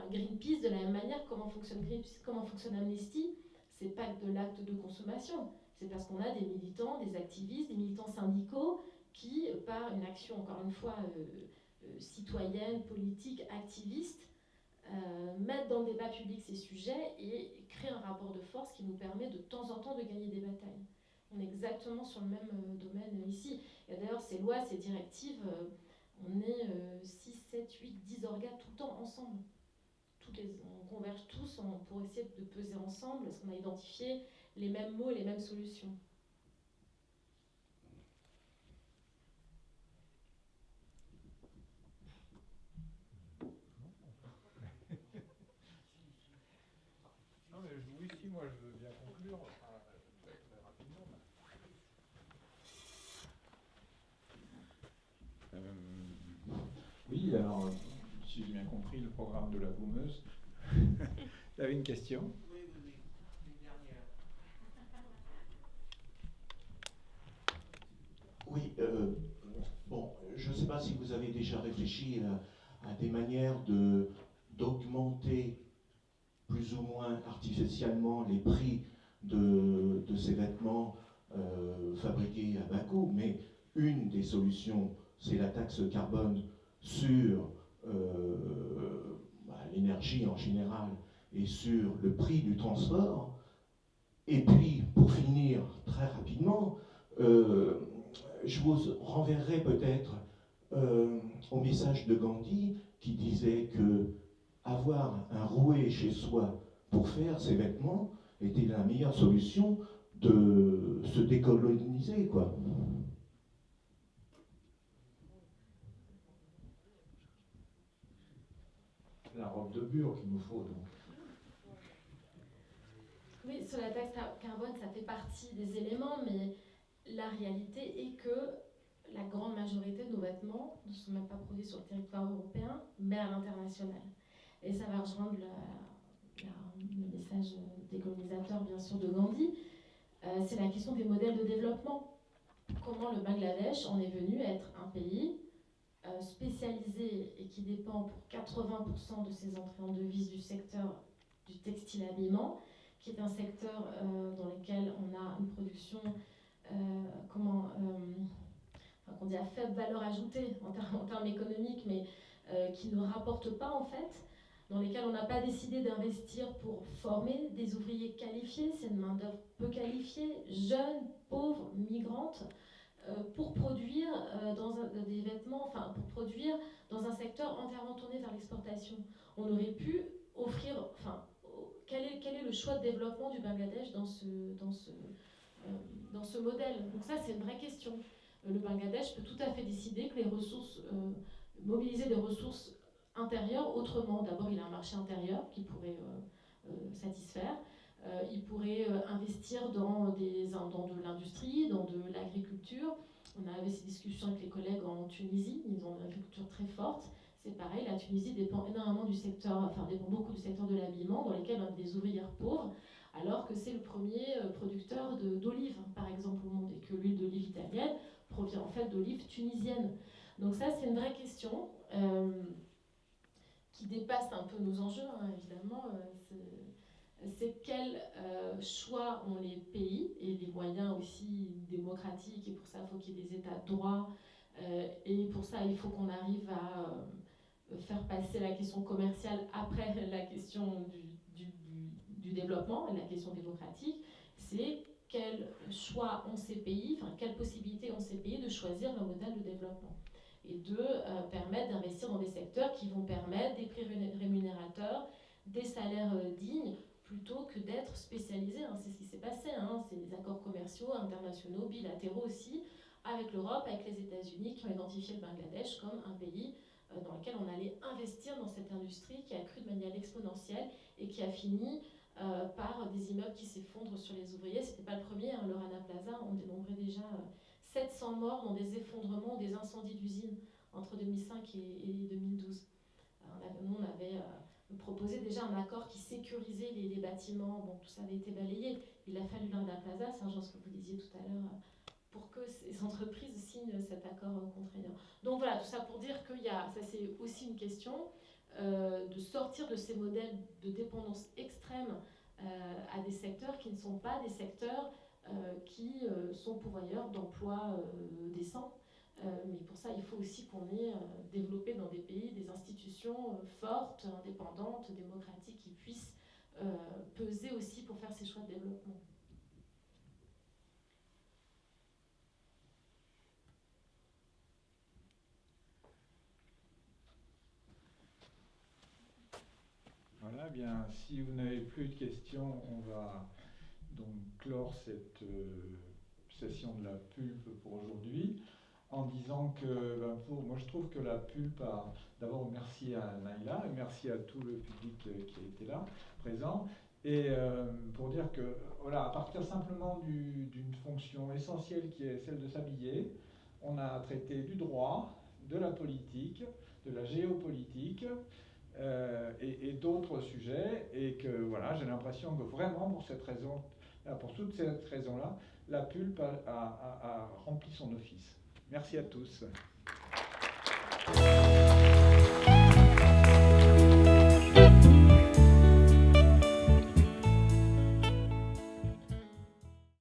Greenpeace de la même manière, comment fonctionne Greenpeace, comment fonctionne Amnesty, c'est pas de l'acte de consommation, c'est parce qu'on a des militants, des activistes, des militants syndicaux qui, par une action, encore une fois, citoyenne, politique, activiste, mettent dans le débat public ces sujets et créent un rapport de force qui nous permet de temps en temps de gagner des batailles. On est exactement sur le même domaine ici. Et d'ailleurs, ces lois, ces directives, on est 6, 7, 8, 10 organes tout le temps ensemble. On converge tous pour essayer de peser ensemble, parce qu'on a identifié les mêmes mots et les mêmes solutions.
Non, mais oui, si, moi je veux bien conclure très rapidement. Oui, alors, si j'ai bien compris le programme de la boumeuse, tu avais une question?
Oui, une dernière.
Oui, bon, je ne sais pas si vous avez déjà réfléchi à des manières d'augmenter plus ou moins artificiellement les prix de ces vêtements fabriqués à bas coût, mais une des solutions, c'est la taxe carbone sur l'énergie en général et sur le prix du transport. Et puis, pour finir très rapidement, je vous renverrai peut-être au message de Gandhi qui disait que avoir un rouet chez soi pour faire ses vêtements était la meilleure solution de se décoloniser, quoi.
La robe de bure qu'il nous faut, donc.
Oui, sur la taxe carbone, ça fait partie des éléments, mais la réalité est que la grande majorité de nos vêtements ne sont même pas produits sur le territoire européen, mais à l'international. Et ça va rejoindre le message décolonisateur, bien sûr, de Gandhi. C'est la question des modèles de développement. Comment le Bangladesh en est venu être un pays spécialisé et qui dépend pour 80% de ses entrées en devises du secteur du textile habillement, qui est un secteur dans lequel on a une production qu'on dit à faible valeur ajoutée en termes économiques, mais qui ne rapporte pas en fait, dans lesquels on n'a pas décidé d'investir pour former des ouvriers qualifiés, c'est une main-d'œuvre peu qualifiée, jeunes, pauvres, migrantes, pour produire des vêtements, pour produire dans un secteur entièrement tourné vers l'exportation. On aurait pu offrir, quel est le choix de développement du Bangladesh dans ce modèle? Donc ça, c'est une vraie question. Le Bangladesh peut tout à fait décider que les ressources, mobiliser des ressources intérieures autrement. D'abord, il a un marché intérieur qui pourrait satisfaire. Il pourrait investir dans de l'industrie, dans de l'agriculture. On avait ces discussions avec les collègues en Tunisie, ils ont une agriculture très forte. C'est pareil, la Tunisie dépend énormément du secteur, dépend beaucoup du secteur de l'habillement, dans lequel on a des ouvrières pauvres, alors que c'est le premier producteur d'olives, par exemple, au monde, et que l'huile d'olive italienne provient en fait d'olives tunisiennes. Donc ça, c'est une vraie question qui dépasse un peu nos enjeux, hein, évidemment. C'est quels choix ont les pays et les moyens aussi démocratiques, et pour ça il faut qu'il y ait des états de droit, et pour ça il faut qu'on arrive à faire passer la question commerciale après la question du développement et la question démocratique. C'est quels choix ont ces pays, quelles possibilités ont ces pays de choisir leur modèle de développement et de permettre d'investir dans des secteurs qui vont permettre des prix rémunérateurs, des salaires dignes, plutôt que d'être spécialisé. Hein. C'est ce qui s'est passé. Hein. C'est des accords commerciaux internationaux, bilatéraux aussi, avec l'Europe, avec les États-Unis, qui ont identifié le Bangladesh comme un pays dans lequel on allait investir dans cette industrie qui a cru de manière exponentielle et qui a fini par des immeubles qui s'effondrent sur les ouvriers. C'était pas le premier. Hein. Le Rana Plaza, on dénombrait déjà 700 morts dans des effondrements, des incendies d'usines entre 2005 et 2012. Nous, on avait proposé déjà un accord qui sécurisait les bâtiments. Bon, tout ça avait été balayé. Il a fallu l'Arda Plaza, c'est un genre ce que vous disiez tout à l'heure, pour que ces entreprises signent cet accord contraignant. Donc voilà, tout ça pour dire que ça c'est aussi une question de sortir de ces modèles de dépendance extrême à des secteurs qui ne sont pas des secteurs qui sont pourvoyeurs d'emplois décents. Mais pour ça, il faut aussi qu'on ait développé dans des pays des institutions fortes, indépendantes, démocratiques, qui puissent peser aussi pour faire ces choix de développement.
Voilà, bien, si vous n'avez plus de questions, on va donc clore cette session de la pulpe pour aujourd'hui en disant que moi je trouve que la pulpe a d'abord merci à Naïla et merci à tout le public qui était là présent et pour dire que voilà, à partir simplement d'une fonction essentielle qui est celle de s'habiller, on a traité du droit, de la politique, de la géopolitique et d'autres sujets, et que voilà, j'ai l'impression que vraiment pour cette raison, pour toutes ces raisons-là, la pulpe a rempli son office. Merci à tous.